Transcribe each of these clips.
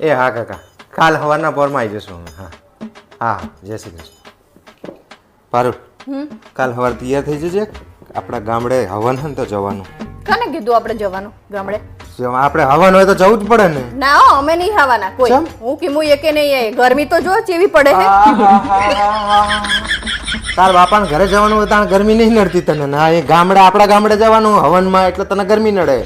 એ હા કાકા, કાલ સવારના પોરમાં આવી જશું અમે. હા હા, જય શ્રી કૃષ્ણ. પારુલ, કાલ સવાર તૈયાર થઈ જજે. આપણા ગામડે હવન હે ને તો જવાનું. કોને કીધું આપણે જવાનું ગામડે? આપણે હવન હોય તો જવું જ પડે ને. ના હો, અમે નહીં આવવાના કોઈ. હું કીમું એકે નહીં આય. ગરમી તો જો ચેવી પડે છે. તાર બાપાને ઘરે જવાનું હોય ત્યાં ગરમી નહીં નડતી તને. ના, એ ગામડે આપણા ગામડે જવાનું હવનમાં એટલે તને ગરમી નડે.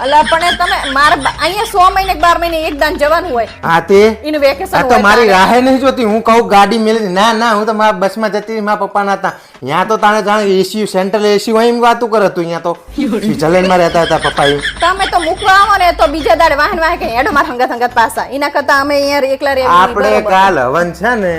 અલા પણ તમે અહીંયા 100 મહિને 12 મહિને એક દાન જવાનું હોય. હા તે એનું વેકેશન આ તો મારી રાહે નહીં જોતી. હું કહું ગાડી મેલી, ના ના, હું તો મારા બસમાં જતી મારા પપ્પાના હતા. ત્યાં તો તાણે જાણે એસી સેન્ટ્રલ એસી હોય એમ વાતું કરે તું. અહીંયા તો સ્વિટરલેન્ડમાં રહેતા હતા પપ્પા. એમ તમે તો મૂકવા આવો ને તો બીજા દાડે વાહન વાહે કે હેડો માર હંગાત હંગાત પાસા. એના કરતા અમે અહીંયા એકલા રહેવું. આપણે કાલ હવન છે ને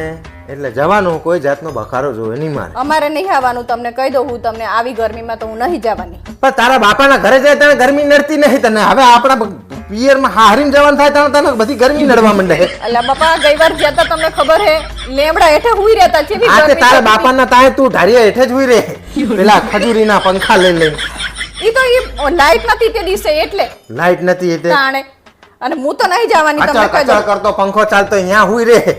એટલે જવાનું. કોઈ જાતનો બખારો જોવે નહીં મારે. અમારે નહીં આવવાનું. તમને કહી દઉં, હું તમને આવી ગરમીમાં તો હું નહીં જવાની. પણ તારા બાપાના ઘરે જાય તને ગરમી નડતી નહીં તને. હવે આપણા પિયરમાં હારીને જવાનું થાય તને બધી ગરમી નડવા માંડે. અલા બાપા, ગઈ વાર જતા તમને ખબર હે લેમડા હેઠે હુઈ રહેતા છે. આ તે તારા બાપાના તાય તું ઢારિયા હેઠે જ હુઈ રહે. પેલા ખજૂરીના પંખા લઈ લઈને. ઈ તો ઈ લાઈટ નથી તે દિવસે એટલે. લાઈટ નથી એટલે તાણે. અને હું તો નહીં જવાની. તમને કહી દઉં, કરતો પંખો ચાલતો અહીંયા હુઈ રહે.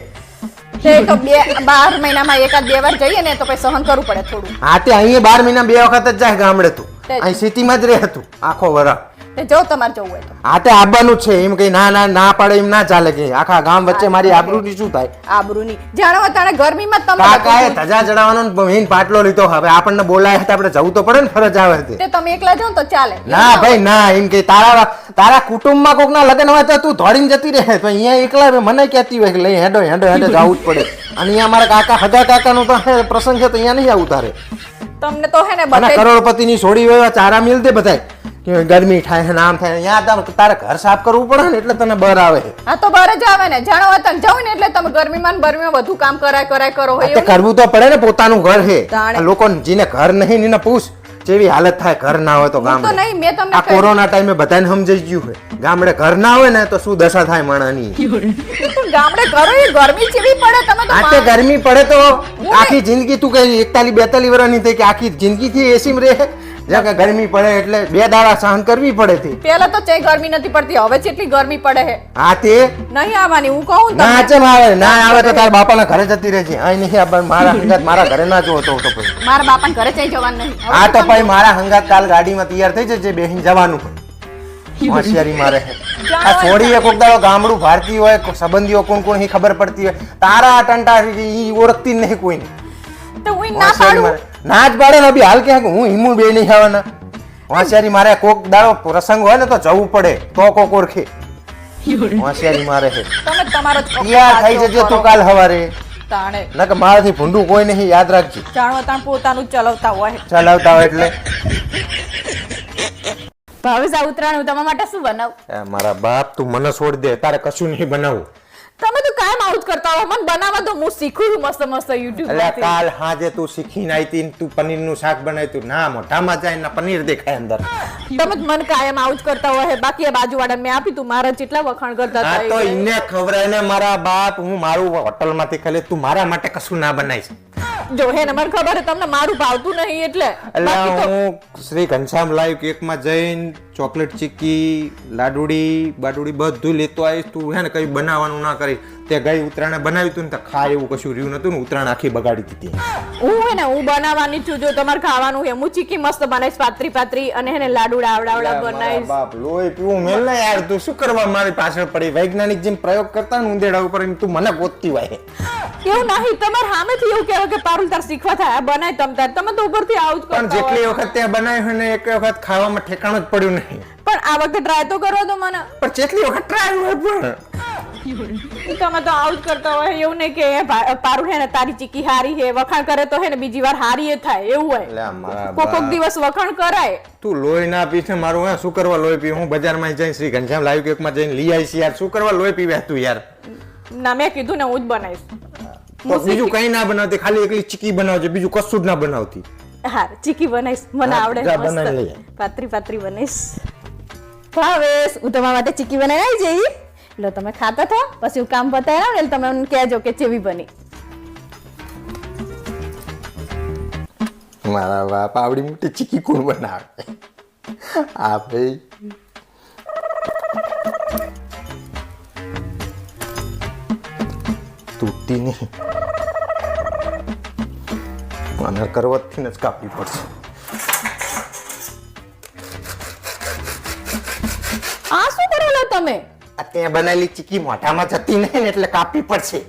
તે તો 12 મહિનામાં એકાદ 2 વાર જઈએ ને તો પછી સહન કરવું પડે થોડું. હા તે અહીંયા 12 મહિના 2 વખત જ જાય ગામડે. તું અહીં સિટીમાં જ રહે તું આખો વરસ. તે જો તમારે જવું હોય તો. હા તે આવવાનું છે. એમ કઈ ના ના ના પાડે એમ ના ચાલે. કે આખા ગામ વચ્ચે મારી આબરૂની શું થાય? આબરૂની જાણવા તાણે ગરમીમાં તમે કાકાએ ધજા ચડાવવાનો મેઈન પાટલો લીધો. હવે આપણને બોલાય હતા, આપણે જવું તો પડે ને, ફરજ આવે છે. તે તમે એકલા જાવ તો ચાલે. ના ભાઈ ના. એમ કે તારા કુટુંબમાં કોકના લગ્ન હોય તો તું દોડીને જતી રહે. તો અહીંયા એકલા મને કહેતી હોય કે લઈ હેડો હેડો હેડો જવું જ પડે. અને અહીંયા મારા કાકા હગા કાકાનો તો પ્રસંગ છે તો અહીંયા નહીં આવું તારે. તમને તો હે ને બધા કરોડપતિની છોડી હોય ચારા મિલ દે બધાય. ગરમી થાય નામ થાય. અહીંયા તારે ઘર સાફ કરવું પડે ને એટલે તને બર આવે. હા તો બહાર જ આવે ને. જાણવા તને જાવ ને એટલે તમે ગરમીમાં વધુ કામ કરાય કરો હોય. કરવું તો પડે ને. પોતાનું ઘર છે. લોકો જેને ઘર નહીં એને પૂછ જેવી હાલત થાય ઘર ના હોય તો. ગામડે નહીં, મેં તમને આ કોરોના ટાઈમે બધાને સમજાઈ ગયું હોય. ગામડે ઘર ના હોય ને તો શું દશા થાય માણસની. ગામડે કરો એ ગરમી ચેવી પડે. તમે તો આ ગરમી પડે તો આખી જિંદગી તું કઈ 41-42 વર્ષની થઈ કે આખી જિંદગી થી એસી માં રહે. જ્યાં ગરમી પડે એટલે 2 દાડા સહન કરવી પડે. પેલા તો ચે ગરમી નથી પડતી, હવે જેટલી ગરમી પડે છે. હા તે નહીં આવવાની હું કહું. ના ચમ આવે. ના આવે તો તારા બાપાના ઘરે જતી રહેજે. અહીં નહીં આવે. મારા હંગાત મારા ઘરે ના જો તો પછી મારા બાપાના ઘરે જઈ જવાનું નહીં. હા તો ભાઈ મારા હંગાત કાલ ગાડીમાં તૈયાર થઈ જજે. બેહીને જવાનું. હોશિયારી મારે આ છોડીએ કોક દાડો ગામડું ભારતી હોય, સંબંધીઓ કોણ કોણ એ ખબર પડતી હોય. તારા ટંટા ઈ ઓળખતી જ નહીં કોઈને. તો હું ના પાડું. ના જ પાડે ને. અભી હાલ કે હું હિમુ બે નહીં આવવાના. હોશિયારી મારે કોક દાડો પ્રસંગ હોય ને તો જવું પડે તો કોક ઓળખે. હોશિયારી મારે છે. તમે તમારો તૈયાર થઈ જજે તું કાલ સવારે. તાણે ના કે મારાથી ભૂંડું કોઈ નહીં. યાદ રાખજે. જાણવા તાણ પોતાનું ચલાવતા હોય. ચલાવતા હોય એટલે ભાવેશ આ ઉતરાણ હું તમારા માટે શું બનાવું? મારા બાપ તું મને છોડી દે. તારે કશું નહીં બનાવું. તમે તો કાયમ આવું જ કરતા હો. મને બનાવવા તો હું શીખું છું મસ્ત મસ્ત YouTube માંથી. કાલ હાજે તું શીખીને આવી તું પનીરનું શાક બનાવ્યું તું. ના મોઢામાં જાય ને પનીર દેખાય અંદર. તમે મને કાયમ આવું જ કરતા હોય. બાકી આ બાજુવાળા મેં આપી તું મારા જેટલા વખાણ કરતા હતા. હા તો એને ખવરાય ને મારા બાપ. હું મારું હોટલમાંથી ખાલી તું મારા માટે કશું ના બનાવીશ. જો હે ને મને ખબર તમને મારું ભાવતું નહીં એટલે. હું શ્રી ઘનશ્યામ લાઈવ કેકમાં જઈને ચોકલેટ ચીક્કી લાડુડી બાડુડી બધું લેતો આવીશ. તું હે ને કઈ બનાવવાનું ના કરી. તે ગઈ ઉત્તરાયણે બનાવ્યું તું ને તો ખાય એવું કશું રહ્યું નતું ને. ઉત્તરાયણ આખી બગાડી દીધી. હું બનાવવાની છું. જો તમારે ખાવાનું છે હું ચીકી મસ્ત બનાવીશ. પાતરી અને હે ને લાડુડા આવડાવડા બનાવીશ. બાપ લોહી પીવું મેલ ને યાર. તું શું કરવા મારી પાછળ પડી? વૈજ્ઞાનિક જેમ પ્રયોગ કરતા ને ઉંદેડા ઉપર તું મને ગોતતી હોય. એવું નહીં. તમારે સામેથી એવું કહેવાય કે પારુલ તાર શીખવા થાય બનાય તમે તો ઉપરથી આવું જ કરતા. પણ જેટલી વખત તે બનાવ્યું ને એક વખત ખાવામાં ઠેકાણું જ પડ્યું નહીં. પણ આ વખતે ટ્રાય તો કરો તો મને. પણ જેટલી વખત ટ્રાય હોય પણ તમે તો આવું જ કરતા હોય. એવું નહીં કે પારુલ હે ને તારી ચીકી હારી હે વખાણ કરે તો હે ને બીજી વાર હારી એ થાય એવું હોય. કોક દિવસ વખાણ કરાય. તું લોહી ના પીશે મારું. શું કરવા લોહી પી? હું બજારમાં જઈને શ્રી ઘનશ્યામ લાઈવ કેકમાં જઈને લઈ આવીશ યાર. શું કરવા લોહી પીવે તું યાર? ના મેં કીધું ને હું જ બનાવીશ. તો બીજું કઈ ના બનાવતી. ખાલી એકલી ચીકી બનાવજે. બીજું કશું જ ના બનાવતી. હા ચીકી બનાવીશ. મને આવડે. પાતરી બનાવીશ. ભાવેશ હું તમારા માટે ચીકી બનાવી આવી જઈ. એટલે તમે ખાતા થો પછી હું કામ બતાવ્યા ને તમે મને કહેજો કે કેવી બની. મારા બાપ આવડી મોટી ચીકી કોણ બનાવે? આ ભાઈ તૂટતી નહીં. આના કરવતથી જ કાપવી પડશે. આ શું કરો છો તમે? આ ત્યાં બનાવેલી ચીકી મોઢામાં જતી નહીં ને એટલે કાપવી પડશે.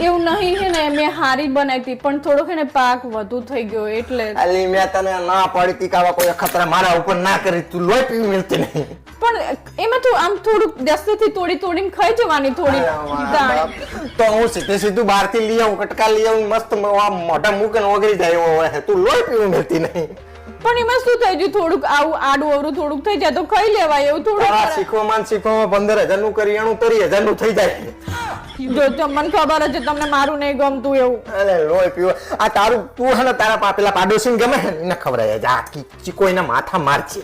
એવું નહીં છે ને, મેં હારી બનાવી હતી પણ થોડો છે ને પાક વધુ થઈ ગયો એટલે. અલી મેં તને ના પાડી હતી કે આવા કોઈ ખતરા મારા ઉપર ના કરી. તું લોહી પીવી મિલતી નહીં. પણ એમાં તું આમ થોડુંક દસ્તેથી તોડીને ખાઈ જવાની થોડી દાળ. તો હું સીધું બહારથી લઈ આવું, કટકા લઈ આવું, મસ્ત મોઢા મૂકીને ઓગળી જાય એવો હોય. તું લોહી પીવી મિલતી નહીં. પણ એમાં શું થઈ ગયું, થોડુંક આવું આડું અવરું થોડુંક થઈ જાય તો ખાઈ લેવાય એવું થોડું. શીખવામાં 15,000 નું કરિયાણું 30,000 નું થઈ જાય. જો તમને ખબર છે તમને મારું નહીં ગમતું એવું. અરે લોહી પીવો. આ તારું તું હે ને તારા પેલા પાડોશી ગમે ને એને ખવડાય જા ચીકો એના માથા મારશે.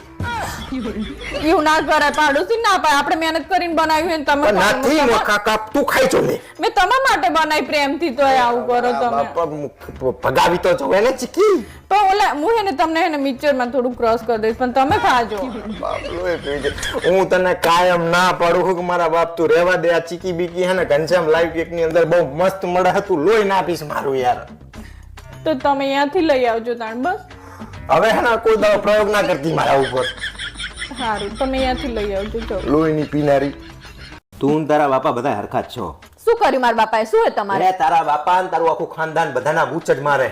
એવું ના કરાય, પાડોશી ના પાય. આપણે મહેનત કરીને બનાવ્યું તમે નથી કાકા તું ખાઈ જો લે. મેં તમારા માટે બનાવી પ્રેમથી, તો આવું કરો તમે. ભગાવી તો જો એને ચીકી. તો ઓલા હું હે ને તમને હે ને મિક્સરમાં થોડું ક્રોસ કરી દઈશ પણ તમે ખાજો. હું તને કાયમ ના પાડું છું કે મારા બાપ તું રહેવા દે. આ ચીકી બીકી હે ને ઘનશ્યામ લાઈવ કેક ની અંદર બહુ મસ્ત મળે હતું. લોહી ના પીશ મારું યાર. તો તમે અહીંયાથી લઈ આવજો તાણ બસ. હવે હે ને કોઈ દવા પ્રયોગ ના કરતી મારા ઉપર. સારું તમે અહીંયાથી લઈ આવજો. જો લોહીની પીનારી. તું તારા બાપા બધા હરખા જ છો. શું કર્યું મારા બાપાએ? શું હે તમારે? તારા બાપા ને તારું આખું ખાનદાન બધાના બૂચ જ મારે.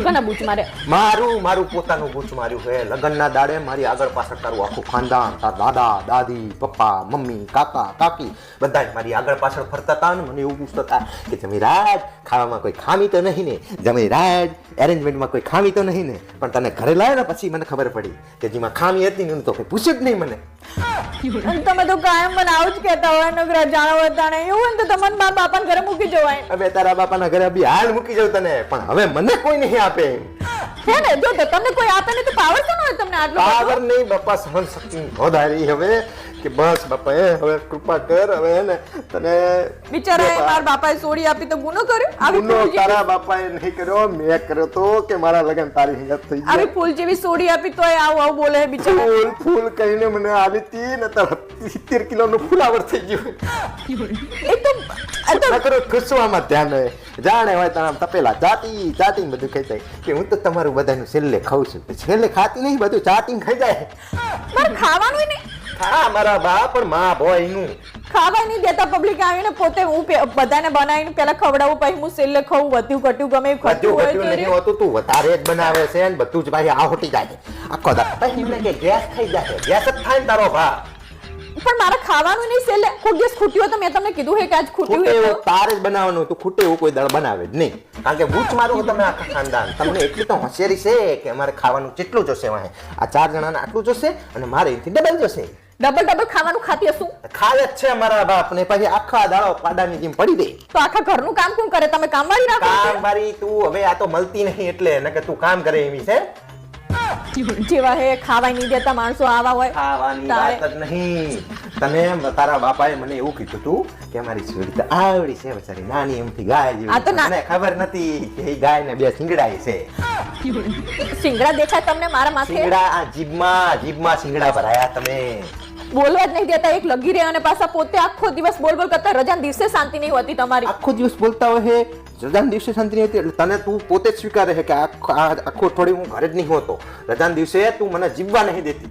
કોના બૂચ મારે? મારું પોતાનું બૂચ માર્યું છે. લગ્નના દાડે મારી આગળ પાછળ તારું આખું ખાનદાન, તારા દાદા દાદી પપ્પા મમ્મી કાકા કાકી બધા મારી આગળ પાછળ ફરતા હતા ને મને એવું પૂછતા હતા કે જમીરાજ ખાવામાં કોઈ ખામી તો નહીં ને? જમીરાજ એરેન્જમેન્ટમાં કોઈ ખામી તો નહીં ને? પણ તને ઘરે લાવ્યો ને પછી મને ખબર પડી કે જેમાં ખામી હતી ને તો કોઈ પૂછ્યું જ નહીં મને. તમે તો કાયમ મને આવું જ કહેતા હોય નગરા જાણો હતા ને એવું હોય તો તમને મારા બાપાને ઘરે મૂકી જવાય. હવે તારા બાપાના ઘરે બી હાલ મૂકી જાવ તને, પણ હવે મને કોઈ નહીં આપે. હે ને જો તો તમને કોઈ આપે ને તો પાવર છે ને તમને આટલો પાવર નહીં બાપા, સહન શક્તિ વધારી હવે કે બસ બાપા હવે કૃપા કર. હવે હે ને તને બિચારા મારા બાપાએ સોડી આપી તો ગુનો કર્યો. આવી ગુનો તારા બાપાએ નહીં કર્યો, મેં કર્યો તો કે મારા લગન તારી હિંગત થઈ ગઈ. આવી ફૂલ જેવી સોડી આપી તોય આવું બોલે બિચારા. ફૂલ કહીને મને આવી હતી ને તો 70 કિલોનું ફુલાવર થઈ ગયું. એ તો કરો ખુશવામાં ધ્યાન હોય. જાણે હોય તારા તપેલા ચાટી બધું ખાઈ જાય કે હું તો તમારું બધાનું છેલ્લે ખાઉં છું. છેલ્લે ખાતી નહીં, બધું ચાટી ખાઈ જાય. મારે ખાવાનું નહીં. હા મારા બાપ પણ માં બોય નું ખાવા નહીં દેતા. પબ્લિક આવીને પોતે હું બધાને બનાવીને પેલા ખવડાવું પછી હું છેલ્લે ખાવું. વધ્યું ઘટ્યું ગમે એવું ખટ્યું હોય નહીં હોતું. તું વધારે જ બનાવે છે ને બધું જ ભાઈ આહોટી જાય આખો દા. પછી મને કે ગેસ થઈ જાય. ગેસ જ થાય ને તારો ભા. પણ મારે ખાવાનું નહીં. છેલ્લે કોઈ દિવસ ખૂટ્યું તો મેં તમને કીધું હે કે આજ ખૂટ્યું એવું તારે જ બનાવવાનું. તું ખૂટે એવું કોઈ દળ બનાવે જ નહીં. કારણ કે બૂચ મારું તમે આખા ખાનદાન. તમને એટલી તો હોશિયારી છે કે અમારે ખાવાનું જેટલું જોશે વાહે. આ 4 જણાને આટલું જોશે અને મારે એથી ડબલ જોશે. ડબલ ખાવાનું ખાતી હશું. ખાય જ છે અમારા બાપ ને. પછી આખા દાડો પાડાની જેમ પડી દે. તો આખા ઘરનું કામ કોણ કરે? તમે કામવાળી રાખો. કામવાળી તું હવે આ તો મળતી નહીં એટલે ને કે તું કામ કરે એવી છે. જેવા હે ખાવાય નહીં દેતા માણસો આવા હોય. ખાવાની વાત જ નહીં. તને તારા બાપાએ મને એવું કીધું તું કે અમારી છોડી તો આવડી છે બચારી નાની એમથી ગાય જેવી. મને ખબર નથી કે એ ગાય ને 2 સિંગડા છે. સિંગડા દેખાય તમને મારા માથે? સિંગડા આ જીભમાં સિંગડા ભરાયા તમે. બોલવા જ નહીં દેતા. એક લગી રહ્યા અને પાછા પોતે આખો દિવસ બોલ કરતા. રજાના દિવસે શાંતિ નહીં હોતી તમારી. આખો દિવસ બોલતા હોય. રજાના દિવસે શાંતિ નહીં હોતી એટલે તને તું પોતે જ સ્વીકારે છે કે આખો થોડી હું ઘરે જ નહીં હોતો. રજાના દિવસે તું મને જીવવા નહીં દેતી.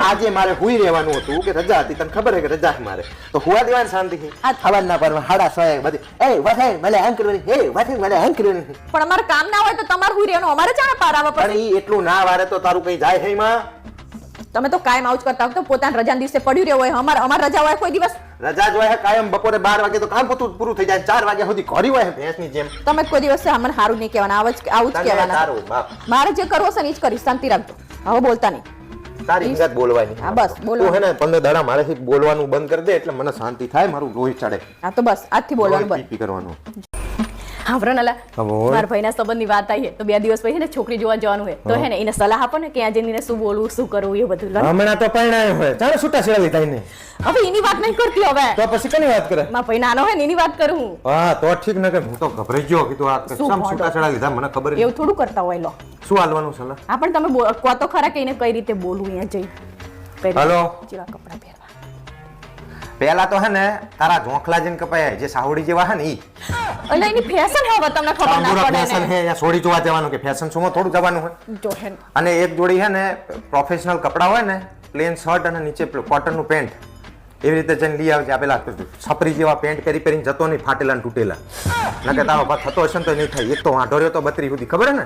આજે મારે હુઈ રહેવાનું હતું કે રજા હતી. તને ખબર છે કે રજા મારે તો હુવા દેવાની શાંતિ. ખાવાના પર 6:30 બધી એ વાથે મને આમ કરવાની, એ વાથે મને આમ કરવાની. પણ અમારે કામ ના હોય તો તમારે હુઈ રહેવાનું. અમારે ચાને પાર આવે? પણ એટલું ના વારે તો તારું કઈ જાય છે એમાં. તમે તો કાયમ આવું જ કરતા તો પોતાના રજાના દિવસે પડ્યું રહ્યો હોય. અમાર રજા હોય કોઈ દિવસ? રજા જ હોય કાયમ. બપોરે 12 વાગે તો કામ પૂરું થઈ જાય. 4 વાગ્યા સુધી ઘરી હોય ભેંસની જેમ. તમે કોઈ દિવસ અમને સારું નહીં કહેવાના. આવું જ કહેવાના. મારે જે કરવું છે ને એ જ કરીશ. શાંતિ રાખજો. હવે બોલતા નહીં. તારી હિંગત બોલવાની. હા બસ બોલો. તું હે ને 15 દાડા મારેથી બોલવાનું બંધ કરી દે એટલે મને શાંતિ થાય. મારું લોહી ચડે. હા તો બસ આજથી બોલવાનું બંધ કરવાનું. હા વ્રનલા મારા ભાઈના સંબંધની વાત આવી તો 2 દિવસ પછી ને છોકરી જોવા જવાનું હોય તો હે ને એને સલાહ આપો ને કે આ જઈને શું બોલવું શું કરવું એ બધું. હમણાં તો પરણાયો હોય. ચાલો છૂટા છેડા લીધા એને. હવે એની વાત નહીં કરતી. હવે તો પછી કોની વાત કરે? મારા ભાઈ નાનો હોય ને એની વાત કરું હું. હા તો ઠીક ન કે હું તો ગભરાઈ ગયો કીધું આ કેમ છૂટા છેડા લીધા મને ખબર એવું થોડું કરતા હોય. લો શું હાલવાનું સલાહ? હા પણ તમે કહો તો ખરા કે એને કઈ રીતે બોલવું અહીંયા જઈ. હાલો જેવા કપડા પહેરવા. પેલા તો હે ને તારા ઝોંખલા જઈને કપાય જે સાવડી જેવા હે ને ઈ એટલે એની ફેશન હવે તમને ખબર ના પડે ફેશન ને હે યા સોડી જોવા જવાનું કે ફેશન શોમાં થોડું જવાનું હોય જો હે અને એક જોડી હે ને પ્રોફેશનલ કપડા હોય ને પ્લેન શર્ટ અને નીચે કોટનનું પેન્ટ એવી રીતે જઈને લઈ આવજે. આ પેલા છપરી જેવા પેન્ટ કરીને જતો નહીં ફાટેલા ને તૂટેલા નકે તારો ભાત થતો હશે ને તો નહીં થાય. એક તો વાંઢો રહ્યો તો 32 સુધી ખબર હે ને.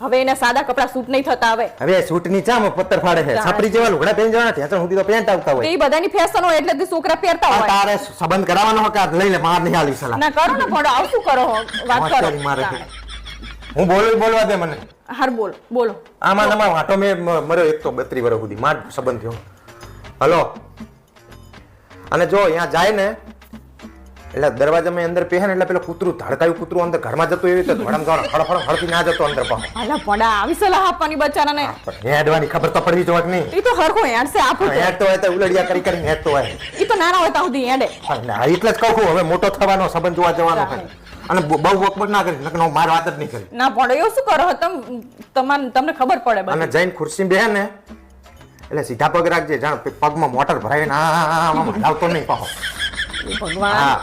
હવે એને સાદા કપડા સૂટ નહીં થતા હવે સૂટની ચામ પત્તર ફાડે છે છપરી જેવા લુગડા પહેરી જવાના ત્યાં સુધી તો પેન્ટ આવતા હોય. એ બધાની ફેશન હોય એટલે છોકરા પહેરતા હોય. તારે સંબંધ કરાવવાનો હોય કે લઈ લે માર નહીં આલી સલાહ ના કરો ને પણ આવ શું કરો વાત કરો મારે હું બોલવા દે મને. હાર બોલો આમાં નમા વાટો મેં મર્યો એક તો 32 વર્ષ સુધી માર સંબંધ થયો. હલો અને જો અહીંયા જાય ને એટલે દરવાજામાં અંદર પહેરે ને એટલે પેલું કૂતરું ધડકાયું કૂતરું અંદર ઘરમાં જતું એવી રીતે ધોળામ ધોળ હળફળ હળતી ના જતો અંદર પાછો. અલા પડા આવી સલાહ આપવાની બચારાને હેડવાની ખબર તો પડવી જોઈએ કે નહીં. ઈ તો હરખો હેડસે આપું હેડ તો હોય તો ઉલડિયા કરી હેડ તો હોય. ઈ તો નાના હોય ત્યાં સુધી હેડે. ના એટલે જ કહું છું હવે મોટો થવાનો સંબંધ જોવા જવાનો છે અને બહુ વકબટ ના કરી નકર માર વાત જ નહીં કરી. ના પડે એવું શું કરો તમને ખબર પડે બસ. અને જઈને ખુરશી બેહે ને એટલે સીધા પગ રાખજે જાણ પગમાં મોટર ભરાવીને હલાવતો નહીં પાહો. ભગવાન હા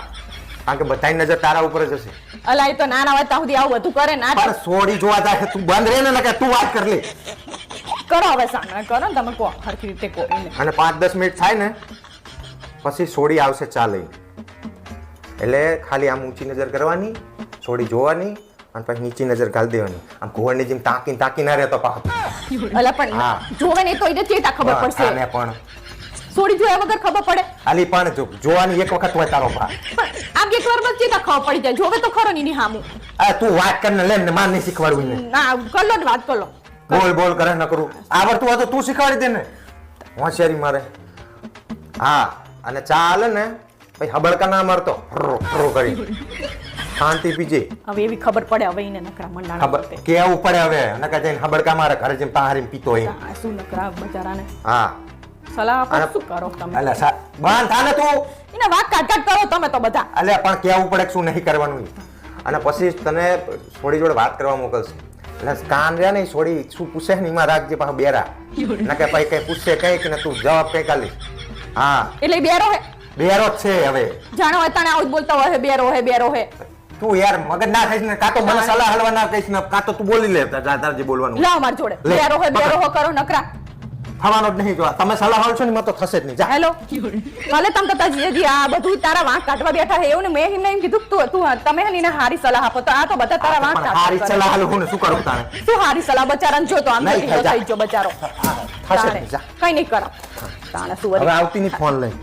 કારણ કે બધાની નજર તારા ઉપર જ હશે. અલા ઈ તો નાના હોય ત્યાં સુધી આવું બધું કરે ના પણ સોડી જોવા જાય તું બંધ રહે ને કે તું વાત કર લે. કરો હવે સામે કરો ને તમે કહો હરખી રીતે કહો એને. અને 5-10 મિનિટ થાય ને પછી સોડી આવશે ચા લઈને એટલે ખાલી આમ ઊંચી નજર કરવાની સોડી જોવાની અને પછી નીચી નજર ગાલ દેવાની આમ ઘોડની જેમ તાકી ના રહેતો પાછો. અલા પણ જોવે ને તો એને ચેતા ખબર પડશે. આને પણ સોડી જોયા વગર ખબર પડે. ખાલી પણ જોવાની એક વખત હોય તારો ભા. પણ આમ એક વાર બસ ચેતા ખબર પડી જાય જોવે તો ખરો ની હામું. આ તું વાત કર ને લે ને માર નહીં શીખવાડવું ને. ના કર લો વાત કર લો. બોલ કરે ન કરું આવડતું હોય તો તું શીખવાડી દે ને હોશિયારી મારે. હા અને ચા આલે ને પછી હબળકા ના મારતો ફરો કરી શાંતિ પીજે. હવે એવી ખબર પડે હવે એને નકરા મંડાણા ખબર કેવું પડે હવે નકા જઈને હબળકા મારે ઘરે જેમ પાહારીને પીતો હોય. શું નકરા બચારાને હા સલાહ આપો શું કરો તમે. અલે બાંધ થાને તું એને વાત કાટ કરો તમે તો બધા. અલે પણ કેવું પડે શું નહીં કરવાનું. અને પછી તને થોડી જોડે વાત કરવા મોકલશે એટલે કાન રહ્યા ને છોડી શું પૂછે ને એમાં રાખજે પાછો બેરા ના કે ભાઈ કઈ પૂછશે કઈ કે તું જવાબ કઈ કાલી. હા એટલે બેરો હે બેરો જ છે હવે જાણો હોય તાણે આવું બોલતા હોય બેરો હે તું યાર મગજ ના ખાઈશ ને કાં તો મને સલાહ હલવા ના કહીશ ને કાં તો તું બોલી લે તાર જે બોલવાનું લાવ માર જોડે બેરો હે કરો નકરા થવાનો જ નહીં. જો તમે સલાહ હલશો ને તો થશે જ નહીં. જા હેલો ભલે તમે તો જીજી આ બધું તારા વાંક કાઢવા બેઠા હે એવું ને મેં એમને એમ કીધું તું તમે એને હારી સલાહ આપો તો આ તો બધા તારા વાંક કાઢવા. હારી સલાહ હલવું ને શું કરું તારે શું હારી સલાહ બચારાને જો તો આમ થઈ જો બચારો થશે જ. જા કઈ નહીં કરો તાણે શું હવે આવતી ની ફોન લઈ.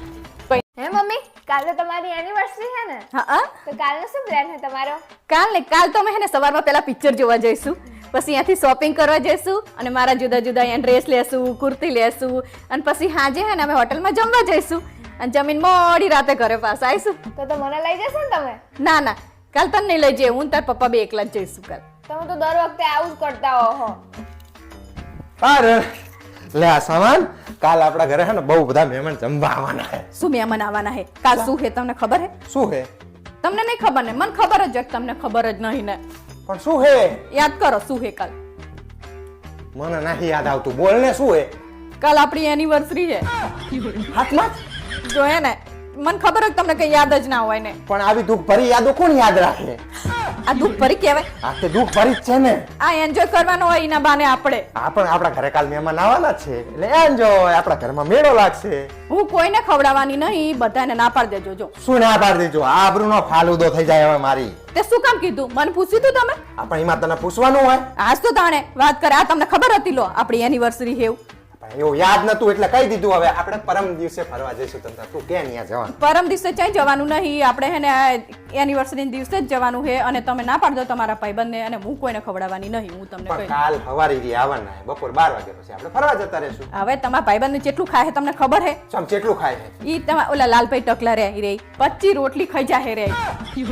હે મમ્મી કાલે તમારી એનિવર્સરી છે ને હા તો કાલનો શું પ્લાન છે તમારો? કાલ તો અમે સવારમાં પેલા પિક્ચર જોવા જઈશું પછી અહીંયાથી શોપિંગ કરવા જઈશું અને મારા જુદા અહીંયા ડ્રેસ લેશું કુર્તી લેશું અને પછી હાજે હે ને અમે હોટલમાં જમવા જઈશું અને જમીન મોડી રાતે ઘરે પાછા આવીશું. તો મને લઈ જશો ને તમે? ના કાલ તને નહીં લઈ જઈએ હું તાર પપ્પા બે એકલા જ જઈશું કાલ. તમે તો દર વખતે આવું જ કરતા હો. અરે લે આ સામાન કાલ આપણા ઘરે હે ને બહુ બધા મહેમાન જમવા આવવાના છે. શું મહેમાન આવવાના હે કાલ શું હે તમને ખબર હે? શું હે? તમને નહીં ખબર ને મને ખબર જ છે તમને ખબર જ નહીં ને. પણ શું હે? યાદ કરો શું હે કાલ. મને નહીં યાદ આવતું બોલ ને શું હે? કાલ આપણી એનિવર્સરી છે. હાથમાં જો હે ને મને ખબર જ તમને કઈ યાદ જ ના હોય ને. પણ આવી દુઃખ ભરી યાદો કોણ યાદ રાખે? આ દુઃખ ભરી કહેવાય. આ તે દુઃખ ભરી જ છે ને. આ એન્જોય કરવાનો હોય એના બાને આપણે. પણ આપણા ઘરે કાલ મહેમાન આવવાના છે એટલે એન્જોય આપણા ઘરમાં મેળો લાગશે. હું કોઈને ખવડાવવાની નહીં બધાને ના પાડી દેજો જો. શું ના પાડી દેજો? આબરૂનો ફાલુદો થઈ જાય હવે મારી. તે શું કામ કીધું મને પૂછ્યું તું તમે? પણ એમાં તને પૂછવાનું હોય. આજ તો તાણે વાત કરે આ તમને ખબર હતી લો આપણી એનિવર્સરી છે એવું. એવું યાદ નતું એટલે કહી દીધું. હવે આપણે પરમ દિવસે ફરવા જઈશું. તું કે ન્યા જવાનું? પરમ દિવસે ક્યાંય જવાનું નહીં આપણે હે ને એનિવર્સરી દિવસે જ જવાનું છે અને તમે ના પાડ દો તમારા ભાઈબંધને અને હું કોઈને ખવડાવવાની નહીં હું તમને કહી. કાલ સવારે રી આવવાના બપોર 12 વાગ્યા પછી આપણે ફરવા જતા રહેશું. હવે તમારા ભાઈબંધને કેટલું ખાય છે તમને ખબર છે? ચમ કેટલું ખાય છે? ઈ તમારા ઓલા લાલભાઈ ટકલા રે રે 25 રોટલી ખાઈ જાહે રે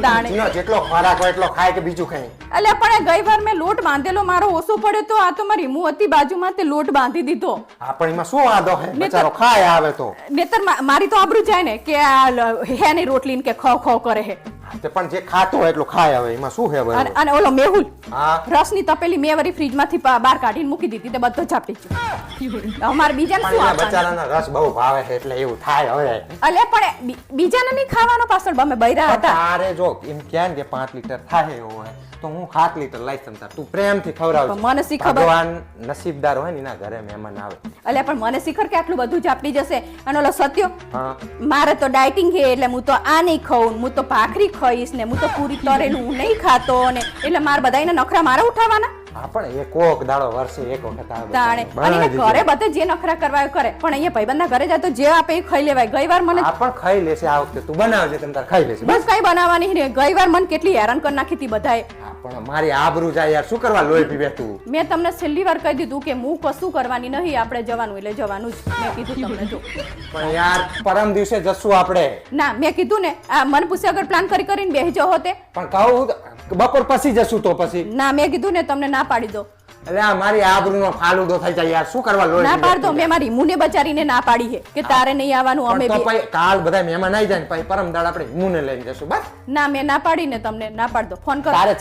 તાણે. જીનો જેટલો ખોરાક હોય એટલો ખાય કે બીજું ખાય? અલ્યા પણ ગઈ વાર મેં લોટ બાંધેલો મારો ઓછો પડ્યો તો આ તો મારી હું હતી બાજુમાં તે લોટ બાંધી દીધો. પણ એમાં શું વાંધો હે? બચારો ખાય આવે તો. નેતર મારી તો આબરૂ જાય ને કે આ હે ની રોટલી ને કે ખો ખો કરે હે. તે પણ જે ખાતો હોય એટલું ખાય, હવે એમાં શું છે અને બરાબર? અને ઓલો મેહુલ હા રસની તપેલી મેં વળી ફ્રીજમાંથી બહાર કાઢીને મૂકી દીધી તે બધો ઝાપટી ગયો. અમારે બીજાને પણ શું એના આપવાનું? બચારાના રસ બહુ ભાવે છે એટલે એવું થાય હવે. અલે પણ બીજાને નહીં ખાવાનો પાછળ અમે બૈરા પણ હતા. તારે જો એમ કહે ને કે 5 લીટર થાય એવું હોય તો હું 7 લીટર લાવીશ તમ તાર. તું પ્રેમથી ખવડાવજે. પણ મને શી ખબર? ભગવાન નસીબદાર હોય ને એના ઘરે મહેમાન આવે. અલે પણ મને શીખર કે આટલું બધું ઝાપટી જશે. અને ઓલો સત્યો હા મારે તો ડાયટિંગ છે એટલે હું તો આ નહીં ખાઉં, હું તો ભાખરી ખાઈશ ને હું તો પૂરી તરેલું હું નહીં ખાતો ને એટલે મારે બધાયના નખરા મારે ઉઠાવવાના. હા પણ એ કોક દાડો વર્ષે એક વખત આવે તાણે બધાને. અને એને ઘરે બધે જે નખરા કરવા એ કરે, પણ અહીંયા ભાઈબંધના ઘરે જાય તો જે આપે એ ખાઈ લેવાય. ગઈ વાર મને આ પણ ખાઈ લેશે આ વખતે. તું બનાવજે તમ તાર ખાઈ લેશે બસ કઈ બનાવવાની નહીં. ગઈ વાર મને કેટલી હેરાન કરી નાખી હતી બધાએ. હા, પણ મારી આબરૂ જાય યાર. શું કરવા લોહી પીવે તું? મેં તમને છેલ્લી વાર કહી દીધું કે હું કશું કરવાની નહીં, આપણે જવાનું એટલે જવાનું જ. મેં કીધું તમને જો પણ યાર પરમ દિવસે જશું આપણે. ના મેં કીધું ને આ મને પૂછ્યા વગર પ્લાન કરીને બેસી જાઓ હોતે. પણ કહું બપોર પછી જશું તો પછી. ના મેં કીધું ને તમને ના પાડી દો. એટલે આ મારી આબરૂનો ફાલુદો થઈ જાય યાર. શું કરવા લોહી ના પીવે પાડ દો. તું? મેં મારી મુને બચારીને ના પાડી છે કે તારે નહીં આવવાનું. અમે પણ તો બે પછી કાલ બધા મહેમાન આવી જાય ને પછી પરમ દાડ આપણે મુને લઈને જશું બસ. ના મેં ના પાડીને તમને ના પાડ દો. ફોન કરો. તારે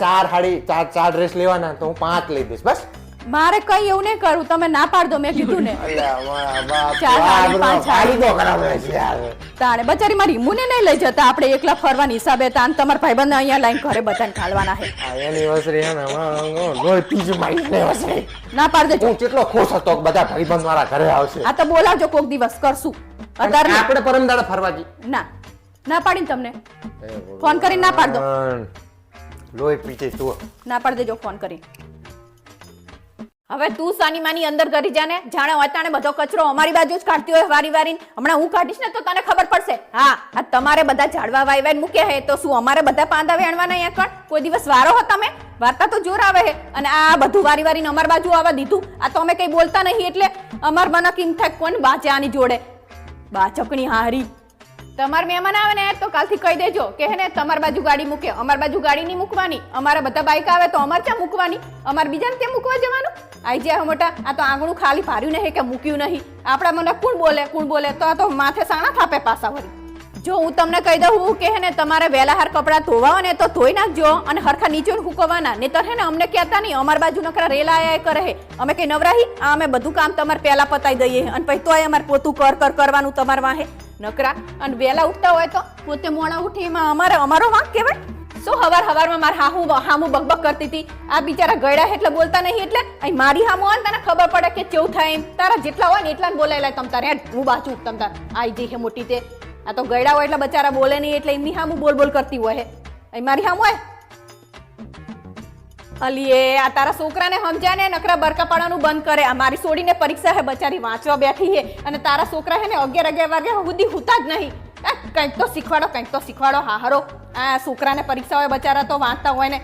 ચાર ડ્રેસ લેવાના તો હું 5 લઈ દઈશ બસ. મારે કઈ એવું નહીં કરું. તમે ના પાડ દો. મેં કીધું ને અલ્યા વાહ, બાપ, ચાર તું હાડી, આબરૂનો પાંચ હાડી. ફાલુદો કરાવે છે યાર. તાણે બચારી મારી મુને નહીં લઈ જતા. આપણે એકલા ફરવાની હિસાબે તાન તમારા ભાઈબંધ અહીંયા લાઈન ઘરે બધાને ખાલવાના છે. આ એનિવર્સરી હે ને લોહી પીજ મારી એનિવર્સરી. ના પાડ દેજો. હું કેટલો ખુશ હતો કે બધા ભાઈબંધ મારા ઘરે આવશે. આ તો બોલાવજો કોક દિવસ કરશું. અત્યારે નહીં. આપણે પરમ દાડે ફરવા જઈએ. ના ના પાડીને તમને ફોન કરીને ના પાડ દો. લોહી પીજે તું. ના પાડ દેજો ફોન કરીને. હવે તું સાની માની અંદર કરી જાને. જાણે અતાણે બધો કચરો અમારી બાજુ જ કાઢતી હોય વારી વારી. હમણાં હું કાઢીશ ને તો તને ખબર પડશે. હા આ તમારે બધા ઝાડવા વાઈ મૂક્યા હે તો શું અમારે બધા પાંદા વેણવાના અહીંયા કણ? કોઈ દિવસ વારો હો તમે? વાર્તા તો જોર આવે હે. અને આ બધું વારી વારીને અમારી બાજુ આવવા દીધું. આ તો અમે કઈ બોલતા નહીં એટલે અમાર મને કેમ થાય કોણ બાચે આની જોડે? બાચકણી હારી. તમાર મહેમાન આવે ને તો કાલથી કહી દેજો કે હે ને તમારી બાજુ ગાડી મૂકે. અમાર બાજુ ગાડી નહીં મૂકવાની. અમારા બધા બાઈક આવે તો અમારે ક્યાં મૂકવાની? અમારે બીજાને ત્યાં મૂકવા જવાનું? આઈ જાય મોટા. આ તો આંગણું ખાલી પાર્યું નહીં કે મૂક્યું નહીં. આપણા મને કોણ બોલે તો આ તો માથે સાણા થાપે પાછા વળી. જો હું તમને કહી દઉં કે હે ને તમારે વહેલા હાર કપડાં ધોવા ને તો ધોઈ નાખજો અને હરખા નીચે હુકવવાના. નહીતર હે ને અમને કહેતા નહીં. અમારી બાજુ નકરા રેલા આયા કરે હે. અમે કઈ નવરાહી? આ અમે બધું કામ તમારે પહેલા પતાઈ દઈએ અને પછી તોય અમારે પોતું કરવાનું તમારે વાહે નકરા. અને વહેલા ઉઠતા હોય તો પોતે મોડા ઉઠી એમાં અમારો વાંક કહેવાય. શું હવારમાં મારે હામું બકબક કરતી હતી. આ બિચારા ગયડા એટલે બોલતા નહીં એટલે અહીં મારી હામું હોય ને તને ખબર પડે કે કેવું થાય એમ. તારા જેટલા હોય ને એટલા જ બોલાયેલા તમ તારે. હું બાચું તમ તાર આઈ જઈ હે મોટી તે. આ તો ગયડા હોય એટલે બચારા બોલે નહીં એટલે એમની હામું બોલ કરતી હોય હે. અહીં મારી હામું હોય અલીએ આ તારા છોકરાને સમજાય ને નકરા બરકા પાડવાનું બંધ કરે. આ મારી છોડીને પરીક્ષા હે બચારી વાંચવા બેઠી હે અને તારા છોકરા હે ને 11 વાગે સુધી હુતા જ નહીં. કંઈક તો શીખવાડો હાહરો. આ છોકરાને પરીક્ષા હોય બચારા તો વાંચતા હોય ને.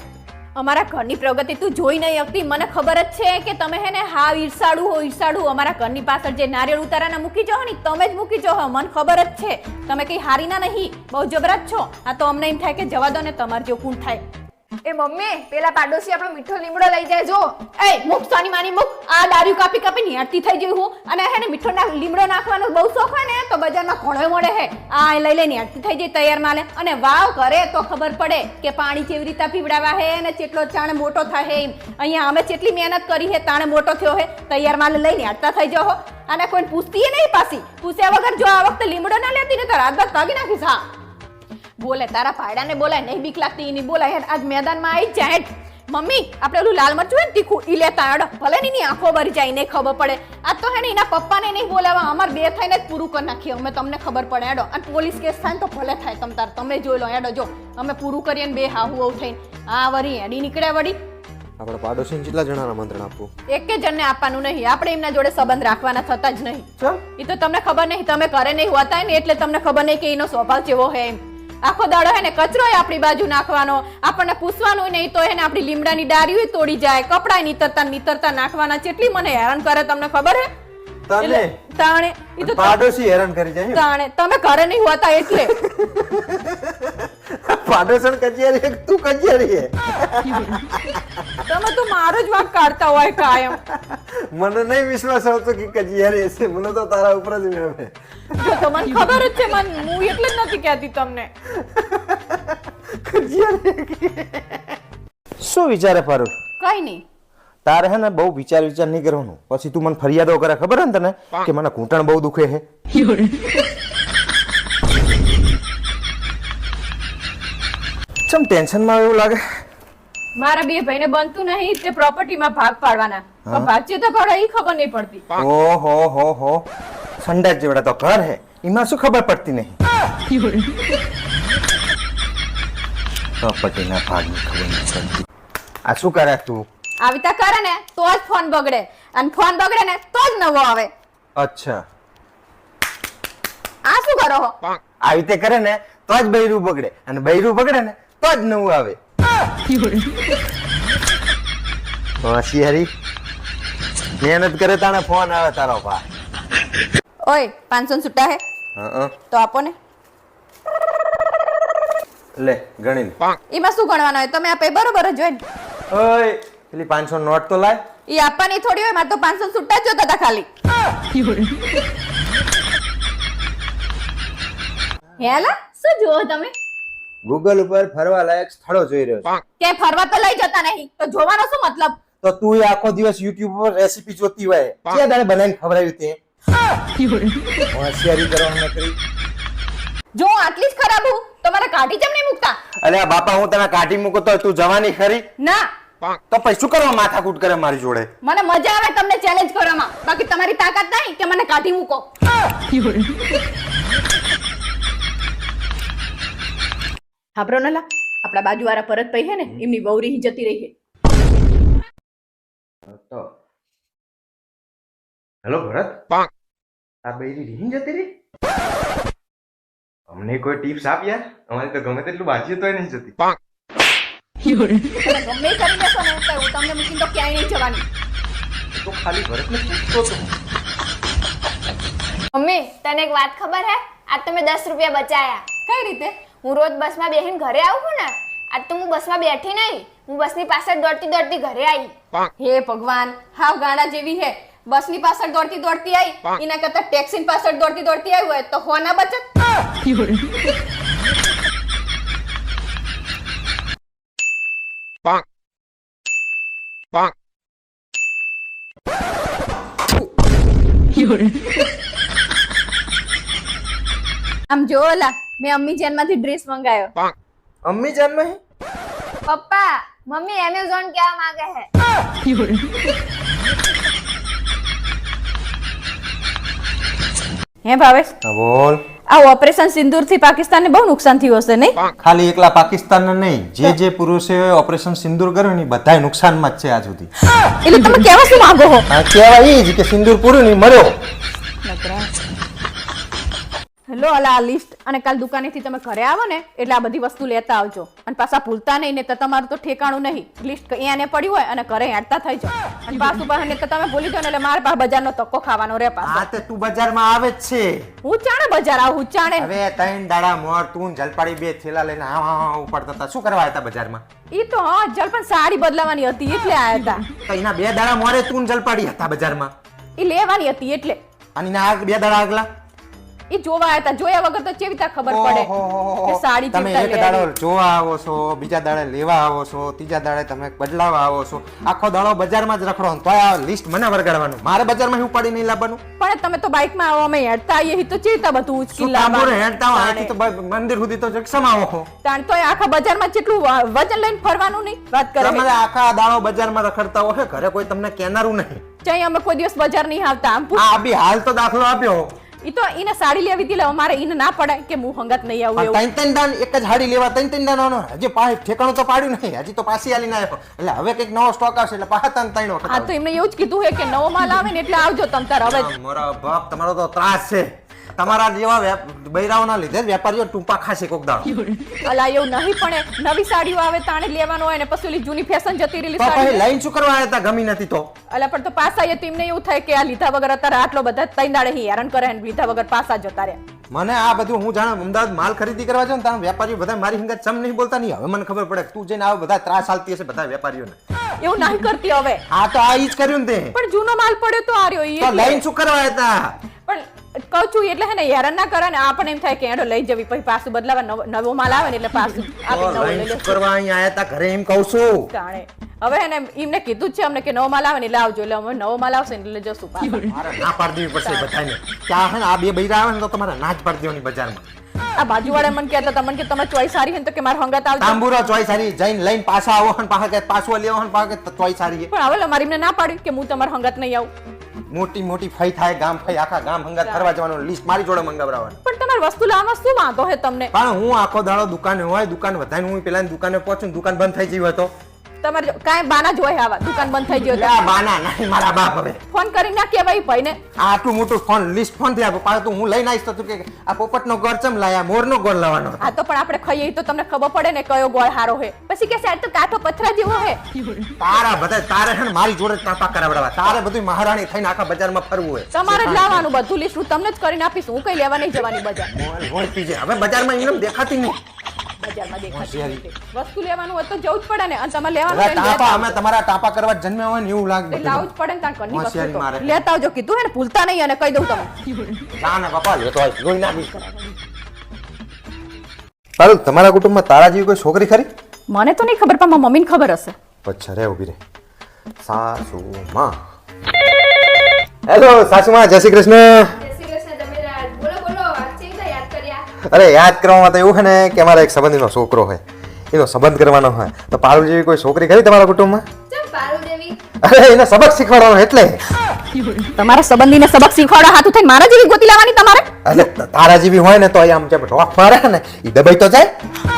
અમારા ઘરની પ્રગતિ તું જોઈ નહીં શકતી. મને ખબર જ છે કે તમે હે ને હા ઈર્ષાડું. અમારા ઘરની પાછળ જે નારિયેળ ઉતારાના મૂકી જાઓ ને તમે જ મૂકી જાઓ. મને ખબર જ છે તમે કઈ હારી ના નહીં. બહુ જબરા જ છો. આ તો અમને એમ થાય કે જવા દો ને તમારે જેવું કોણ થાય. એ મમ્મી પેલા પાડોશી આપણો મીઠો લીમડો લઈ જાય જો. એ મુક સાની માની મુક. આ દારૂ કાપી નિહાળતી થઈ જઈ હું. અને હે ને મીઠો લીમડો નાખવાનો બહુ શોખ હોય ને તો બજારમાં ઘણો મળે હે. આ લઈ નિહાળતી થઈ જઈ તૈયાર માલે. અને વાવ કરે તો ખબર પડે કે પાણી કેવી રીતે પીવડાવા હે અને કેટલો ચાણે મોટો થાય એમ. અહીંયા અમે કેટલી મહેનત કરી હે તાણે મોટો થયો હે. તૈયાર માલે લઈ નિહાળતા થઈ જાઓ. અને કોઈ પૂછતી નહીં પાછી. પૂછ્યા વગર જો આ વખતે લીમડો ના લેતી ને તો રાત બાદ તાગી નાખીશ. હા બોલે તારા ભાડાને બોલાય નહીં બીક લાગતી એની બોલાય. આજ મેદાનમાં આવી જાય. મમ્મી આપણે ઓલું લાલ મરચું હોય ને તીખું ઈ લેતા આડો. ભલે ની આંખો ભરી જાય નહીં ખબર પડે. આ તો હે ને એના પપ્પાને નહીં બોલાવા. અમાર બે થઈને જ પૂરું કરી નાખીએ અમે. તમને ખબર પડે એડો. અને પોલીસ કેસ થાય ને તો ભલે થાય. તમે જોઈ લો એડો. જો અમે પૂરું કરીએ ને બે હાહુ થઈને આ વળી એડી નીકળે વળી. આપણે પાડોશીને કેટલા જણાના મંત્રણ આપવું? એક જ જણને આપવાનું નહીં. આપણે એમના જોડે સંબંધ રાખવાના થતા જ નહીં. એ તો તમને ખબર નહીં. તમે ઘરે નહીં હોતા ને એટલે તમને ખબર નહીં કે એનો સ્વભાવ કેવો હે એમ. આખો દાડો હે ને કચરો આપણી બાજુ નાખવાનો. આપણને પૂછવાનું નહીં તો હે ને આપણી લીમડાની ડાળીઓ તોડી જાય. કપડા નીતરતા નાખવાના. કેટલી મને હેરાન કરે તમને ખબર હે? તને તાણે ઈ તો પાડોશી હેરાન કરી જાય. તાણે તમે ઘરે નહીં હોતા એટલે પાડોશણ કચેરી તું કચેરી તમે તો મારો જ વાંક કાઢતા હોય કાયમ. મને નહીં વિશ્વાસ આવતો કે કચેરી છે. મને તો તારા ઉપર જ મેળવે. જો તમને ખબર જ છે. હું એટલે જ નથી કહેતી તમને. શું વિચારે ફારૂક? કઈ નહીં. તારે હે ને બહુ વિચાર નહીં કરવાનું. પછી તું મને ફરિયાદો કરે ખબર હે ને તને કે મને ઘૂંટણ બહુ દુખે છે. ચમ ટેન્શનમાં એવું લાગે? મારા બે ભાઈને બનતું નહીં તે પ્રોપર્ટીમાં ભાગ પાડવાના. પણ ભાગ છે તો પાડવા ઈ ખબર નહીં પડતી. ઓહો સંડાસ જેવડા તો ઘર હે, એમાં શું ખબર પડતી નહીં? પ્રોપર્ટીના ભાગની ખબર નહીં પડતી. આ શું કરે તું? આવી રીતે કરે ને તો જ ફોન બગડે, અને ફોન બગડે ને તો જ નવો આવે. અચ્છા, આ શું કરો હો? આવી રીતે કરે ને તો જ બૈરું બગડે, અને બૈરું બગડે ને તો જ નવું આવે. હોશિયારી મહેનત કરે તાણે ફોન આવે તારો ભા. ઓય 500 છૂટા હે તો આપો ને. લે ગણી લે. એમાં શું ગણવાનું હોય? તમે આપે બરોબર જ હોય ને. ઓય પેલી 500 નોટ તો લાય. ઈ આપવાની થોડી હોય, મારે તો 500 છૂટા જ જોતા હતા ખાલી. હેલા શું જુઓ તમે? ગૂગલ ઉપર ફરવા લાયક સ્થળો જોઈ રહ્યો છું. કે ફરવા તો લઈ જતા નહીં તો જોવાનો શું મતલબ? તો તું આખો દિવસ YouTube પર રેસીપી જોતી હોય, ક્યાં દાડે બનાવીને ખવડાવ્યું તે? હોશિયારી કરવાનું કરી. જો હું આટલી જ ખરાબ હું તો મને કાઢી કેમ નહીં મૂકતા? અલે આ બાપા હું તને કાઢી મૂકું તો તું જવાની ખરી? ના, તો પછી શું કરવા માથાકૂટ કરે મારી જોડે? મને મજા આવે તમને ચેલેન્જ કરવામાં, બાકી તમારી તાકાત નહીં કે મને કાઢી મૂકો. હાબરો નલા, આપણા બાજુવાળા ભરતભાઈ હે ને એમની વહુરી જતી રહી છે. તો હેલો ભરત, આ બૈરી રીહીન જતી રહી? અમને કોઈ ટિપ્સ આપ યાર, અમારે તો ગમે તેટલું વાંચીએ તોય નહીં જતી. તમે ગમે એ કરી લેશો ને તો હું તમને મૂકીને તો ક્યાંય નહીં જવાની. તો ખાલી ભરતને પૂછતો તો. મમ્મી તને એક વાત ખબર હે? આજ તો મેં 10 રૂપિયા બચાયા. કઈ રીતે? હું રોજ બસમાં બેહીને ઘરે આવું ને, આજ તો હું બસમાં બેઠી નહીં, હું બસની પાછળ દોડતી દોડતી ઘરે આવી. હે ભગવાન, હાવ ગાડા જેવી હે. બસની પાછળ દોડતી દોડતી આવી, એના કરતા ટેક્સી પાછળ દોડતી દોડતી આવી હોય તો હોના બચત. આમ જો ઓલા મેં અમ્મી જાનમાંથી ડ્રેસ મંગાયો. અમ્મી જાનમાં હે? પપ્પા મમ્મી એમેઝોન કેવા માંગે હે. હે ભાવેશ, હા બોલ. આ ઓપરેશન સિંદૂર થી પાકિસ્તાનને બહુ નુકસાન થયું હશે નહીં? ખાલી એકલા પાકિસ્તાનને નહીં, જે જે પુરુષે ઓપરેશન સિંદૂર કર્યું ને બધાય નુકસાનમાં જ છે આજ સુધી. એટલે તમે કેવા શું માંગો હો? આ કહેવાય ઈ જ કે સિંદૂર પૂરું નહીં મર્યો. હેલો અલા આ લિસ્ટ, અને કાલ દુકાનેથી તમે ઘરે આવો ને એટલે આ બધી વસ્તુ લેતા આવજો, અને પાછા ભૂલતા નહીં ને તો તમારું તો ઠેકાણું નહીં. લિસ્ટ અહીંયાને પડ્યું હોય અને ઘરે હેડતા થઈ જાવ, અને પાછું પાછું તો તમે ભૂલી જાવ ને એટલે મારા પાસે બજારનો ધક્કો ખાવાનો રે પાછો. આ તે તું બજારમાં આવે જ છે. હું ચાણે બજાર આવું, હું ચાણે. હવે 3 દાડા મોર તું જલપાડી 2 થેલા લઈને હા ઉપાડતા હતા. શું કરવા આવ્યા હતા બજારમાં? ઈ તો હા જલ પણ સાડી બદલાવાની હતી એટલે આયા હતા. તો એના 2 દાડા મોરે તું જલપાડી હતા બજારમાં. ઈ લેવાની હતી એટલે. અને ના 2 દાડા આગલા ઈ જોવા આયા હતા, જોયા વગર તો કેવી રીતે ખબર પડે કે સાડી તમે ચેવતા એક લેવી. દાડો જોવા આવો છો, બીજા દાડે લેવા આવો છો, ત્રીજા દાડે તમે બદલાવા આવો છો, આખો દાડો બજારમાં જ રખડો તો આ લિસ્ટ મને વરગાડવાનું. મારે બજારમાં હું ઉપાડી નહીં લાવવાનું. પણ તમે તો બાઇકમાં આવો, અમે હેડતા આવીએ ઈ તો ચેવતા બધું ઉચકી શું કામ લાવવાનું. હેડતા હોય આથી તો મંદિર સુધી તો રિક્ષામાં આવો છો. તાણ તો આખા બજારમાં કેટલું વજન લઈને ફરવાનું નહીં વાત કરે. તમારે આખા દાડો બજારમાં રખડતા હોય, ઘરે કોઈ તમને કહેનારું નહીં. ચાઈ અમે કોઈ દિવસ બજાર નહીં આવતા. આમ પૂછ. આ બી હાલ તો દાખલો આપ્યો. ઈ તો ઈને સાડી લેવી હતી, એટલે અમારે ઈને ના પડાય કે હું હંગાત નહીં આવું એવું. 3 દાન એક જ હાડી લેવા 3 દાન હજી ઠેકાણું તો પાડ્યું નહીં, હજી તો પાછી આલી ના આવ્યો. એટલે હવે કઈક નવો સ્ટોક આવશે એટલે પાછા 3 વખત આ તો એમને એવું જ કીધું હે કે નવો માલ આવે ને એટલે આવજો તમ તાર. હવે મારા બાપ તમારો તો ત્રાસ છે. તમારા જેવા બૈરાઓના લીધે જ વેપારીઓ ટૂંપા ખાશે કોક દાડો. અલા એવું નહીં, પણ નવી સાડીઓ આવે તાણે લેવાનું હોય ને પછી ઓલી જૂની ફેશન જતી રહેલી તો પછી સાડી. લાઈન શું કરવા આવ્યા હતા? ગમી નથી તો અલા પણ તો પાસા એ તો એમને એવું થાય કે આ લીધા વગર અત્યારે આટલો બધા 3 દાડે હેરાન કરે ને લીધા વગર પાસા જતા રહ્યા. મને આ બધું હું જાણે અમદાવાદ માલ ખરીદી કરવા જાઉં ત્યાં વેપારીઓ બધા મારી હંગાત ચમ નહીં બોલતા નહીં. હવે મને ખબર પડે તું જઈને આવો બધા ત્રાસ હાલતી હશે બધા વેપારીઓને. એવું નહીં કરતી હવે. આ તો આ ઈ જ કર્યું ને તે. પણ જૂનો માલ પડ્યો તો આ રહ્યો ઈ તો એટલે. લાઈન શું કરવા આવ્યા હતા? પણ કહું છું એટલે હે ને હેરાન ના કરે ને આપણને એમ થાય કે એડો લઈ જવી પછી પાછું બદલાવા નવો માલ આવે ને એટલે પાછું આપણે નવો લઈ લેશું કરવા અહીંયા આયા તા ઘરે એમ કહું છું તાણે હવે હે ને એમને કીધું જ છે અમને કે નવો માલ આવે ને એટલે આવજો એટલે અમે નવો માલ આવશે ને એટલે જશું પાછા મારે ના પાડી દેવી પડશે બધાને ત્યાં હે ને આ બે બૈરા આવે ને તો તમારે ના જ પાડી દેવાની બજારમાં આ બાજુવાળા મને કહેતા તમને કે તમે ચોઈસ સારી હે ને તો કે મારે હંગાત આવજો તાંબુરો ચોઈ સારી જઈને લઈને પાછા આવો અને પાછા કે પાછું લેવો અને પાછા કે ચોઈ સારી છે. પણ હવે મારી એમને ના પાડ્યું કે હું તમારા હંગાત નહીં આવું મોટી મોટી ફઈ થાય ગામ ફઈ આખા ગામ હંગાત ફરવા જવાનું લિસ્ટ મારી જોડે મંગાવરાવવાનું પણ તમારી વસ્તુ લાવવામાં શું વાંધો હે તમને પણ હું આખો દાડો દુકાને હોય દુકાન વધાઈને હું પેલા દુકાને પહોંચું દુકાન બંધ થઈ ગઈ હતો તમારે કાંઈ બાના જ હોય આવા દુકાન બંધ થઈ ગયો આ બાના નહીં મારા બાપ હવે ફોન કરી ના કહેવાય ભાઈને આટલું મોટું ફોન લિસ્ટ ફોન થી આપો પાછું હું લઈને આવીશ તો તું કે આ પોપટનો ગોળ ચમ લાયા મોરનો ગોળ લાવવાનો આ તો પણ આપણે ખાઈએ તો તમને ખબર પડે ને કયો ગોળ હારો હે પછી કે સાહેબ તો કાઠો પથરા જેવો હે તારા બધા તારે છે ને મારી જોડે તાપા કરાવડાવવા તારે બધું મહારાણી થઈને આખા બજારમાં ફરવું હોય તમારે જ લાવવાનું બધું લિસ્ટ હું તમને જ કરીને આપીશ હું કઈ લેવા નહીં જવાની બજાર મોળ પીજે હવે બજારમાં એમને દેખાતી નહીં બજારમાં દેખાતી નથી. વસ્તુ લેવાનું હોય તો જવું જ પડે ને અને તમારે હવે લેવાનું ટાપા અમે તમારા ટાપા કરવા જન્મ્યા હોય ને એવું લાગે એટલે લાવવું જ પડે ને તાર ઘરની વસ્તુ હોશિયારી તો. મારે. લેતા આવજો કીધું હે ને ભૂલતા નહીં અને કહી દઉં તમે ના ના બાપા લેતો આવીશ જોઈ નાખીશ તારું તમારા કુટુંબમાં તારા જેવી કોઈ છોકરી ખરી મને તો નહીં ખબર પણ મારા મમ્મીને ખબર હશે અચ્છા રે ઉભી રે સાસુ માં હેલો સાસુ માં જય શ્રી કૃષ્ણ જય શ્રી કૃષ્ણ જમીરાજ બોલો બોલો આજ કેવી રીતે યાદ કર્યા અરે યાદ કરવામાં તો એવું છે ને કે અમારા એક સંબંધીનો છોકરો હોય એનો સંબંધ કરવાનો હોય તો પારુલ જેવી કોઈ છોકરી ખરી તમારા કુટુંબમાં ચમ પારુ દેવી અરે એને સબક શીખવાડવાનો એટલે તમારા સંબંધીને સબક શીખવાડો હાથું થઈને મારા જેવી ગોતી લાવવાની તમારે એટલે તારા જેવી હોય ને તો આમ જેમ રોક મારે ને એ દબાઈ તો જાય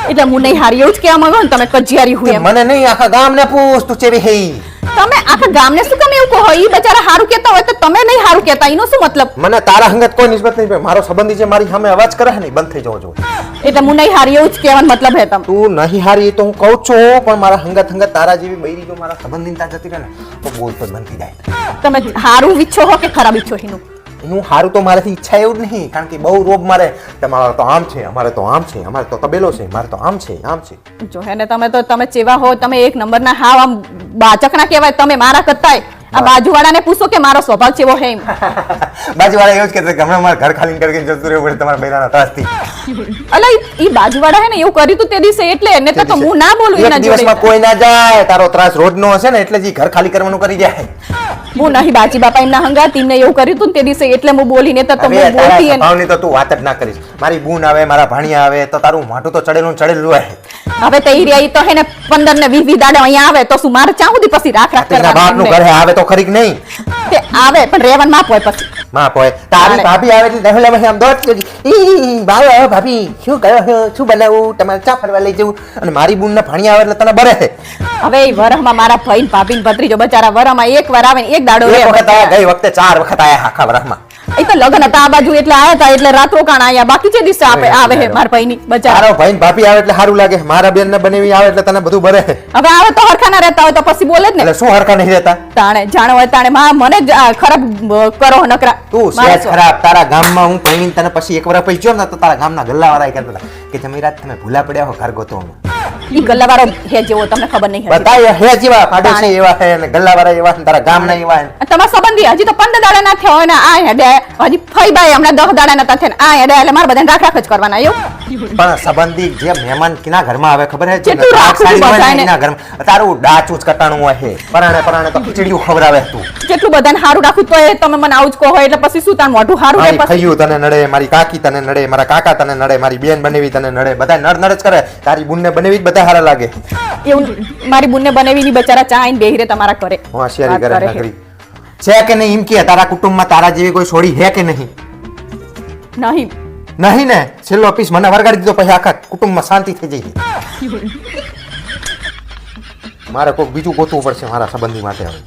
એટલે હું નહીં હારી એવું જ કહેવા માંગો ને તમે કજિયારી હોય એમ મને નહીં આખા ગામને પૂછ તું ચેવી હે ઈ. તમે આખા ગામને શું કામ એવું કહો ઈ બચારા હારું કહેતા હોય તો તમે નહીં હારું કહેતા એનો શું મતલબ મને તારા હંગત કોઈ નિસ્બત નહીં ભાઈ. મારો સંબંધી છે મારી સામે અવાજ કરે ને ઈ બંધ થઈ જવો જોઈએ એટલે હું નહીં હારી એવું જ કહેવાનો મતલબ હે તમે તું નહીં હારી એ તો હું કહું છું પણ મારા હંગત તારા જેવી બૈરી જો મારા સંબંધી ત્યાં જતી રહે ને તો બોલ તો બંધ થઈ જાય તમે હારું ઈચ્છો હો કે ખરાબ ઈચ્છો એનું એનું સારું તો મારાથી ઈચ્છા એવું જ નહીં કારણ કે બહુ રોબ મારે તમારે તો આમ છે અમારે તો આમ છે અમારે તો તબેલો છે મારે તો આમ છે આમ છે જો હે ને તમે ચેવા હો તમે એક નંબરના હાવ આમ બાચકના કહેવાય તમે મારા કરતાય આ બાજુવાળાને પૂછો કે મારો સ્વભાવ કેવો હે એમ બાજુવાળા એવું જ કહેતા કે હમણાં મારા ઘર ખાલી કરીને જતું રહેવું પડે તમારા બૈરાના ત્રાસથી અલા ઈ બાજુવાળા હે ને એવું કર્યું તું તે દિવસે એટલે એને તો હું ના બોલું એના એક દિવસમાં જોડે કોઈ ના જાય તારો ત્રાસ રોજનો હશે ને એટલે જ ઈ ઘર ખાલી કરવાનું કરી જાય હું નહીં બાજી બાપા એમના હંગાત એમને એવું કર્યું તું ને તે દિવસે એટલે હું બોલીને તો હવે હું તારા બોલતી એને સ્વભાવની તો તું વાત જ ના કરીશ મારી બૂન આવે મારા ભાણિયા આવે તો તારું માથું તો ચડેલું ને ચડેલું હોય હવે તો ઈ રહ્યા ઈ તો હે ને 15 ને 20 દાડે અહીંયા આવે તો શું મારે ચાં સુધી પછી રાખ તેના બાપનું કરવા ઘરે આવે તો ખરી કે નહીં તે આવે પણ રેવન માપ હોય પછી માં પોય તારી ભાભી આવે એટલે દહેલામાં આમ દોટ કે ઈ બાયો ભાભી શું કર્યો છો? શું બનાવું તમારે ચા ફરવા લઈ જવું અને મારી બૂનના ભાણિયા આવે એટલે તને બરે છે હવે ઈ વરહમાં મારા ભાઈ ને ભાભી ને ભત્રીજો બચારા વરહમાં એક વાર આવે ને એક દાડો એક રહે વખત આયા ગઈ વખતે 4 વખત આયા આખા વરસમાં એ તો લગન હતા આ બાજુ એટલે આયા હતા એટલે રાત રોકાણ આયા બાકી જે દિવસે આપે આવે હે મારા ભાઈ ની બચારા તારો ભાઈ ને ભાભી આવે એટલે સારું લાગે મારા બેન ને બનેવી આવે એટલે તને બધું બરે છે હવે આવે તો હરખા ના રહેતા હોય તો પછી બોલે જ ને એટલે શું હરકા નહીં રહેતા તાણે જાણે હોય તાણે મને જ ખરાબ કરો નકરા તું મારે સેજ શું? ખરાબ તારા ગામમાં હું પૈણીને તને પછી એક વાર પછી જો ને તો તારા ગામના ગલ્લાવાળા કહેતા હતા કે જમીરાત તમે ભૂલા પડ્યા હો ઘર ગોતો ઈ ગલ્લાવાળો હે જેવો તમને ખબર નહીં હતી બતાય હે જેવા પાડોશી એવા હે ને ગલ્લાવાળા એવા ને તારા ગામના એવા હે અને તમારા સંબંધી હજી તો 15 દાડા ના થયા હોય ને આ હેડે હજી ફઈ બાઈ હમણાં 10 દાડા ના થયા ને આ હેડે એટલે મારે બધાને રાખ રાખ જ કરવાના એવું પણ સંબંધી જે મહેમાન કિના ઘરમાં આવે ખબર હે જેટલું રાખવું બધાને. એના ઘરમાં તારું ડાચું જ કટાણું હોય હે પરાણે તો ખીચડીયું ખવડાવે તું જેટલું બધાને હારું રાખું તો એ તમે મને આવું જ કહો એટલે પછી શું તાર મોઢું હારું રહે મારી પછી ખૈયું તને નડે મારી કાકી તને નડે મારા કાકા તને નડે મારી બેન બનેવી તને નડે બધા નડ જ કરે તારી બુનને બનેવી જ બધા હારા લાગે એવું મારી બુનને બનેવીની બચારા ચા આઈને બેહી રહે તમારા ઘરે હોશિયારી વાત કરે કરે નગરી છે કે નહીં એમ કે તારા કુટુંબમાં તારા જેવી કોઈ છોડી હે કે નહીં નહીં નહીં ને છેલ્લો પીસ મને વરગાડી દીધો પછી આખા કુટુંબમાં શાંતિ થઈ જઈ મારે કોઈ બીજું ગોતવું પડશે મારા સંબંધી માટે હવે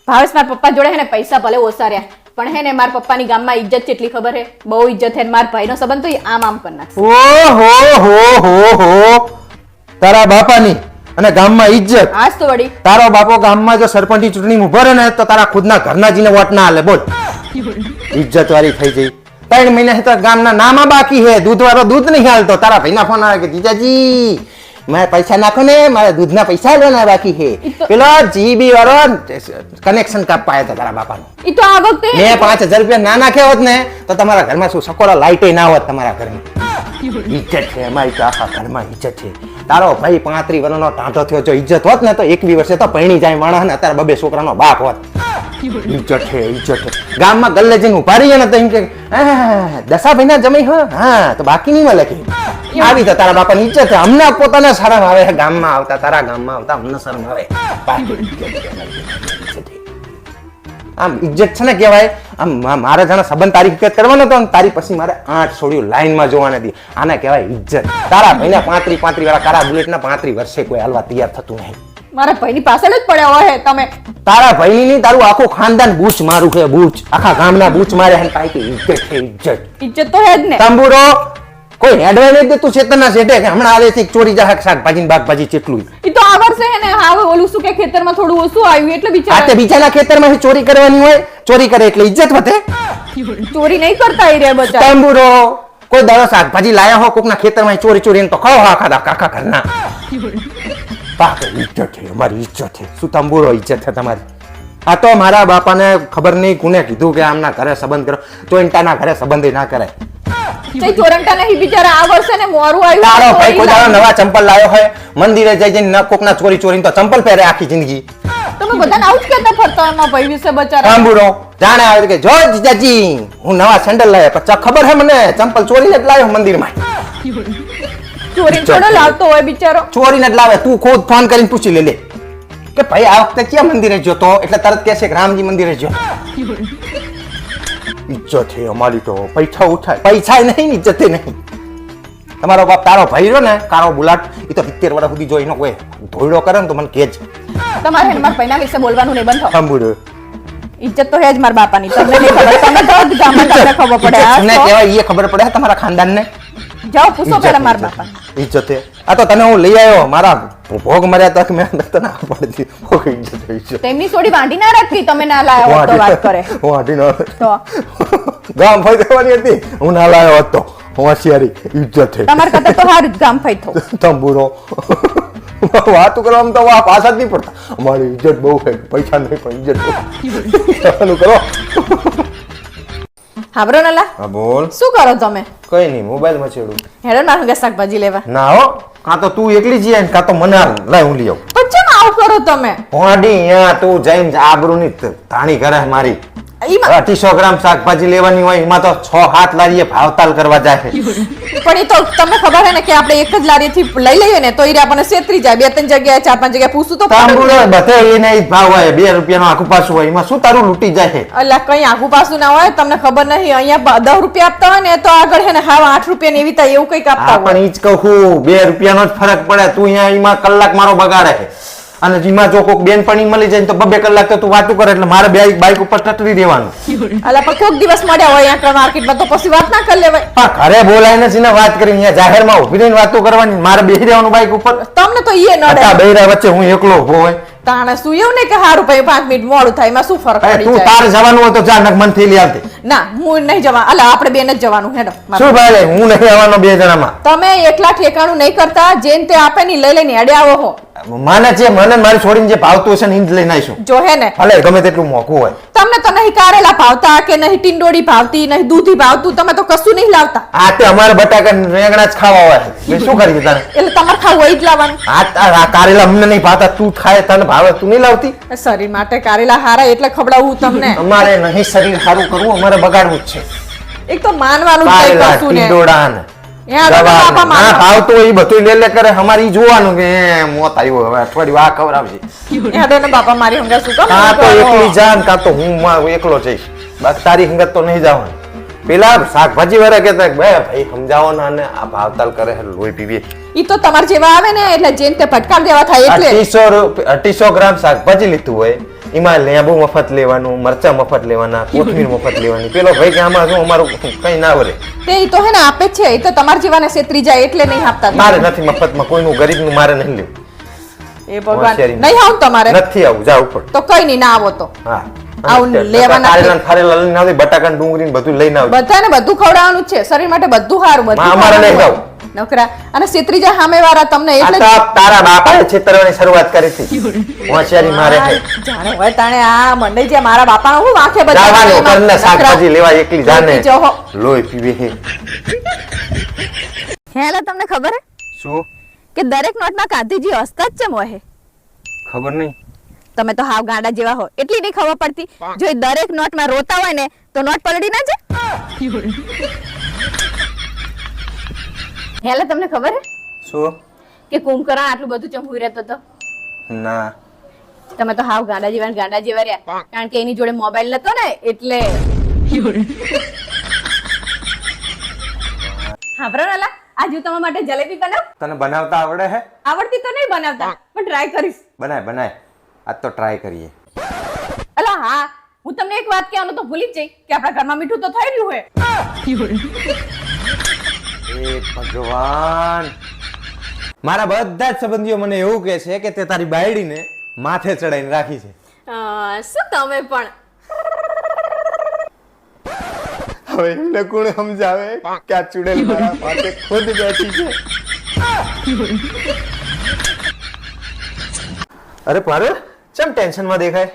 ભાવેશ મારા પપ્પા જોડે હે ને પૈસા ભલે ઓછા રહ્યા પણ હે ને મારા પપ્પાની ગામમાં ઇજ્જત કેટલી ખબર હે બહુ ઇજ્જત હે ને મારા ભાઈનો સંબંધ તો ઈ આમ આમ કરી નાખશે ઓહો તારા બાપાની અને ગામમાં ઇજ્જત આજ તો વળી તારો બાપો ગામમાં જો સરપંચની ચૂંટણી ઉભો રહે ને તો તારા ખુદના ઘરના જીને વોટ ના હાલે બોલ ઇજ્જત વાળી થઈ જઈ 3 મહિના તો ગામના નામાં બાકી હે દૂધ વાળો દૂધ નહીં હાલતો તારા ભાઈના ફોન આવે કે જીજાજી મારે પૈસા નાખો ને, મારા દૂધના પૈસા લેવાના બાકી છે. પેલો જીબી વાળો કનેક્શન કાપવા આવ્યો હતો તારા બાપાનો. ઈ તો આ વખતે મેં 5000 રૂપિયા ના નાખ્યા હોત ને તો તમારા ઘરમાં શું સકોરા લાઈટે ના હોત તમારા ઘરમાં. ઇજ્જત છે અમારી તો, આખા ઘરમાં ઇજ્જત છે. તારો ભાઈ 35 વર્ષનો ટાંટો થયો, જો ઇજ્જત હોત ને તો 21 વર્ષે તો પરણી જાય માણસ ને અત્યારે 2 છોકરાનો બાપ હોત. ઇજ્જત છે, ઇજ્જત છે. ગામમાં ગલ્લે જઈને ઉભા રહીએ ને તો એમ કે દશાભાઈ ના જમાઈ હો, હા તો બાકી નહીં મળે કે આવી તો તારા બાપાની ઇજ્જત છે. અમને પોતાને શરમ આવે ગામમાં આવતા, તારા ગામમાં આવતા અમને શરમ આવે. આમ ઇજ્જત છે ને કહેવાય. આમ મારે જાણે સંબંધ તારી હકીકત કરવાનો હતો ને તારી પછી મારે 8 છોડીઓ લાઈનમાં જોવા નથી. આને કહેવાય ઇજ્જત. તારા ભાઈને 35 વાળા કારા બુલેટના 35 વર્ષે કોઈ હાલવા તૈયાર થતું નહીં. મારા ભાઈની પાછળ જ પડ્યા હોય તમે. તારા ભાઈની નહીં, તારું આખું ખાનદાન બૂચ મારું છે, બૂચ. આખા ગામના બૂચ મારે હે કાઈ કે ઇજ્જત છે, ઇજ્જત. ઇજ્જત તો હે જ ને. તંબુરો કોઈ હેડવાય નહીં દેતું ચેતનના શેઠે કે હમણાં આવેથી ચોરી જા શાકભાજી ને બાગભાજી ચેટલું. ઈ તો આ વર્ષે હે ને હવે ઓલું શું કે ખેતરમાં થોડું ઓછું આવ્યું એટલે આ તે બિચારા બીજાના ખેતરમાંથી ચોરી કરવાની હોય, ચોરી કરે એટલે ઇજ્જત વધે. ચોરી નહીં કરતા ઈ રે બચારા. તંબુરો કોઈ દાડો શાકભાજી લાયા હો કોકના ખેતરમાં ચોરી ચોરી તો ખાઓ હા ખાધા કાકા ઘરના. પાકે ઇજ્જત છે, અમારી ઇજ્જત છે. શું તંબુરો ઇજ્જત છે તમારી? આ તો મારા બાપાને ખબર નહીં કોને કીધું કે આમના ઘરે સંબંધ કરો, ચોઈન્ટાના ઘરે સંબંધ ના કરે. કઈ ચોરંટા નહીં બિચારા, આ વર્ષે ને મોરું આવ્યું. તારો ભાઈ કોઈ દાડો નવા ચંપલ લાવ્યો હોય, મંદિરે જઈ જઈને કોકના ચોરી ચોરીને તો ચંપલ પહેરે આખી જિંદગી. તમે બધાને આવું જ કહેતા ફરતા હોય એમાં ભાઈ વિશે બચારા. તંબુરો જાણે આવે કે જો જીજાજી હું નવા સેન્ડલ લાવ્યો, પછી ખબર હે મને ચંપલ ચોરીને જ લાવ્યો મંદિરમાં. ચોરી થોડો લાવતો હોય બિચારો. ચોરીને જ લાવે. તું ખુદ ફોન કરીને પૂછી લે કે ભાઈ આ વખતે ક્યાં મંદિરે ગયો તો, એટલે તરત કહેશે કે રામજી મંદિરે ગયો. ઇજ્જત છે અમારી તો. પૈસા ઉઠાય, પૈસા નહીં ઇજ્જત નહીં. તમારો બાપ તારો ભાઈ રહ્યો ને કારો બુલાટ, એ તો 70 વર્ષ સુધી જોઈ નો કોઈ ધોયડો કરે ને તો મને કહેજ. તમારે મારા ભાઈના વિશે બોલવાનું નહીં બંધ. સાંભળ્યો ઇજ્જત તો હે જ મારા બાપાની. તમને નહીં ખબર, તમે તો ગામમાં તમને ખબર પડે. આ ને તો કહેવાય એ ખબર પડે તમારા ખાનદાનને. જાઓ પૂછો પેલા મારા બાપા. ઇજ્જત છે. આ તો તને હું લઈ આવ્યો, મારા ભોગ મર્યા તક મેં તને ના પાડી દીધી. ઇજ્જત ઇજ્જત. તેમની સોડી વાંઢી ના રાખી, તમે ના લાયા હોત તો વાત કરે હું આટી ના તો. ગામ ફઈ દેવાની હતી, હું ના લાયો હતો. હોશિયારી ઇજ્જત છે. તમારા કરતા તો હારું જ ગામ ફઈ થો. તંબુરો વાતું કરવામાં તો વાહ પાછા જ નહીં પડતા. અમારી ઇજ્જત બહુ છે, પૈસા નહીં પણ ઇજ્જત બહુ. કરો. હાબરો નલા હા બોલ. શું કરો તમે? કઈ નહીં, મોબાઈલ માં છેડું. હેડો ના હંગા શાકભાજી લેવા. ના હો, કાં તો તું એકલી જઈએ ને કાં તો મને હાલ. લાય હું લઈ આવું. પણ ચમ આવું કરો તમે? હોડી અહીંયા તું જઈને આબરૂની ધાણી કરે મારી. ઈમાં 250 ગ્રામ શાકભાજી લેવાની હોય, એમાં તો 6-7 લારીએ ભાવતાલ કરવા જાય. પણ એ તો તમને ખબર હે ને કે આપણે એક જ લારીથી લઈ લઈએ ને તો ઈ આપણને છેતરી જાય. 2-3 જગ્યાએ 4-5 જગ્યાએ પૂછું તો તાંબુડો બધે એને ઈ જ ભાવ હોય, 2 રૂપિયાનો આખું પાછું હોય, એમાં શું તારું લૂંટી જાય છે? અલા કઈ આગુ પાછું ના હોય, તમને ખબર નહીં. અહીંયા 10 રૂપિયા આપતા હોય ને તો આગળ હે ને હા 8 રૂપિયા ને એવી રીતે એવું કઈક આપતા હા હોય. પણ ઈ જ કહું, 2 રૂપિયાનો જ ફરક પડે. તું અહીંયા એમાં કલાક મારો બગાડે છે, અને એમાં જો કોઈક બેનપણી મળી જાય ને તો 2 કલાક તો તું વાતું કરે એટલે મારે બાઈક ઉપર ટટરી દેવાનું. અલા પણ કોક દિવસ મળ્યા હોય અહીંયા માર્કેટમાં તો પછી વાત ના કરી લેવાય. પણ ઘરે બોલાઈને જ એને વાત કરી, અહીંયા જાહેરમાં ઉભી રહીને વાતો કરવાની, મારે બેસી રહેવાનું બાઈક ઉપર. તમને તો ઈએ નડે. આટલા બૈરા વચ્ચે હું એકલો ઉભો હોય. તાણે શું એવું નહીં કે હારું ભાઈ 5 મિનિટ મોડું થાય એમાં શું ફરક અરે પડી તું જાય? તાર જવાનું હોય તો જા, નક મન થેલી આવતી. ના હું નહીં જવા. અલા આપણે બેન જ જવાનું હેડો. શું ભાઈ હું નહીં આવવાનો 2 જણામાં. તમે એકલા ઠેકાણું નહીં કરતા, જેન તે આપે ની લઈ લઈને હેડે આવો હો. મને જે મને મારી છોડીને જે ભાવતું હશે ને ઈ જ લઈને આવીશું. જો હે ને ભલે ગમે તેટલું મોંઘું હોય. તમને તો નહીં કારેલા ભાવતા કે નહીં ટીંડોળી ભાવતી, નહીં દૂધી ભાવતું, તમે તો કશું નહીં લાવતા. આ તે અમારે બટાકા ને રેંગણા જ ખાવા હોય. મેં શું કરી તારે? એટલે તમારે ખાવું હોય જ લાવવાનું. આ કારેલા અમને નહીં ભાવતા, તું ખાય તને ભાવે, તું નહીં લાવતી. શરીર માટે કારેલા હારા એટલે ખવડાવવું તમને. અમારે નહીં શરીર સારું કરવું, અમારે બગાડવું જ છે. એક તો માનવાનું જ નહીં કારેલા કશું ને. ટીંડોળા ને યા તો ગવાર ને. બાપા ના માનો. ભાવતું હોય ઈ બધું લે કરે. અમારે ઈ જોવાનું કે મોત આવ્યો હવે અઠવાડિયું આ ખવડાવશે. યાદો ને બાપા મારી હંગા શું કામ કાં તો કરો? એકલી જા ને કાં તો હું એકલો જઈશ. બાકી તારી હંગત તો નહીં જવાનું. પેલા શાકભાજી વાળા કહેતા કે ભાઈ સમજાવો ને, અને આ ભાવતાલ કરે છે, લોહી પીવે. ઈ તો તમારે જેવા આવે ને એટલે જેન તે ભટકાવ દેવા થાય એટલે. 250 ગ્રામ શાકભાજી લીધું હોય, એમાં લેબુ મફત લેવાનું, મરચા મફત લેવાના, કોથમીર મફત લેવાની. પેલો ભાઈ કે આમાં શું અમારું કઈ ના વરે. તે ઈ તો હે ને આપે જ છે. ઈ તો તમારે જેવાને છેતરી જાય એટલે નહીં આપતા. મારે નથી મફતમાં કોઈનું ગરીબનું મારે નહીં લેવું. એ ભગવાન હોશિયારી. નહીં આવું તમારે નથી આવું, જા ઉપર. તો કઈ નહીં ના આવો તો. હા આવું લેવાના કારેલા ને ખારેલા લઈને આવજે, બટાકા ને ડુંગળી ને બધું લઈને આવજે. બધાને બધું ખવડાવવાનું જ છે. શરીર માટે બધું સારું, બધું અમારે લઈ ખાવાનું જાવ. હોય. નકરા અને છેતરીજા સામેવાળા તમને આ એટલે તો તારા બાપાએ છેતરવાની શરૂઆત કરી હતી હોશિયારી મારે છે જાણે હોય તાણે આ મંડઈ જે મારા બાપાનો હું વાંખે જવાનું ઘરના શાકભાજી લેવા એકલી જાને જોતી જોહો. લોહી પીવે હે હેલા તમને ખબર હે શું કે દરેક નોટમાં ગાંધીજી હસતા જ ચમ હોય ખબર નહીં તમે તો હાવ ગાંડા જેવા હો એટલી નહીં ખબર પડતી જો એ દરેક નોટમાં રોતા હોય ને તો નોટ પલળી ના જાય હેલા તમને ખબર હે શું કે કુંભકરણ આટલું બધું ચમ હુઈ રહેતો હતો ના તમે તો હાવ ગાંડા જેવા રહ્યા કારણ કે એની જોડે મોબાઈલ નતો ને એટલે હા બરાબર આજે હું તમારા માટે જલેબી બનાવ તને બનાવતા આવડે હે આવડતી તો નહીં બનાવતા પણ ટ્રાય કરીશ બનાય આજ તો ટ્રાય કરીએ અલા હા હું તમને એક વાત કહેવાનું તો ભૂલી જ જઈ કે આપણા ઘરમાં મીઠું તો થઈ રહ્યું હે એ ભગવાન મારા બધા જ સંબંધીઓ મને એવું કહે છે કે તે તારી બાયડીને માથે ચડાઈને રાખી છે શું તમે પણ હવે એમને કોણ સમજાવે કે આ ચુડેલ મારા માથે ખુદ બેઠી છે અરે પારુલ ચમ ટેન્શન માં દેખાય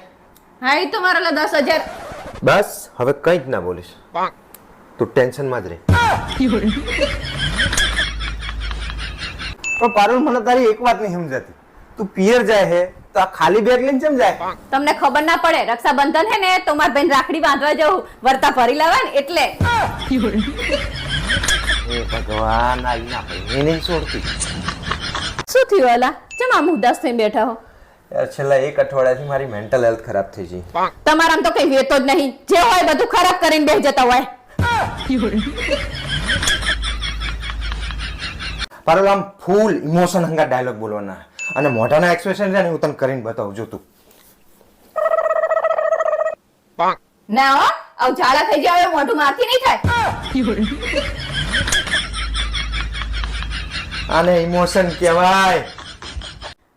હા એ તો મારા 10,000 બસ હવે કંઈ જ ના બોલીશ તું ટેન્શન માં જ રહે પણ પારુલ મને તારી એક વાત નહીં સમજાતી તું પિયર જાય હે તો આ ખાલી બેગ લઈને કેમ જાય તમને ખબર ના પડે રક્ષાબંધન હે ને તો માર બેન રાખડી બાંધવા જવું વર્તા ભરી લાવવા ને એટલે એ ભગવાન આ ના ભાઈ નહીં છોડતી શું થયું અલા ચમ આમ ઉદાસ થઈને બેઠા હો યાર છેલ્લા એક અઠવાડિયાથી મારી મેન્ટલ હેલ્થ ખરાબ થઈ ગઈ તમારામ તો કઈ વેતો જ નહીં જે હોય બધું ખરાબ કરીને બેસી જતા હોય પારુલ આમ ફૂલ ઇમોશન હંગા ડાયલોગ બોલવાના અને મોઢાના એક્સપ્રેશન છે ને હું તને કરીને બતાવું જો તું ના હો આવ ઝાડા થઈ જાય મોઢું મારથી નહીં થાય આને ઇમોશન કહેવાય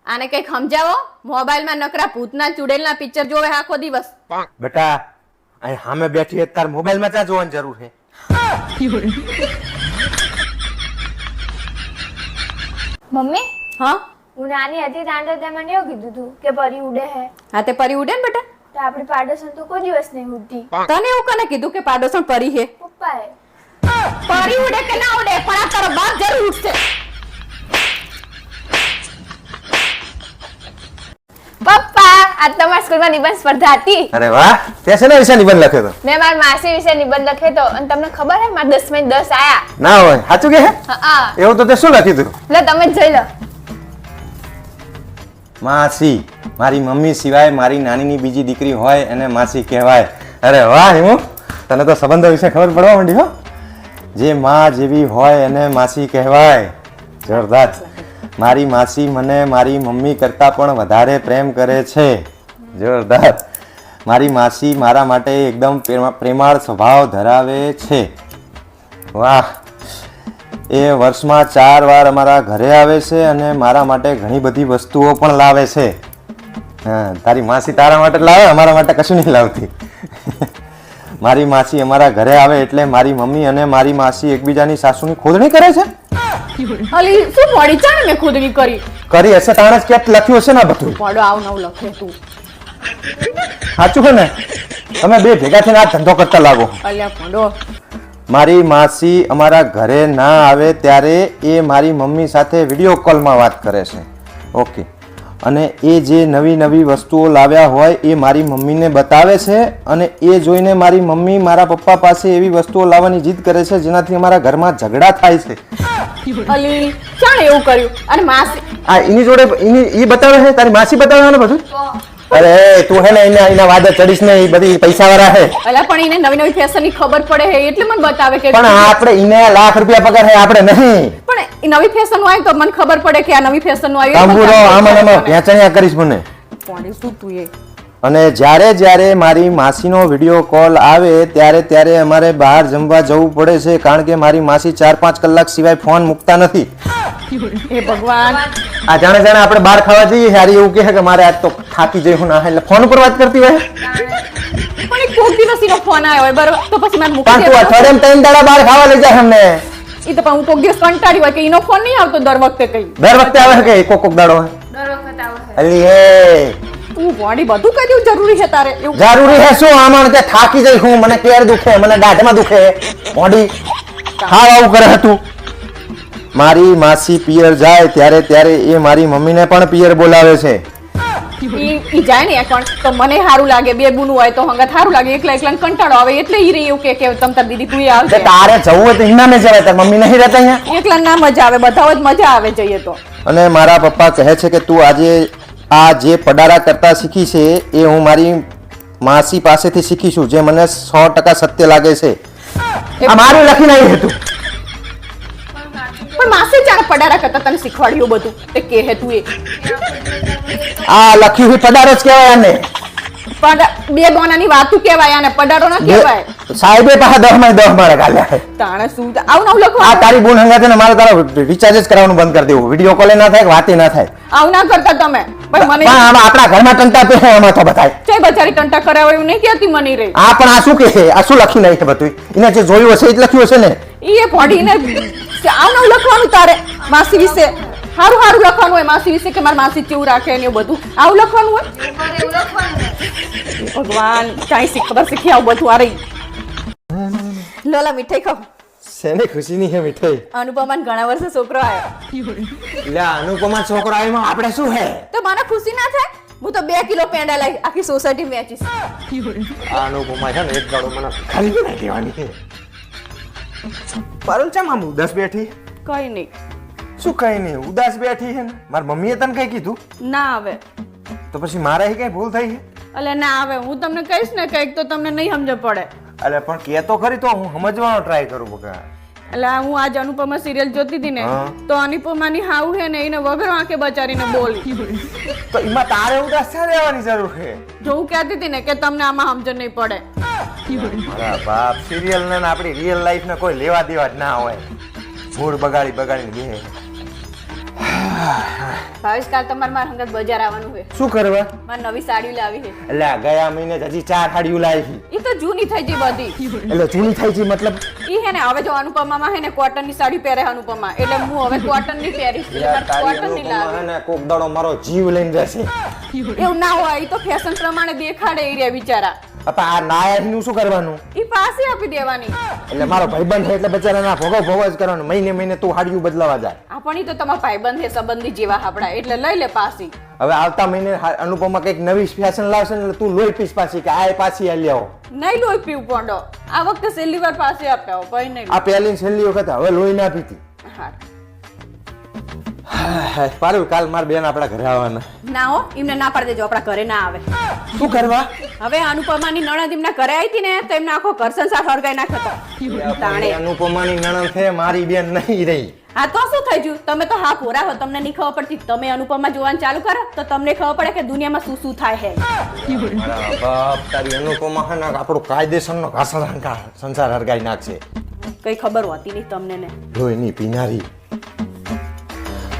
આને કઈક સમજાવો મોબાઈલમાં નકરા ભૂતના ચુડેલના પિક્ચર જોવે આખો દિવસ બેટા અહીં સામે બેઠી હે તાર મોબાઈલમાં ચા જોવાની જરૂર છે મમ્મી હા હું નાની હતી ત્યાં તો તે મને એવું કીધું તું કે પરી ઉડે હે હા તે પરી ઉડે ને બેટા તો આપણી પાડોશન તો કોઈ દિવસ નહીં ઉડતી તને એવું કોને કીધું કે પાડોશણ પરી હે પપ્પાએ પરી ઉડે કે ના ઉડે પણ આ તારો બાપ જરૂર ઉડશે પપ્પા આજ તમારા સ્કૂલમાં નિબંધ સ્પર્ધા હતી અરે વાહ તે શેના વિશે નિબંધ લખ્યો તો મેં મારી માસી વિશે નિબંધ લખ્યો તો અને તમને ખબર હે મારા 10 માં 10 આયા ના હોય સાચું કે હે હા એવું તો તે શું લખ્યું તું લે તમે જ જોઈ લો માસી મારી મમ્મી સિવાય મારી નાનીની બીજી દીકરી હોય એને માસી કહેવાય અરે વાહ હું તને તો સંબંધો વિશે ખબર પડવા માંડી હો જે માં જેવી હોય એને માસી કહેવાય જોરદાર મારી માસી મને મારી મમ્મી કરતાં પણ વધારે પ્રેમ કરે છે જોરદાર મારી માસી મારા માટે એકદમ પ્રેમાળ સ્વભાવ ધરાવે છે વાહ એ વર્ષમાં 4 વાર અમારા ઘરે આવે છે અને મારા માટે ઘણી બધી વસ્તુઓ પણ લાવે છે હા તારી માસી તારા માટે લાવે અમારા માટે કશું નહીં લાવતી મારી માસી અમારા ઘરે આવે એટલે મારી મમ્મી અને મારી માસી એકબીજાની સાસુની ખોદણી કરે છે અલી શું પડી ચાને મેં ખુદની કરી હશે તાણે જ ક્યાંક લખ્યું હશે ને આ બધું પડો આવ નવ લખે તું સાચું છે ને તમે બે ભેગા થઈને આ ધંધો કરતા લાગો અલ્યા પડો મારી માસી અમારા ઘરે ના આવે ત્યારે એ મારી મમ્મી સાથે વિડીયો કોલમાં વાત કરે છે ઓકે અને એ જે નવી નવી વસ્તુઓ લાવ્યા હોય એ મારી મમ્મીને બતાવે છે અને એ જોઈને મારી મમ્મી મારા પપ્પા પાસે એવી વસ્તુઓ લાવવાની જીદ કરે છે જેનાથી અમારા ઘરમાં ઝઘડા થાય છે અલી ચાણ એવું કર્યું અને માસી આ એની જોડે એ બતાવે છે તારી માસી બતાવે ને બધું અરે તું હે ને એના વાદે ચડીશ ને એ બધી પૈસા વાળા હે અલા પણ એને નવી નવી ફેશન ની ખબર પડે હે એટલે મને બતાવે કે પણ આપણે એને લાખ રૂપિયા પગાર હે આપણે નહીં પણ એ નવી ફેશન હોય તો મને ખબર પડે કે આ નવી ફેશન નું આવ્યું તાંબુરો આમાં પેંચણિયા કરીશ મને પોણી શું તું એ અને જ્યારે મારી માસીનો વિડીયો કોલ આવે ત્યારે અમારે બહાર જમવા જવું પડે છે કારણ કે મારી માસી 4-5 કલાક સિવાય ફોન મૂકતા નથી હે ભગવાન આ જાણે આપણે બહાર ખાવા જઈએ હારી એવું કહે કે મારે આજ તો થાકી જઈ હું ના એટલે ફોન ઉપર વાત કરતી હોય પણ એક કોક દિવસનો ફોન આવ્યો હોય બરોબર તો પછી મને મૂકી પણ તું દે અઠવાડિયામાં 3 દાડા બહાર ખાવા લઈ જાય અમને ઈ તો પણ હું કોક દિવસ કંટાળી હોય કે ઈનો ફોન નહીં આવતો દર વખતે કઈ દર વખતે આવે કે કોક દાડો દર વખત આવે છે. અલી હે તું બોડી બધું કરી દેવું જરૂરી છે તારે એવું જરૂરી હે શું આમાં તે થાકી જઈ હું મને કેર દુખે મને દાઢમાં દુખે બોડી હાવ આવું કરે હતું મારી માસી પિયર જાય ત્યારે એ મારી મમ્મીને પણ પિયર બોલાવે છે ઈ જાય ને એકણ તો મને સારું લાગે બે બુનું હોય તો હંગા સારું લાગે એકલા એકલા કંટાળો આવે એટલે ઈ રહી એવું કે તમ તાર દીદી તું આવજે તે તારે જવું હોય તો હિના ને જવાય તાર મમ્મી નહીં રહેતા અહીંયા એકલા ના મજા આવે બધા હોય તો મજા આવે જઈએ તો અને મારા પપ્પા કહે છે કે તું આજે આ જે પડારા કરતા શીખી છે એ હું મારી માસી પાસેથી શીખીશું જે મને 100% સત્ય લાગે છે આ મારું લખીને આવ્યું હતું પણ માસી ચાર પડારા કરતા તને શીખવાડ્યું બધું તે કહે તું એ આ લખ્યું હોય પડારો જ કહેવાય આને બે બોનાની વાતું કહેવાય આને પડારો ના કહેવાય સાહેબે પાછા 10 માં 10 મારા ગાલ્યા છે તાણે શું આવું ના લખવા આ તારી બોન હંગાતે ને મારે તારા રિચાર્જ જ કરાવવાનું બંધ કરી દેવું વિડિયો કોલ ના થાય કે વાતે ના થાય આવું ના કરતા તમે ભાઈ મને પણ આમાં આપણા ઘરમાં ટંટા પે આમાં તો બતાય છે બચારી ટંટા કરાવે એવું નહીં કહેતી મની રે આ પણ આ શું કહે છે આ શું લખી નહીં છે બધું એને જે જોયું હશે એ જ લખ્યું હશે ને ઈ એ પોડીને આવું ના લખવાનું તારે માસી વિશે હારું હારું લખવાનું હોય માસી વિશે કે મારી માસી કેવું રાખે ને એવું બધું આવું લખવાનું હોય ઉપર એવું લખવાનું ને. ભગવાન કાંઈ ખબર શીખી આવું બધું આ રહી લોલા મીઠાઈ ખાવ શેને ખુશીની છે મીઠાઈ અનુપમાન ઘણા વર્ષે છોકરો આવ્યો એટલે અનુપમા છોકરો આવ્યો આપણે શું હે તો મને ખુશી ના થાય હું તો 2 કિલો પેંડા લઈ આખી સોસાયટી વેચીશ આ અનુપમા છે ને એક ગાડો મને ખાલી બનાવી દેવાની છે પરલ ચા મામુ ઉદાસ બેઠી કઈ નહીં શું કઈ નહીં ઉદાસ બેઠી છે ને મારી મમ્મીએ તને કઈ કીધું ના આવે તો પછી મારા કઈ ભૂલ થઈ છે અલે ના આવે હું તમને કહીશ ને કંઈક તો તમને નહીં સમજ પડે અલે પણ કે તો ખરી તો હું સમજવાનો ટ્રાય કરું બકા એટલે હું આજ અનુપમા સિરિયલ જોતી હતી ને હા. તો અનુપમાની હાવ હે ને એને વગર આંખે બચારીને બોલી તો એમાં તારે ઉદાસ થા રહેવાની જરૂર છે જો હું કહેતી હતી ને કે તમને આમાં સમજણ નહીં પડે મારા બાપ સિરિયલ ને આપણી રિયલ લાઈફ ને કોઈ લેવા દેવા જ ના હોય મૂડ બગાડીને બે ભાવેશ કાલ તમારે મારા હંગત બજાર આવવાનું છે શું કરવા મારે નવી સાડી લાવી છે એટલે આ ગયા મહિને જ હજી 4 સાડીઓ લાવી ઈ તો જૂની થઈ ગઈ બધી એટલે જૂની થઈ છે મતલબ ઈ હે ને હવે જો અનુપમામાં હે ને કોટનની સાડી પહેરે અનુપમા એટલે હું હવે કોટનની પહેરીશ કોટનની લાવી અને કોક દાડો મારો જીવ લઈને જશે એવું ના હોય ઈ તો ફેશન પ્રમાણે દેખાડે ઈ રે બિચારા આપા આ નાયકનું શું કરવાનું ઈ પાસે આપી દેવાની એટલે મારો ભાઈબંધ છે એટલે બચારાના ભોગો જ કરવાનો મહિને મહિને તું હાડીયું બદલાવા જાય આપણ ઈ તો તમારા ભાઈબંધ છે સંબંધી જેવા આપડા એટલે લઈ લે પાસી હવે આવતા મહિને અનુપમા કઈક નવી ફેશન લાવશે ને એટલે તું લોહી પીસ પાછી કે આ પાછી આલી આવો નહીં લોહી પીવું પોંડો આ વખતે છેલ્લી વાર પાસે આપ્યા ભાઈ નહીં આ પહેલી ને છેલ્લી વખત હવે લોહી ના પીતી હા પારુલ કાલ માર બેન આપણા ઘરે આવવાના ના હો એમને ના પાડી દેજો આપણા ઘરે ના આવે શું કરવા હવે અનુપમાની નણંદ એમના ઘરે આવી હતી ને તો એમને આખો ઘર સંસાર હળગાઈ નાખ્યો તાણે અનુપમાની નણંદ છે મારી બેન નહીં રહી હા તો શું થઈ ગયું તમે તો હા પૂરા હો તમને નહીં ખબર પડતી તમે અનુપમા જોવાનું ચાલુ કરો તો તમને ખબર પડે કે દુનિયામાં શું શું થાય છે મારા બાપ તારી અનુપમા છે ને આપણો કાયદેસરનો સંસાર હરગાઈ નાખશે કઈ ખબર હોતી નહીં તમને ને લોહીની પીનારી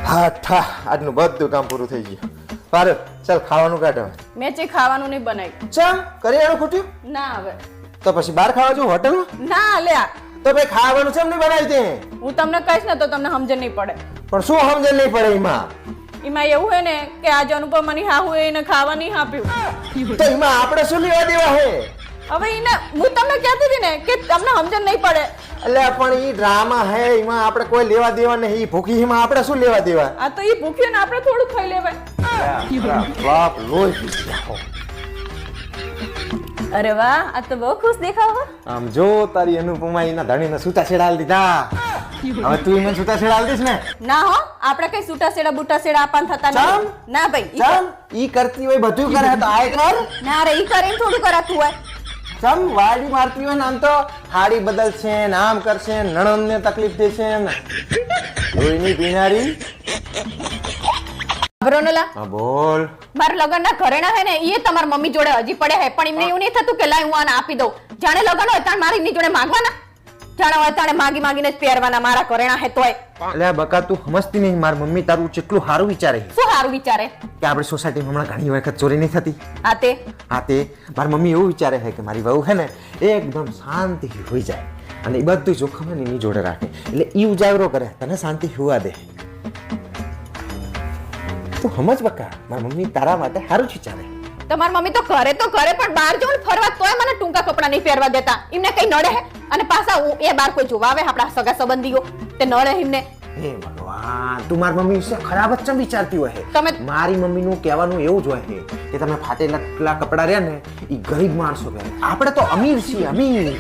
હા ઠા આજનું બધું કામ પૂરું થઈ ગયું પાર ચાલ ખાવાનું કાઢો મેં જે ખાવાનું નહીં બનાવ્યું ચા કરિયાણું ખૂટ્યું ના આવે તો પછી બહાર ખાવા જવું હોટલમાં ના લ્યા તો ભાઈ ખાવાનું છે નહીં બનાવી તે હું તમને કહીશ ને તો તમને સમજણ નહીં પડે પણ શું સમજણ નહીં પડે એમાં એમાં એવું હે ને કે આજે અનુપમાની હાહુ એને ખાવા નહીં આપ્યું તો એમાં આપણે શું લેવા દેવા હે હવે એને હું તમને કહેતી હતી ને કે તમને સમજણ નહીં પડે એટલે પણ ઈ ડ્રામા હે એમાં આપણે કોઈ લેવા દેવા નહીં ઈ ભૂખી એમાં આપણે શું લેવા દેવા આ તો એ ભૂખ્યું ને આપણે થોડું ખાઈ લેવાય બાપ લોહી પી ગયા. અરે વાહ આ તો બહુ ખુશ દેખાવ હો આમ જો તારી અનુપમા એના ધણીને છૂટા છેડા દીધા હવે તું એને છૂટા છેડા દીશ ને ના હો આપણે કઈ છૂટા છેડા બુટા છેડા આપણ થતા ચાલ. નહીં ના ભાઈ ચમ ઈ કરતી હોય બધું કરે તો આય કર ના રે ઈ કરીને થોડું કરાતું હોય ચમ વાડી મારતી હોય ને આમ તો હાડી બદલશે ને આમ કરશે નણંદને તકલીફ દેશે ને લોહીની પીનારી બ્રોનલા હા બોલ મારા લગનના ઘરેણા હે ને એ તમારી મમ્મી જોડે હજી પડે હે પણ એમને એવું નહીં થતું કે લાય હું આને આપી દઉં જાણે લગન હોય તાણે મારી એમની જોડે માંગવાના જાણે હોય તાણે માગી માગીને જ પહેરવાના મારા ઘરેણા હે તોય એટલે બકા તું સમજતી નહીં મારી મમ્મી તારું કેટલું સારું વિચારે છે શું સારું વિચારે કે આપણી સોસાયટીમાં હમણાં ઘણી વખત ચોરી નહીં થતી આ તે હા તે મારી મમ્મી એવું વિચારે છે કે મારી વહુ છે ને એકદમ શાંતિથી હોઈ જાય અને એ બધું જોખમ એની જોડે રાખે એટલે ઈ ઉજાગરો કરે તને શાંતિ હોવા દે. તું સમજ બકા મારી મમ્મી તારા માટે સારું જ વિચારે. તમારી મમ્મી તો કરે પણ બહાર જવું ને ફરવા તોય મને ટૂંકા કપડા નહીં પહેરવા દેતા. એમને કઈ નડે હે? અને પાછા એ બાર કોઈ જોવા આવે આપણા સગા સંબંધીઓ તે નડે એમને. હે ભગવાન તું મારી મમ્મી વિશે ખરાબ જ ચમ વિચારતી હોય તમે મારી મમ્મીનું કહેવાનું એવું જ હોય કે તમે ફાટેલા કપડા રહ્યા ને એ ગરીબ માણસો પહેરે. આપણે તો અમીર છીએ અમીર.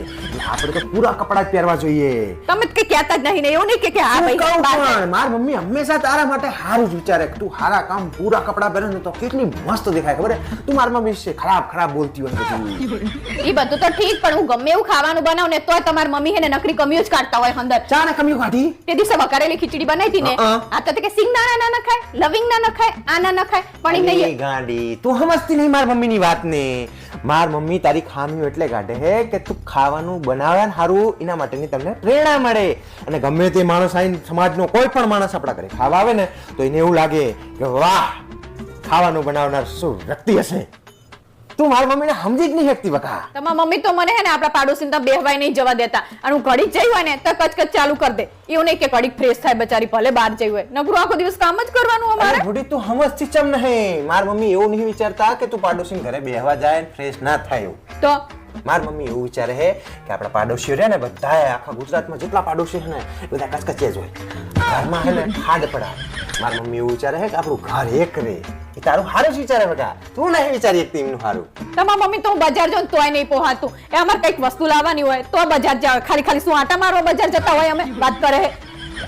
આપણે તો પૂરા કપડા જ પહેરવા જોઈએ. તમે કઈ કહેતા જ નહીં ને એવું નહીં કે હા ભાઈ કહું બહાર પણ મારી મમ્મી હંમેશા તારા માટે સારું જ વિચારે. તું સારા કામ પૂરા કપડા પહેરે ને તો કેટલી મસ્ત દેખાય ખબર હે? તું મારી મમ્મી વિશે ખરાબ બોલતી હોય બધું. ઈ બધું તો ઠીક પણ હું ગમે એવું ખાવાનું બનાવું ને તોય તમારી મમ્મી હે ને નકરી કમીઓ જ કાઢતા હોય અંદર. ચા ને કમી કાઢી તે દિવસે વઘારેલી ખીચડી બનાવી હતી ને આ તો કે સિંગદાણા ના નખાય, લવિંગ ના નખાય, આ ના નખાય પણ ઈ નહીં. ગાંડી તું સમજતી નહીં મારી મમ્મીની વાતને. માર મમ્મી તારી ખામીઓ એટલે કાઢે હે કે તું ખાવાનું બનાવે ને સારું એના માટેની તમને પ્રેરણા મળે. અને ગમે તે માણસ આવીને સમાજનો કોઈ પણ માણસ આપણા ઘરે ખાવા આવે ને તો એને એવું લાગે કે વાહ ખાવાનું બનાવનાર શું વ્યક્તિ હશે. તું મારી મમ્મીને સમજી જ નહીં શકતી બકા. તમારી મમ્મી તો મને હે ને આપણા પાડોશી તો બેહવાય નહીં જવા દેતા. અને હું ઘડી જઈ હોય ને તો કચકચ ચાલુ કરી દે. એવું નહીં કે ઘડી ફ્રેશ થાય બચારી ભલે બહાર જઈ હોય નકરું આખો દિવસ કામ જ કરવાનું અમારે. થોડી તું સમજતી ચમ નહીં. મારી મમ્મી એવું નહીં વિચારતા કે તું પાડોશી ઘરે બેહવા જાય ને ફ્રેશ ના થાય એવું. તો મારી મમ્મી એવું વિચારે છે કે આપણા પાડોશીઓ રહે ને બધા આખા ગુજરાતમાં જેટલા પાડોશી છે ને બધા કચકચિયા જ હોય. ઘરમાં હે ને ખાડ પડાવે. મારી મમ્મી એવું વિચારે છે કે આપણું ઘર એક રહે. એ તારું સારું જ વિચારે બેટા. તું નહીં વિચારી એકતી એમનું સારું. તમારી મમ્મી તો હું બજાર જાઉં તોય નહીં પોહાતું. એ અમારે કઈક વસ્તુ લાવવાની હોય તો બજાર જાવ. ખાલી શું આટા મારવા બજાર જતા હોય અમે વાત કરે હે.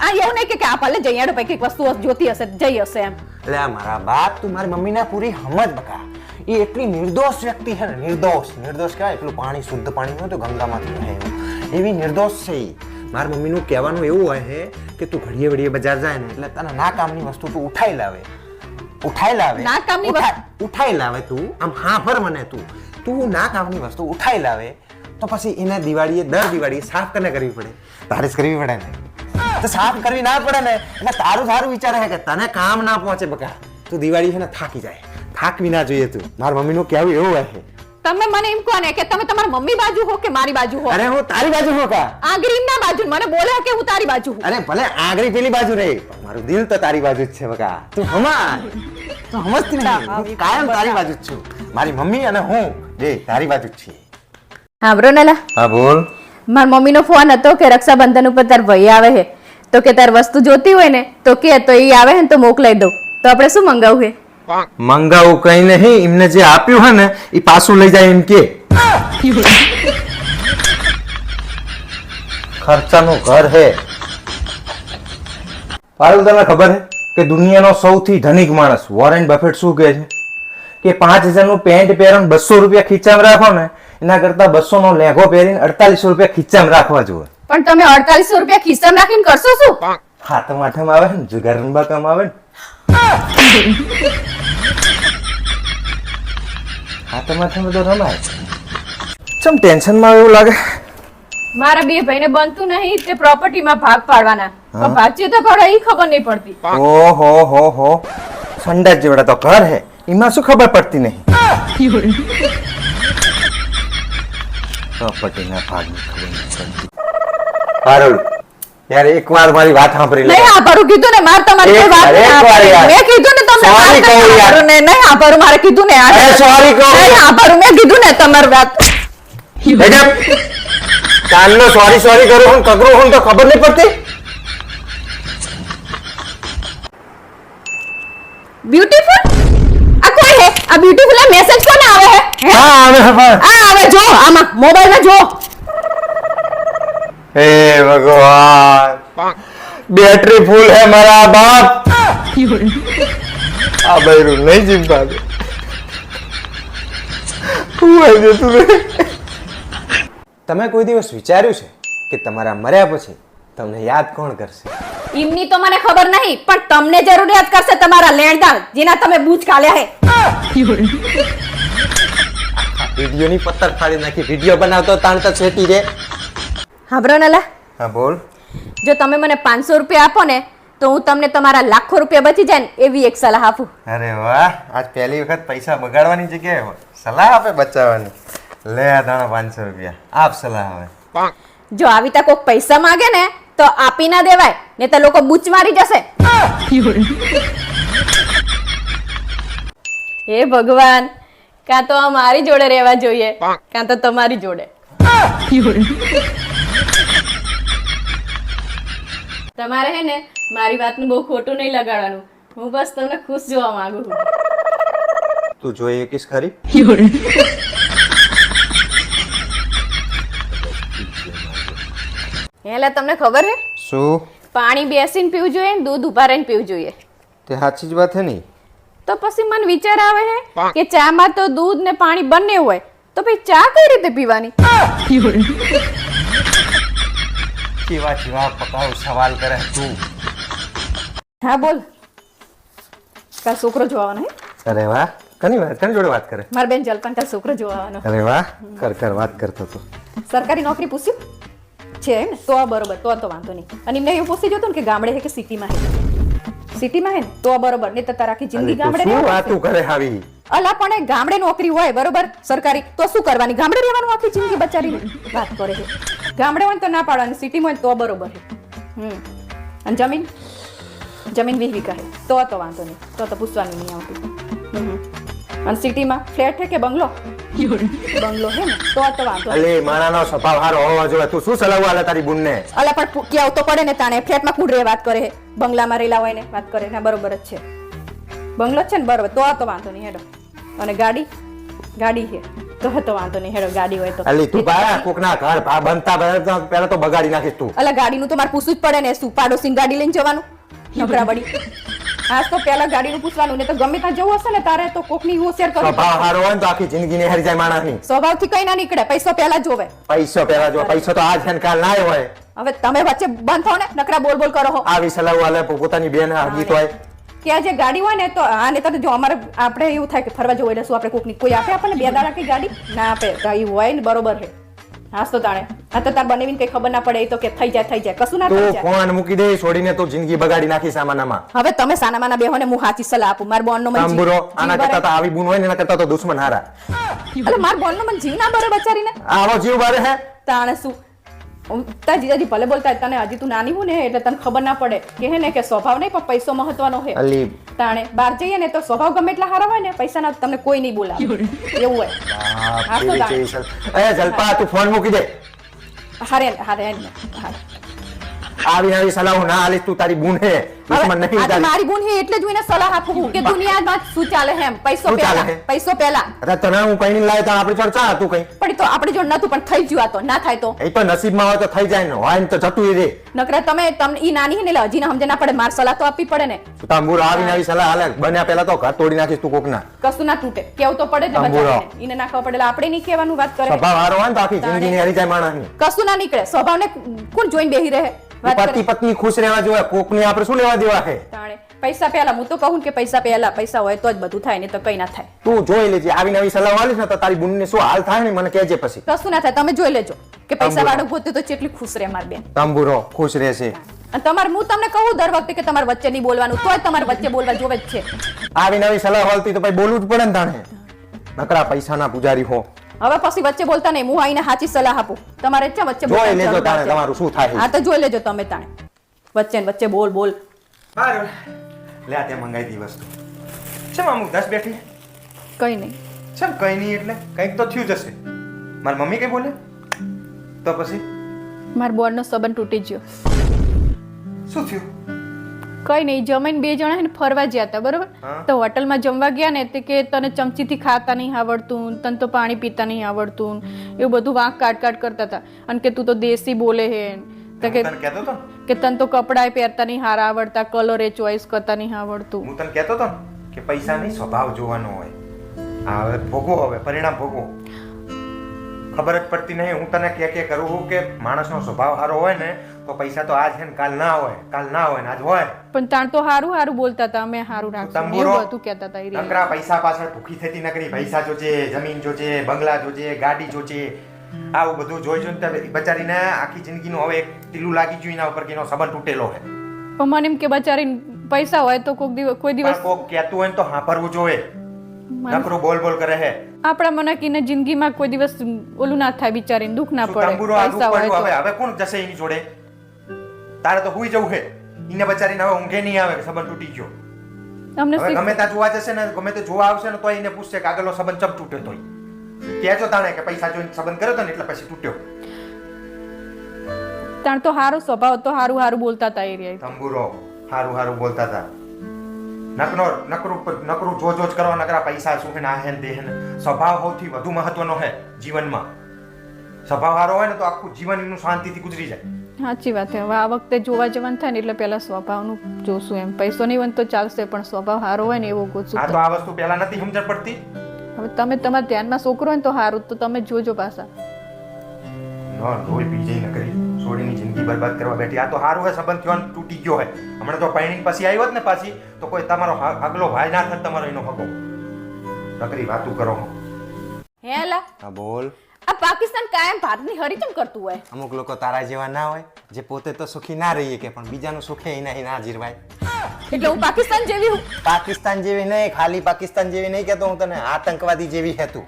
આ એવું નહીં કે આ ભલે જઈ આડો કઈક વસ્તુ જોતી હશે જઈ હશે એમ. એટલે આ મારા બાપ તું મારી મમ્મીને પૂરી સમજ બકા. એ એટલી નિર્દોષ વ્યક્તિ છે ને નિર્દોષ કહેવાય. એટલું પાણી શુદ્ધ પાણી હોય તો ગંગામાંથી રહે એવું. એવી નિર્દોષ છે એ. મારી મમ્મીનું કહેવાનું એવું હોય છે કે તું ઘડીએ વડીએ બજાર જાય ને એટલે તને ના કામની વસ્તુ તું ઉઠાઈ લાવે. ના કામની ઉઠાઈ લાવે તું આમ હા ફર મને તું ના કામની વસ્તુ ઉઠાઈ લાવે તો પછી એને દર દિવાળીએ સાફ કરીને કરવી પડે. તારે જ કરવી પડે ને તો સાફ કરવી ના પડે ને એટલે તારું સારું વિચારે છે કે તને કામ ના પહોંચે બકા. તું દિવાળી છે ને થાકી જાય. થાકવી ના જોઈએ તું. મારી મમ્મીનું કહેવું એવું હોય છે. તમે મને એમ કહો ને કે તમે તમારી મમ્મી બાજુ હો કે મારી બાજુ હો? અરે હું તારી બાજુ હો કા. આંગળી ના બાજુ મને બોલે કે હું તારી બાજુ હું. અરે ભલે આંગળી પેલી બાજુ રહે પણ મારું દિલ તો તારી બાજુ જ છે બકા. તું સમજતી નહીં. હું કાયમ તારી બાજુ જ છું. મારી મમ્મી અને હું બે તારી બાજુ જ છીએ. હા બ્રો નેલા. હા બોલ. મારા મમ્મીનો ફોન હતો કે રક્ષાબંધન ઉપર તાર ભાઈ આવે છે તો કે તાર વસ્તુ જોતી હોય ને તો કે તો એ આવે ને તો મોકલાઈ દઉં. તો આપણે શું મંગાવું છે? મંગાવું કઈ નહીં. એમને જે આપ્યું હે ને એ પાછું લઈ જાય એમ કે. ખર્ચાનું ઘર હે. પારુલ તને ખબર હે કે દુનિયાનો સૌથી ધનિક માણસ વોરેન બફેટ શું કહે છે કે 5000 નું પેન્ટ પહેરો 200 રૂપિયા ખીચામાં રાખો ને એના કરતા 200 નો લેંઘો પહેરીને 4800 રૂપિયા ખીચામાં રાખવા જોઈએ. પણ તમે 4800 રૂપિયા ખિસ્સામાં રાખીને કરશો શું? હાથમ આઠમ આવે ને જુગાર રમવા કામ આવે ને. હાથમ આઠમ તો રમાય. ચમ ટેન્શનમાં એવું લાગે. મારા બે ભાઈને બનતું નહીં તે પ્રોપર્ટીમાં ભાગ પાડવાના પણ ભાગ્ય તો પડે એ ખબર નહીં પડતી. ઓહો સંડાસ જેવડા તો ઘર હે એમાં શું ખબર પડતી નહીં. પ્રોપર્ટીના ભાગની ખબર નહીં પડતી. પારુલ યાર એકવાર મારી વાત સાંભળી લે. નહીં આભારું કીધું ને માર તમારી કોઈ વાત નહીં સાંભળી. મેં કીધું ને તમને સોરી કહું યાર. નહીં આભારું મારે કીધું ને અરે સોરી કહું. નહીં આભારું મેં કીધું ને તમારી વાત. કાનનો સોરી કરું હું કગરું હું તો ખબર નહીં પડતી. બ્યુટીફુલ આ કોઈ હે? આ બ્યુટીફુલ આ મેસેજ કોને આવે હે? હા આવે આ આવે જો આમાં મોબાઈલમાં જો. હે ભગવાન બેટરી ફૂલ હે મારા બાપ. આ બૈરું નહીં જીવતા દે. હું આવી જતું રે. તમે કોઈ દિવસ વિચાર્યું છે કે તમારા મર્યા પછી તમને યાદ કોણ કરશે? એમની તો મને ખબર નહીં પણ તમને જરૂર યાદ કરશે તમારા લેણદાર જેના તમે બૂચ કાલ્યા હે. વિડીયોની પત્તર ફાડી નાખી. વિડીયો બનાવતો તાણ તો છેટી રે. હાબરો નલા. હા બોલ. જો તમે મને 500 રૂપિયા આપો ને તો હું તમને તમારા લાખો રૂપિયા બચી જાય ને એવી એક સલાહ આપું. અરે વાહ આજ પહેલી વખત પૈસા બગાડવાની જગ્યાએ સલાહ આપે બચાવવાની. લે આ દાણા 500 રૂપિયા આપ સલાહ આવે. જો આવી તા કોક પૈસા માંગે ને તો આપી ના દેવાય ને તો લોકો બૂચ મારી જશે. હે ભગવાન, કાં તો આ મારી જોડે રહેવા જોઈએ કાં તો તમારી જોડે. તમારે હે ને મારી વાતનું બહુ ખોટું નહીં લગાડવાનું. હું બસ તમને ખુશ જોવા માંગુ છું. તું જોઈએ કિસ ખરી? એટલે તમને ખબર હે શું? પાણી બેસીને પીવું જોઈએ ને દૂધ ઉભા રહીને પીવું જોઈએ. તે સાચી જ વાત હે નહીં? તો પછી મને વિચાર આવે હે કે ચામાં તો દૂધ ને પાણી બંને હોય તો પછી ચા કઈ રીતે પીવાની? કેવા કેવા પકાવ સવાલ કરે તું. હા બોલ. કાલ છોકરો જોવાનો હે? અરે વાહ, કની જોડે વાત કરે? મારા બેન જલપાન કાલ છોકરો જોવાનો. અરે વાહ, કર વાત કરતો તો. સરકારી નોકરી પૂછ્યું છે ને તો બરોબર, તો વાંધો નહીં. અને એમને એવું પૂછી જોતું ને કે ગામડે હે કે સિટીમાં હે? સિટીમાં હે ને તો બરોબર, નહીં તો તારા આખી જિંદગી ગામડે શું રહેવાનું. વાતું કરે આવી? અલા પણ એ ગામડે નોકરી હોય બરોબર સરકારી તો શું કરવાની? ગામડે રહેવાનું આખી જિંદગી બચારીને વાત કરે છે. ગામડે હોય ને તો ના પાડવાની, સિટીમાં હોય તો બરોબર છે. અને જમીન 20 વીઘા છે તો વાંધો નહીં, તો પૂછવાનું નહીં આવતું. અને સિટીમાં ફ્લેટ છે કે બંગલો? બંગલો હે ને તો વાંધો. અલે માણાનો સ્વભાવ હારો હોવો જોઈએ. તું શું સલાહ આલે તારી બુનને? અલા પણ કેવું તો પડે ને તાણે. ફ્લેટમાં કોણ રે વાત કરે? બંગલામાં રેલા હોય ને વાત કરે ને બરોબર જ છે. બંગલો છે ને બરોબર તો વાંધો નહીં હેડો. અને ગાડી છે તો વાંધો નહીં હેડો. ગાડી હોય તો અલી તું પાયા કોકના ઘર બનતા પહેલા તો બગાડી નાખીશ તું. અલા ગાડીનું તો મારે પૂછવું જ પડે ને. શું પાડોશી ગાડી લઈને જવાનું? નકરા બડી. આજ તો પહેલા ગાડીનું પૂછવાનું ને તો ગમે ત્યાં જવું હશે ને તારે તો કોકની હોશિયાર કરવી. સ્વભાવ હારો હોય ને તો આખી જિંદગી ને હારી જાય માણસની. સ્વભાવથી કઈ ના નીકળે. પૈસો પહેલા જોવે. પૈસો તો આજ છે ને કાલ ના હોય. હવે તમે વચ્ચે બંધ થાવ ને નકરા બોલ કરો હો. આવી સલાહ આલે પોતાની બેન હગીત હોય કે આ જે ગાડી હોય ને તો આ ને તો જો અમારે આપણે એવું થાય કે ફરવા જવું એટલે શું આપણે કોકની કોઈ આપે આપણને 2 દાડા કઈ ગાડી ના આપે. તો એ હોય ને બરોબર છે. હાસ તો તાણે આ તો તાર બનેવીને કઈ ખબર ના પડે. એ તો કે થઈ જાય કશું ના થઈ તું જાય. ફોન મૂકી દે છોડીને તો જિંદગી બગાડી નાખી સામાનામાં. હવે તમે સાનામાના બેહો ને હું સાચી સલાહ આપું. માર બોનનો મને તાંબુરો આના કરતા તો આવી બુન હોય ને એના કરતા તો દુશ્મન હારા. એટલે માર બોનનો મને જીવ ના બરે બચારીને. આવો જીવ બારે હે તાણે શું તાર જીજાજી ભલે બોલતા તને હજી તું નાની હું ને એટલે તને ખબર ના પડે કે હે ને કે સ્વભાવ નહીં પણ પૈસો મહત્વનો છે. અલી તાણે બહાર જઈએ ને તો સ્વભાવ ગમે એટલા સારા હોય ને પૈસા ના તમને કોઈ નહીં બોલાવે એવું હોય. હા તો તાણે એ જલપા તું ફોન મૂકી દે. હારે આવી સલાહ ના આલીશ. તું તારી બુન હે દુશ્મન નહીં તારી. મારી બોન હે એટલે જ એને સલાહ આપું કે દુનિયામાં શું ચાલે છે એમ. પૈસો પહેલા અરે તને હું કઈ નહીં લાય તો આપણે ચર્ચા હતું કઈ પણ તો આપણે જો નતું પણ થઈ ગયું. આ તો ના થાય તો એ તો નસીબમાં હોય તો થઈ જાય ને હોય ને તો જતું રે. નકરા તમને ઈ નાની હે ને એટલે હજી સમજે ના પડે. માર સલાહ તો આપવી પડે ને. તાંબુરો આવીને આવી સલાહ હાલે બન્યા પહેલા તો ઘર તોડી નાખીશ તું કોકના. કશું ના તૂટે. કેવું તો પડે જ બચારાને. ઈને ના ખબર પડે આપણે નહીં કહેવાનું વાત કરે. સ્વભાવ હારો હોય ને તો આખી જિંદગી ની હરી જાય માણસની. કશું ના નીકળે. સ્વભાવને કોણ જોઈને બેહી રહે? પતિ પત્ની ખુશ રહેવા જોઈએ. કોકની આપણે શું લેવા દેવા છે? તાણે પૈસા પહેલા. હું તો કહું કે પૈસા પહેલા. પૈસા હોય તો જ બધું થાય, નહીં તો કઈ ના થાય. તું જોઈ લેજે. આવી નવી સલાહ આલીશ ને તો તારી બુનને શું હાલ થાય ને મને કહેજે પછી. કશું ના થાય. તમે જોઈ લેજો કે પૈસા વાળો ગોતે તો કેટલી ખુશ રહે માર બેન. તાંબુરો ખુશ રહેશે. અને તમારે હું તમને કહું દર વખતે કે તમારે વચ્ચે નહીં બોલવાનું તોય તમારે વચ્ચે બોલવા જોવે જ છે. આવી નવી સલાહ હાલતી તો ભાઈ બોલવું જ પડે ને તાણે. નકરા પૈસાના પૂજારી હો. હવે પછી વચ્ચે બોલતા નહીં. હું આઈને સાચી સલાહ આપું. તમારે છે વચ્ચે જોઈ લેજો તાણે તમારું શું થાય. હા તો જોઈ લેજો તમે તાણે. વચ્ચે ને વચ્ચે બોલ. હારું લે આ તે મંગાઈ દી વસ્તુ. છે અમુક 10 બેઠી. કઈ નહીં. ચમ કઈ નહીં એટલે કંઈક તો થયું જશે. મારી મમ્મી કઈ બોલે તો પછી માર બોર્ડનો સંબંધ તૂટી ગયો. શું થયું? કઈ નહીં. જમીન 2 જણા ને ફરવા ગયા હતા બરોબર. તો હોટલમાં જમવા ગયા ને તે કે તને ચમચીથી ખાતા નહીં આવડતું, તને તો પાણી પીતા નહીં આવડતું, એવું બધું વાંક કાટ કરતા હતા. અને કે તું તો દેશી બોલે હે તો કે તને તો કપડાય પહેરતા નહીં હારા આવડતા, કલર એ ચોઈસ કરતા નહીં આવડતું. હું તને કહેતો હતો કે પૈસા નહીં સ્વભાવ જોવાનો હોય. આ હવે ભોગવો, હવે પરિણામ ભોગવો. ખબર જ પડતી નહીં. હું તને કે કરું કે માણસનો સ્વભાવ સારો હોય ને તો પૈસા તો આજ છે ને કાલ ના હોય, કાલ ના હોય ને આજ હોય. પણ તાણ તો હારું બોલતા હતા. અમે હારું રાખશું એવું બધું કહેતા હતા. નકરા પૈસા પાછળ ભૂખી થતી નકરી. પૈસા જોજે, જમીન જોજે, બંગલા જોજે, ગાડી જોજે, આવું બધું જોઈ જોઈને બચારીને આખી જિંદગીનું હવે એક ટીલું લાગી ગયું એના ઉપર કે એનો સંબંધ તૂટેલો છે. પણ મને એમ કે બચારી પૈસા હોય તો કોઈ દિવસ કોક કહેતું હોય તો સાંભળવું જોઈએ. નકરું બોલ બોલ કરે હે આપણા મનાકીને જિંદગીમાં કોઈ દિવસ ઓલું ના થાય બિચારીને દુઃખ ના શું પડે તંબુરો આ દુઃખ પૈસા હોય પડ્યું? તો હવે કોણ જશે એની જોડે? તારે તો હુઈ જવું હે. ઈને બચારીને હવે ઊંઘે નહીં આવે કે સંબંધ તૂટી ગયો. અમને હવે ગમે ત્યાં જોવા જશે ને ગમે તે જોવા આવશે ને તો એને પૂછશે કે આગળનો સંબંધ ચમ તૂટ્યો તોય કહેજો તાણે કે પૈસા જોઈને સંબંધ કર્યો તો ને એટલે પછી તૂટ્યો. તાણ તો હારો સ્વભાવ તો હારું હારું બોલતા હતા એ રહ્યા તંબુરો હારું હારું બોલતા હતા. નકરું જો જ કરવા નકરા પૈસા શું હે ના હે ને તે હે ને. સ્વભાવ સૌથી વધુ મહત્વનો હે જીવનમાં. સ્વભાવ સારો હોય ને તો આખું જીવન એનું શાંતિથી ગુજરી જાય. સાચી વાત છે હવે આ વખતે જોવા જવાનું થાય ને એટલે પેલા સ્વભાવનું જોશું એમ પૈસો નહીં હોય ને તો ચાલશે પણ સ્વભાવ સારો હોય ને એવો ગોતશું આ તો આ વસ્તુ પહેલા નથી સમજણ પડતી. હવે તમે તમારા ધ્યાનમાં છોકરો હોય ને તો સારું તો તમે જોજો પાછા લોહી પી જઈ નકરી છોડીની જિંદગી બરબાદ કરવા બેઠી. આ તો સારું હે સંબંધ થયો ને તૂટી ગયો હે. હમણાં તો પૈણી પછી આવ્યો જ ને પાછી તો કોઈ તમારો આગલો ભાઈ ના થાત તમારો એનો હગો. નકરી વાતું કરો. હેલા હા બોલ. આ પાકિસ્તાન કાયમ ભારતની હરીચમ કરતું હોય અમુક લોકો તારા જેવા ના હોય જે પોતે તો સુખી ના રહીએ કે પણ બીજાનું સુખે એના ના જીરવાય. એટલે હું પાકિસ્તાન જેવી હું પાકિસ્તાન જેવી નહીં ખાલી પાકિસ્તાન જેવી નહીં કહેતો હું તને આતંકવાદી જેવી હે તું.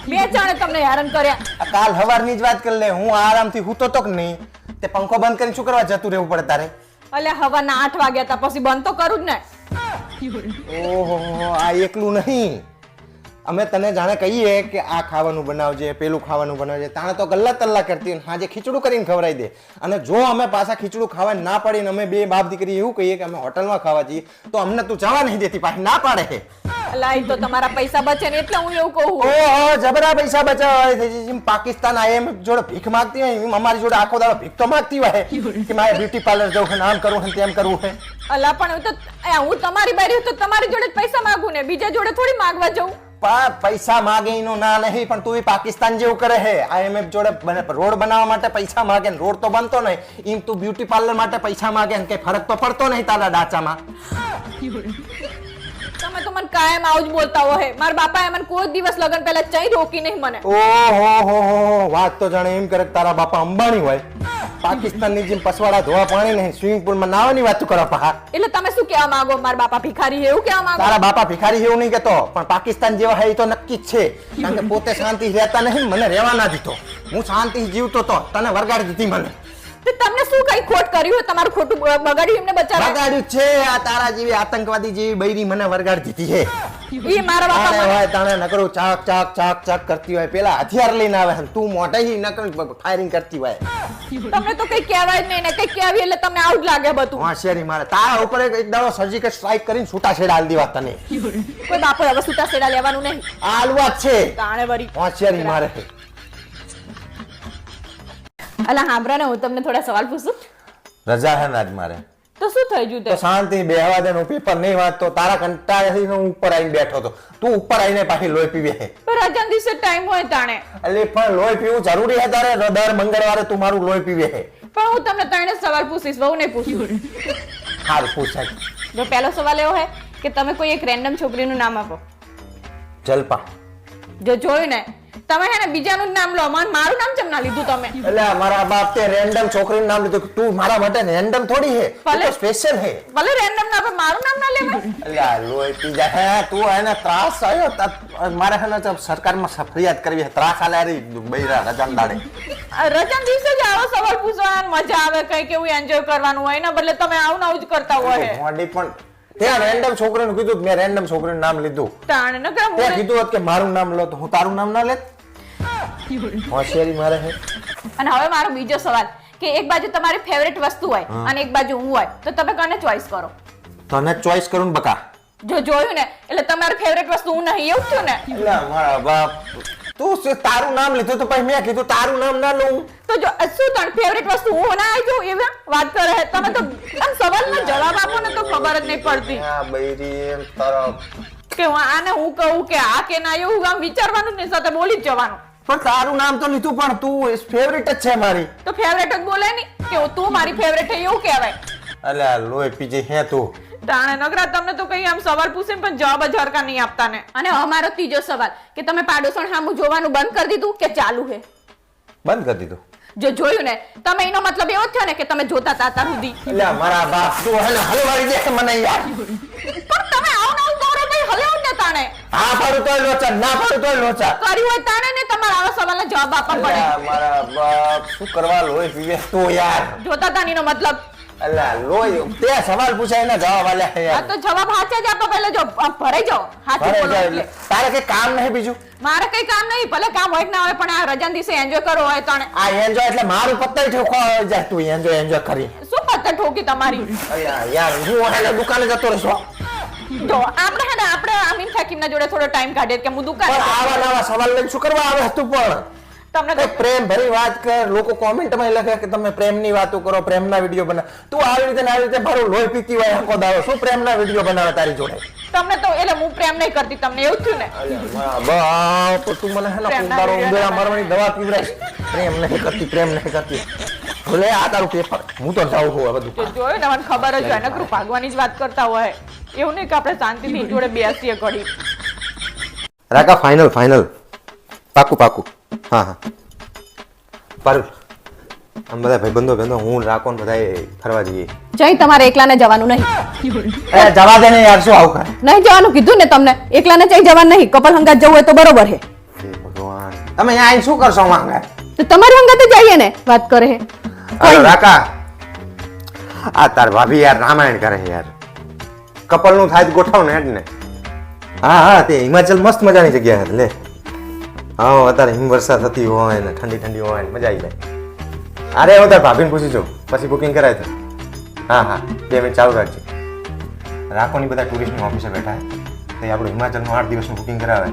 બે ચાણે તમને હેરાન કર્યા આ કાલ હવારની જ વાત કરી લે હું આરામથી હૂતો તો કે નહીં તે પંખો બંધ કરીને શું કરવા જતું રહેવું પડે તારે. અલ્યા હવાના 8 વાગ્યા હતા પછી બંધ તો કરું જ ને ઓહો આ એકલું નહીં અમે તને જાણે કહીએ કે આ ખાવાનું બનાવજે પેલું ખાવાનું બનાવજે તાણે તો ગલ્લા તલ્લા કરતી હોય હાજે ખીચડું કરીને ખવડાવી દે અને જો અમે પાછા ખીચડું ખાવા ના પાડીને અમે બે બાપ દીકરી એવું કહીએ કે અમે હોટલમાં ખાવા જઈએ તો અમને તું જવા નહીં દેતી પાછી ના પાડે છે. અલા એ તો તમારા પૈસા બચે ને એટલે હું એવું કહું ઓહો જબરા પૈસા બચાવવા જેમ પાકિસ્તાન IMF જોડે ભીખ માંગતી હોય એમ અમારી જોડે આખો દાડો ભીખ તો માંગતી હોય કે મારે બ્યુટી પાર્લર જવું છે આમ કરવું છે તેમ કરવું છે. અલા પણ હું તો હું તમારી બારી તો તમારી જોડે જ પૈસા માંગુ ને બીજા જોડે થોડી માંગવા જવું પૈસા માગે એનું ના નહીં પણ તું પાકિસ્તાન જેવું કરે હે IMF જોડે રોડ બનાવવા માટે પૈસા માગે ને રોડ તો બનતો નહીં એમ તું બ્યુટી પાર્લર માટે પૈસા માગે ને કઈ ફરક તો પડતો નહીં તારા ડાચામાં. તમે તો મને કાયમ આવું જ બોલતા હોય મારા બાપાએ મને કોઈ દિવસ લગન પહેલા ચઈ રોકી નહીં મને. ઓહો વાત તો જાણે એમ કરે કે તારા બાપા અંબાણી હોય. પાકિસ્તાનની જેમ પસવાડા ધોવા પાણી નહીં સ્વિમિંગ પુલમાં નાવાની વાત કરો પા. એટલે તમે શું કહેવા માંગો મારા બાપા ભિખારી એવું કહેવા માંગો? તારા બાપા ભિખારી એવું નહીં કહેતો પણ પાકિસ્તાન જેવા હે એ તો નક્કી જ છે કારણ કે પોતે શાંતિ રહેતા નહીં મને રહેવા ના દીધો. હું શાંતિ જીવતો તો તને વરગાડી દીધી મને. તે તમને શું કઈ ખોટ કર્યું હોય તમારું ખોટું બગાડ્યું એમને બચારા વરગાડ્યું છે આ તારા જેવી આતંકવાદી જેવી બૈરી મને વરગાડી દીધી છે. એ મારા બાપા તાણે હોય તાણે નકરું ચાક ચાક ચાક ચાક કરતી હોય પેલા હથિયાર લઈને આવે છે તું મોઢેથી નકરું ફાયરિંગ કરતી હોય. તમને તો કઈ કહેવાય જ નહીં ને કઈ કહેવી એટલે તમને આવું જ લાગે બધું. હોશિયારી મારે તારા ઉપર એક દાડો સર્જિકલ સ્ટ્રાઇક કરીને છૂટા છેડા આલી દેવા તને. કોઈ બાપો હવે છૂટા છેડા લેવાનું નહીં આલવા જ છે તાણે વરી હોશિયારી મારે. અલા હાંભળો ને હું તમને થોડા સવાલ પૂછું રજા હે આજ મારે તો શું થઈ ગયું તો શાંતિ બેહવા દે પેપર નહીં વાંચતો તારા કંટાળાથી હું ઉપર આવીને બેઠો તો તું ઉપર આવીને પાછી લોહી પીવે છે. રજા દિવસે ટાઈમ હોય તાણે એટલે પણ લોહી પીવું જરૂરી છે તારે દર મંગળવારે તું મારું લોહી પીવે છે. પણ હું તમને ત્રણે સવાલ પૂછીશ બહુ નહીં પૂછું. હાલ પૂછાય. જો પહેલો સવાલ એવો હે કે તમે કોઈ એક રેન્ડમ છોકરીનું નામ આપો. જલપા. જો જોયું ને તમે હે ને બીજાનું જ નામ લો મારું નામ કેમ ના લીધું તમે? એટલે મારા બાપ તે રેન્ડમ છોકરીનું નામ લીધું તું મારા માટે રેન્ડમ થોડી હે તું તો સ્પેશિયલ હે. ભલે રેન્ડમ ના આપે મારું નામ ના લેવાય. એટલે આ લોહી પી જાય હે તું એને ત્રાસ આવ્યો મારે હે ને સરકારમાં ફરિયાદ કરવી છે ત્રાસ આલે રી બૈરા રજાન દાડે. રજા દિવસે જ આવો સવાલ પૂછવાનો મજા આવે કઈ કેવું એન્જોય કરવાનું હોય ને બદલે તમે આવું આવું જ કરતા હોય. મોડી પણ ત્યાં રેન્ડમ છોકરીનું કીધું મેં રેન્ડમ છોકરીનું નામ લીધું તાણ ન કર તે કીધું હોત કે મારું નામ લો તો હું તારું નામ ના લેત. હોશિયારી મારે હે. અને હવે મારો બીજો સવાલ કે એક બાજુ તમારી ફેવરેટ વસ્તુ હોય અને એક બાજુ હું હોય તો તમે કોને ચોઈસ કરો? તને ચોઈસ કરું બકા. જો જોયું ને એટલે તમારી ફેવરેટ વસ્તુ હું નહીં એવું થયું ને. એટલે મારા બાપ તું તારું નામ લીધું તો પછી મેં કીધું તારું નામ ના લઉં તો જો શું તારી ફેવરેટ વસ્તુ હું ના આવી જાઉં એવી વાત કરે તમે તો આમ સવાલનો જવાબ આપો ને તો ખબર જ નહીં પડતી આ બૈરી એમ તારા કે આને હું કહું કે આ કે ના એવું આમ વિચારવાનું જ નહીં સાથે બોલી જ જવાનું. પણ તારું નામ તો લીધું પણ તું ફેવરેટ જ છે મારી. તો ફેવરેટ જ બોલે નહીં કે તું મારી ફેવરેટ છે એવું કહેવાય. અલે આ લોહી પીજે હે તું. તાણે નગરા તમને તો કઈ આમ સવાલ પૂછે પણ જવાબ જ હરકા નહીં આપતા ને. અને અમારો ત્રીજો સવાલ કે તમે પાડોશણ સામું જોવાનું બંધ કરી દીધું કે ચાલુ હે? બંધ કરી દીધું. જો જોયું ને તમે એનો મતલબ એવો થયો ને કે તમે જોતા હતા અત્યાર સુધી. એટલે મારા બાપ તું હલે હલવાડી દે મને યાર. પણ તમે આવું ના કરો ભાઈ હલે જ નતા તાણે હા પાડું તોય લોચા, ના પાડું તોય લોચા. કર્યું હોય તાણે ને તમારે આવા સવાલના જવાબ આપવા પડે. અલ્યા, મારા બાપ શું કરવા લોહી પીવે તું યાર. જોતા તાનીનો મતલબ અલ્યા લોહી તે સવાલ પૂછાય એના જવાબ આલ્યા છે આ યાર. તો જવાબ સાચા જ આપો પહેલા જો ભરાઈ જાઓ સાચું ભરાઈ બોલો જાય એટલે. એટલે. તારે કઈ કામ નહીં બીજું? મારે કઈ કામ નહીં ભલે કામ હોય કે ના હોય પણ આ રજાના દિવસે એન્જોય કરવો હોય તાણે આ એન્જોય એટલે મારું પત્તર ઠોકો જાય તું એન્જોય કરી. શું પત્તર ઠોકી તમારી અલ્યા યાર હું એને દુકાને જતો રહેશો. જો આપણે આમીન થાકીમના જોડે થોડો ટાઈમ કાઢીએ કે હું દુકાને પણ આવા નવા સવાલ લઈને શું કરવા આવે તું પણ? તમને કઈ પ્રેમ ભરી વાત કર. લોકો કોમેન્ટમાં લખે કે તમે પ્રેમની વાતો કરો, પ્રેમના વિડીયો બનાવ. તું આવી રીતે ને આવી રીતે મારું લોહી પીતી હોય આખો દાડો. શું પ્રેમના વિડીયો બનાવે તારી જોડે? તમને તો એટલે હું પ્રેમ નહીં કરતી તમને એવું થયું ને અલ્યા બાપ તું મને હે ને પ્રેમના કુંભારો વિડીયો ઉંદરા બનાવે. મારવાની દવા પીવડાવીશ. પ્રેમ નહીં કરતી. ભલે આ તારું પેપર. હું તો જાઉં છું હવે જો દુકાન. જોયું ને મને ખબર જ હોય નકરું ભાગવાની જ વાત કરતા હોય એવું નહીં કે આપણે શાંતિથી એની જોડે બેસીએ ઘડી રાકા ફાઇનલ પાકું હા પારુલ આમ બધા ભાઈબંધો હું રાખો ને બધા ફરવા જઈએ. જઈ તમારે એકલાને જવાનું નહીં એ જવા દે ને યાર શું આવું કરે? નહીં જવાનું કીધું ને તમને એકલાને જઈ જવાનું નહીં કપલ હંગાત જવું હોય તો બરોબર છે હે ભગવાન. તમે અહીંયા આવીને શું કરશો માંગે? તો તમારી હંગાતે જઈએ ને વાત કરે છે હાલો રાકા આ તાર ભાભી યાર રામાયણ કરે છે યાર. કપલ નું થાય તો ગોઠવ ને હેડ ને. હા તે હિમાચલ મસ્ત મજાની જગ્યા છે લે. હા અત્યારે હિમવર્ષા થતી હોય ને ઠંડી હોય ને મજા આવી જાય. અરે હું તાર ભાભીને પૂછી છું પછી બુકિંગ કરાય તો. હા 2 મિનિટ ચાલુ રાખજે. રાખોની બધા ટુરિસ્ટની ઓફિસે બેઠા છે તે આપણું હિમાચલનું 8 દિવસનું બુકિંગ કરાવે.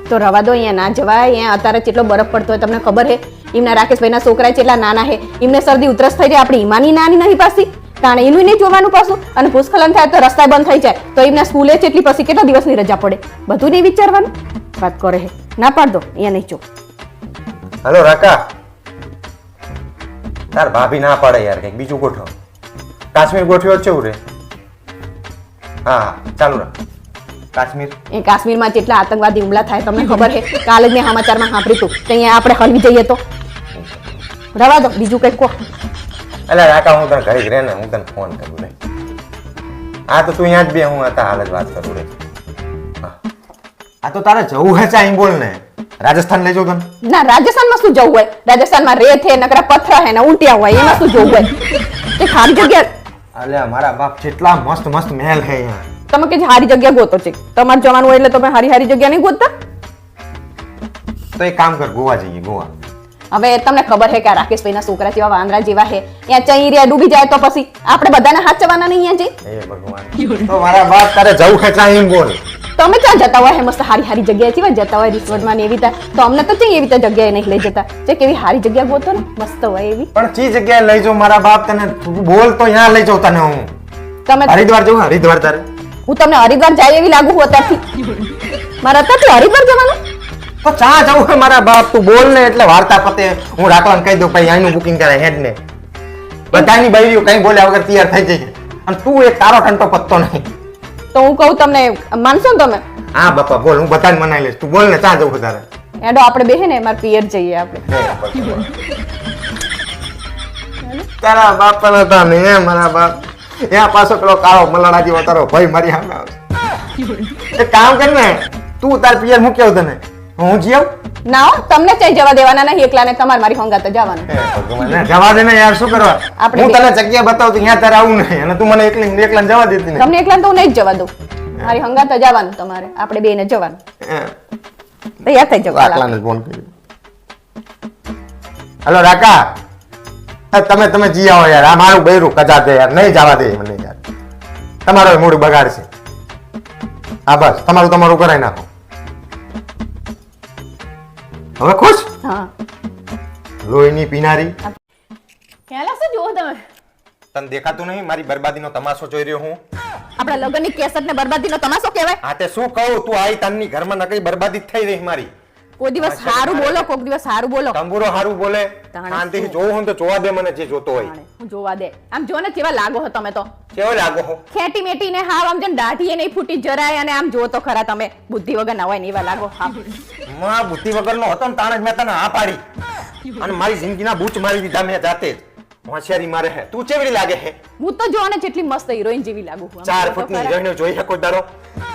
તો રવા દો અહીંયા ના જવાય અહીંયા અત્યારે કેટલો બરફ પડતો હોય તમને ખબર છે એમના રાકેશભાઈના છોકરા કેટલા નાના છે એમને શરદી ઉધરસ થઈ જાય આપણી ઈમાની નાની નહીં પાછી તાણે એનું નહીં જોવાનું પાછું અને ભૂસ્ખલન થાય તો રસ્તા બંધ થઈ જાય તો એમના સ્કૂલે કેટલી પછી કેટલા દિવસની રજા પડે બધું નહીં વિચારવાનું વાત કરે છે ના પાડ દો અહીંયા નહીં જો હલો રાકા તાર ભાભી ના પાડે યાર કંઈક બીજું ગોઠવ. કાશ્મીર ગોઠવ્યો જ છે રે. હા ચાલુ રાખ. કાશ્મીર એ કાશ્મીરમાં જેટલા આતંકવાદી હુમલા થાય તમને ખબર છે કાલે જ મેં સમાચારમાં સાંભળ્યું હતું કે અહીંયા આપણે હલવી જઈએ તો રવા દો બીજું કંઈક કહો એટલે રાકા હું તને ઘરે રહે ને હું તને ફોન કરું રે. હા તો તું અહીંયા જ બે હું હતા હાલ જ વાત કરું રે. હા. આ તો તારે જવું હે ચાઈ બોલ ને રાજસ્થાન લઈ જાઉં તને. ના રાજસ્થાનમાં શું જવું હોય રાજસ્થાનમાં રેત હે નકરા પથ્થર હે ને ઉલટિયા હોય એમાં શું જવું હોય તે ખાલી જગ્યા અલ્યા મારા બાપ જેટલા મસ્ત મહેલ હે અહીંયા. તમે કે હારી જગ્યા ગોતો છે તમારે જવાનું હોય એટલે તમે હારી જગ્યા નહીં ગોતતા તો એક કામ કર ગોવા જઈએ ગોવા. હવે તમને ખબર છે કે આ રાકેશભાઈના છોકરા જેવા વાંદરા જેવા છે ત્યાં ચઈ રહ્યા ડૂબી જાય તો પછી આપણે બધાને હાથ ચવાના નહીં અહીંયા જઈ હે ભગવાન. તો મારા બાપ તારે જવું હે ચાઈ બોલ. તમે ક્યાં જતા હોય મસ્ત હારી જગ્યાએ જેવા જતા હોય રિસોર્ટમાં ને એવી રીતે તો અમને તો એવી રીતે જગ્યાએ નહીં લઈ જતા જે કેવી હારી જગ્યા ગોતો ને મસ્ત હોય એવી પણ ચી જગ્યાએ લઈ જાઉં મારા બાપ તને તું બોલ તો અહીંયા લઈ જાઉં તને હું. તમે હરિદ્વાર જવું હરિદ્વાર તારે. હું તમને હરિદ્વાર જાય એવી લાગુ હું અત્યારથી મારા અત્યારથી હરિદ્વાર જવાનું તો ચા જવું હે મારા બાપ તું બોલ ને એટલે વાર્તા પતે હું રાખવાને કહી દઉં ભાઈ અહીંનું બુકિંગ કરે હેડ ને બધાની બૈરીઓ કઈ બોલ્યા વગર તૈયાર થઈ જશે અને તું એક તારો ઠંટો પત્તો નહીં. તો હું કહું તમને માનશો ને તમે હા બાપા બોલ હું બધાને મનાઈ લઈશ તું બોલ ને ચા જવું તારે. એડો આપણે બેહે ને મારા પિયર જઈએ આપણે તારા બાપ પણ હતા ને હે મારા બાપ ત્યાં પાછો પેલો કાળો મલાડા જેવો તારો ભાઈ મારી સામે આવશે. એક કામ કર ને તું તાર પિયર મૂક્યો તને હું જી આવું. ના હો તમને ચઈ જવા દેવાના નહીં એકલાને તમારે મારી હંગાતે જવાનું હે ભગવાન જવા દે ને યાર શું કરવા આપણે હું તને જગ્યા બતાવું ત્યાં તારે આવું નહીં અને તું મને એકલા જવા દેતી નહીં. તમને એકલા તો હું નહીં જ જવા દઉં મારી હંગાતે જવાનું તમારે આપણે બેને જવાનું તૈયાર થઈ જવા આકલાને ફોન કર્યો. હલો રાકા તમે જી આવો યાર આ મારું બૈરું કજા દે યાર નહીં જવા દે મને યાર તમારો મૂડ બગાડશે. હા બસ તમારું કરાઈ નાખો હવે ખુશ. હા લોહીની પીનારી ખ્યાલ હશે જુઓ તમે તને દેખાતું નહીં મારી બરબાદીનો તમાશો જોઈ રહ્યો હું. આપણા લગ્નની કેસેટ ને બરબાદીનો તમાશો કહેવાય હા તે શું કહું તું આઈ તનની ઘરમાં નકરી બરબાદી જ થઈ રહી મારી. કોઈ દિવસ સારું બોલો કોક દિવસ સારું બોલો તંબુરો હારું બોલે તાણે શાંતિથી શું? જોવું હોય તો જોવા દે મને જે જોતો હોય. હું જોવા દે આમ જો ને કેવા લાગો છો તમે તો કેવો લાગો હો ખેટી મેટી ને હાવ આમ જેમ દાઢીએ નહીં ફૂટી જરાય અને આમ જો તો ખરા તમે બુદ્ધિ વગર ના હોય ને એવા લાગો હા બુદ્ધિ વગરનો હતો ને તાણે જ મેં તને હા પાડી અને મારી જિંદગીના બૂચ મારી દીધા મેં જાતે જ. હોશિયારી મારે હે તું ચેવડી લાગે હે હું તો જો ને જેટલી મસ્ત હિરોઈન જેવી લાગુ છું. 4 ફૂટની હિરોઈન જોઈ શકો દાડો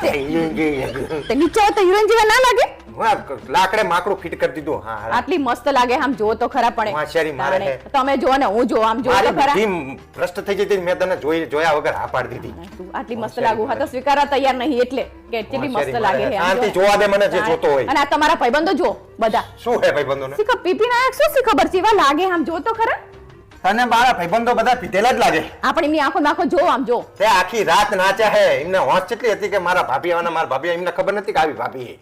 તે નીચે હોય તો હિરોઈન જેવા ના લાગે? લાકડે માકડું ફિટ કરી દીધું હા આટલી મસ્ત લાગે આમ જો તો ખરા પડે. હોશિયારી મારે હે. તમે જો ને હું જો આમ જો તો ખરા. મારી ભ્રષ્ટ થઈ જતી મેં તને જોયા વગર હા પાડી દીધી. તું આટલી મસ્ત લાગુ હા તો સ્વીકારવા તૈયાર નહીં એટલે કે કેટલી મસ્ત લાગે છે. શાંતિ જોવા દે મને જે જોતો હોય. અને આ તમારા ભાઈબંધો જો બધા શું હે ભાઈબંધોને? શીખો પીપી ના શું ખબર છે એવા લાગે આમ જો તો ખરા. તને મારા ભાઈબંધો બધા પીધેલા જ લાગે. આપણે એમની આંખો જો આમ જો. તે આખી રાત નાચ્યા હે એમને હોશ કેટલી હતી કે મારા ભાભી આવવાના મારા ભાભી એમને ખબર નથી કે આવી ભાભી હે.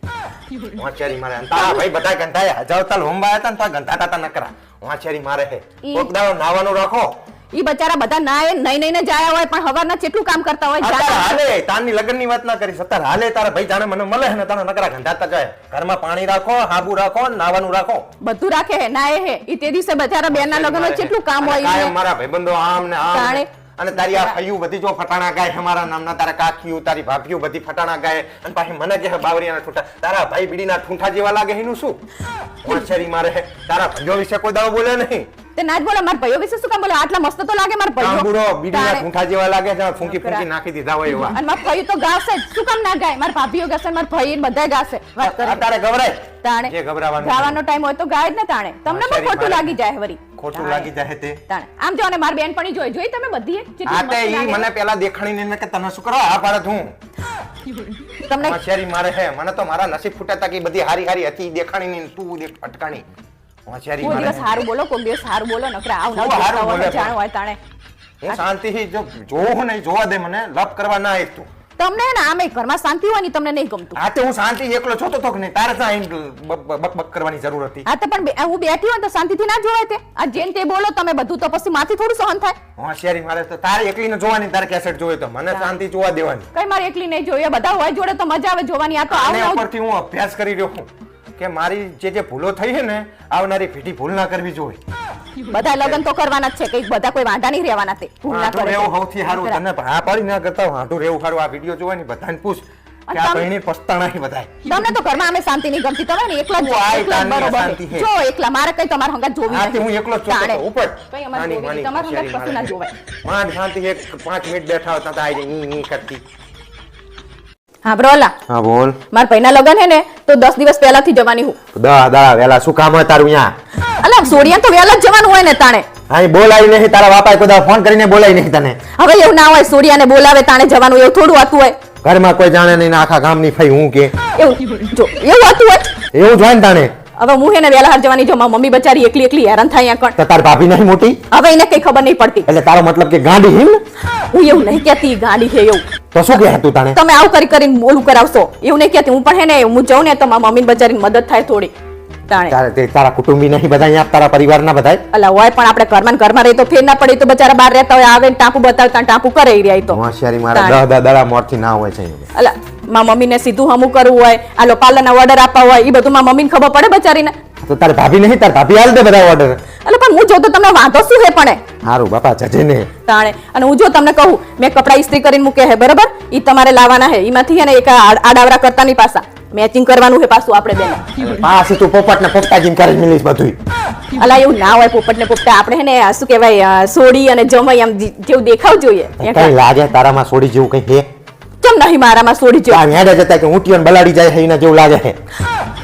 હોશિયારી મારે તારા ભાઈ બધા ગંધાયા હજાવતાલ હોંબાયા હતા ને તો ગંધાતા તા નકરા. હોશિયારી મારે હે કોક દાડો નાવાનું રાખો. ઈ બચારા બધા નાય નહીં ને જાયા હોય પણ હવારના કેટલું કામ કરતા હોય. અત્યારે હાલે તારની લગ્નની વાત ના કરી અત્યારે હાલે તારા ભાઈ જાણે મને મળે ને તારા નકરા ગંધાતા જાય. ઘરમાં પાણી રાખો હાબુ રાખો નાવાનું રાખો બધું રાખે હે નાય હે ઈ તે દિવસે બચારા બેનના લગ્નમાં કેટલું કામ હોય. કાયમ મારા ભાઈબંધો આમ ને આમ અને તારી આ ફૈયું બધી જો ફટાણા ગાય અમારા નામના તારા કાકીઓ તારી ભાભીઓ બધી ફટાણા ગાય અને પાછી મને કે બાવરિયાના ઠૂંઠા તારા ભાઈ બીડીના ઠૂંઠા જેવા લાગે એનું શું? હોશિયારી મારે હે તારા ભાઈઓ વિશે કોઈ દાવ બોલે નહીં. તે ના જ બોલે મારા ભાઈઓ વિશે શું કામ બોલે? આટલા મસ્ત તો લાગે મારા ભાઈઓ. કાંબુડો બીડીના ઠૂંઠા જેવા લાગે છે ફૂંકી ફૂંકી નાખી દીધા હોય એવા. અને મારા ભાઈઓ તો ગાશે જ શું કામ ના ગાય? મારા ભાભીઓ ગાશે મારા ભાઈ બધા ગાશે. વાત કરે તારે ગવરાય તાણે જે ગવરાવાનું ગાવાનો ટાઈમ હોય તો ગાય જ ને તાણે. તમને પણ ખોટું લાગી જાય વરી. ખોટું લાગી જાય તે તાણે આમ જો ને મારી બેનપણી જોઈ તમે બધી આ તે ઈ મને પેલા દેખાણી ને કે તને શું કરો આ પાડત હું તમને હોશિયારી મારે હે મને તો મારા નસીબ ફૂટ્યા કે બધી હારી હારી હતી દેખાણી ની તું દેખ અટકાણી. હોશિયારી કોઈ મારે દિવસ સારું બોલો કોઈ દિવસ સારું બોલો નકરા આવ શું સારું ના બોલે? જાણ હોય તાણે હું શાંતિથી જો જોવું નહીં જોવા દે મને લપ કરવા ના એક તું. તમને ને આમે ઘરમાં શાંતિ હોય ને તમને નહીં ગમતું. હા તે હું શાંતિ એકલો જોતો તો કે નહીં તારે ત્યાં બક કરવાની જરૂર હતી. હા તો પણ હું બેઠી હોય તો શાંતિથી ના જોવાય તે આ જેન તે બોલો તમે બધું તો પછી માથી થોડું સહન થાય. હોશિયારી મારે તો તારે એકલીને જોવાની તારે કેસેટ જોવે તો મને શાંતિ જોવા દેવાની. કઈ મારે એકલી નહીં જોઈએ બધા હોય જોડે તો મજા આવે જોવાની. આ તો આને આવું ઉપરથી હું અભ્યાસ કરી રહ્યો છું કે મારી જે ભૂલો થઈ છે ને આવનારી પેઢી ભૂલ ના કરવી જોઈએ. બધા લગન તો કરવાના જ છે કઈ બધા કોઈ વાંધા નહીં રહેવાના તે ભૂલ ના હાંટું કરે રહેવું સૌથી સારું તને હા પાડી ના કરતા હાંટું રહેવું સારું. આ વિડીયો જોવાની બધાને પૂછ કે આ બહેની પસ્તાણા હી બધાય. તમને તો ઘરમાં અમે શાંતિ નહીં ગમતી તમે ને એકલા જ તું આય એકલા જ તાની બરોબર શાંતિ છે. હે. જો એકલા મારે કઈ તમારા હંગાત જોવી હા તે હું નહીં. એકલો જ જોતો તાણે. હતો ઉપર કઈ અમારે જોવી નહીં. તમારા હંગાત કશું ના જોવાય. માંડ શાંતિ એક 5 મિનિટ બેઠા હતા તો આઈ ની ની કરતી. હા બ્રોલા હા બોલ. મારા ભાઈના લગન હે ને તો 10 દિવસ પહેલાથી જવાની હું. દા વેલા શું કામ હોય તારું અહીંયા? અલા સોડિયા તો વહેલા જ જવાનું હોય ને તાણે. હા બોલાવી નહીં તારા બાપાએ કોઈ ફોન કરીને બોલાવી નહીં તને. હવે એવું ના હોય સોડિયાને બોલાવે તાણે જવાનું એવું થોડું હતું હોય. ઘરમાં કોઈ જાણે નહીં ને આખા ગામની ફઈ હું કે એવું જો એવું હતું હોય. એવું જોઈને તાણે હવે હું હે ને વહેલા હાર જવાની જો મારી મમ્મી બચારી એકલી હેરાન થાય અહીંયા કણ. તો તાર ભાભી નહીં મોટી હવે એને કઈ ખબર નહીં પડતી. એટલે તારો મતલબ કે ગાંડી હિમ ને? હું એવું નહીં કહેતી ગાડી છે એવું. તો શું કહે તું તાણે? તમે આવું કરીને બોલું કરાવશો એવું નહીં કહેતી. હું પણ હે ને હું જાઉં ને તો મારી મમ્મીને બચારીને મદદ થાય થોડી તાણે. તારા કુટુંબી નહીં બધા અહીંયા તારા પરિવારના બધા? અલા હોય પણ આપણે ઘરમાં રહી તો ફેર ના પડે તો બચારા બહાર રહેતા હોય આવે ને ટાંપુ બતાવતા ટાંપુ કરે ઈ રહ્યા તો. હોશિયારી મારા 10 દડા મોરથી ના હોય છે. અલા મારી મમ્મીને સીધું હમું કરવું હોય આલો પાર્લરના ઓર્ડર આપવા હોય એ બધું મારી મમ્મીને ખબર પડે બચારીને. તો તારી ભાભી નહીં તાર ભાભી હાલ દે બધા ઓર્ડર. અલા પણ હું જો તો તમને વાંધો શું હે પણ હારું બાપા જજે ને તાણે. અને હું જો તમને કહું મેં કપડા ઇસ્ત્રી કરીને મૂકે હે બરાબર ઈ તમારે લાવવાના હે. એમાંથી હે ને એક આડાવરા કરતા નહીં પાછા મેચિંગ કરવાનું હે પાછું આપણે બેને. પાછી તું પોપટ ને પોપટા જીમ કરી મિલીશ બધું. અલા એવું ના હોય પોપટ ને પોપટા આપણે હે ને શું કહેવાય સોડી અને જમાઈ આમ જેવું દેખાવ જોઈએ. કઈ લાગે તારામાં સોડી જેવું કઈ હે? કેમ નહીં મારામાં સોડી જેવું? આ હેડે જતા કે ઊંટીઓને બલાડી જાય છે એના જેવું લાગે છે.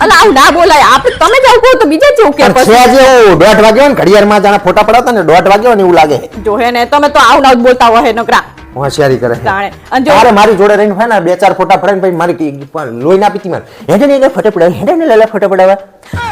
અલા આવું ના બોલાય. આપણે તમે જ આવું કહો તો બીજા જેવું કે પણ છે જેવું 1:30 વાગ્યો ને ઘડિયાળમાં જાણે ફોટા પડાવતા ને 1:30 વાગ્યો ને એવું લાગે છે. જો હે ને તમે તો આવું ના બોલતા હોય નકરા હોશિયારી કરે છે. તાણે. અને જો તારે મારી જોડે રહીને હોય ને 2-4 ફોટા પડાય ને પછી મારી લોહી ના પીતી માર હેડે ને ફોટો પડાવે હેડે ને લેલા ફોટો પડાવે.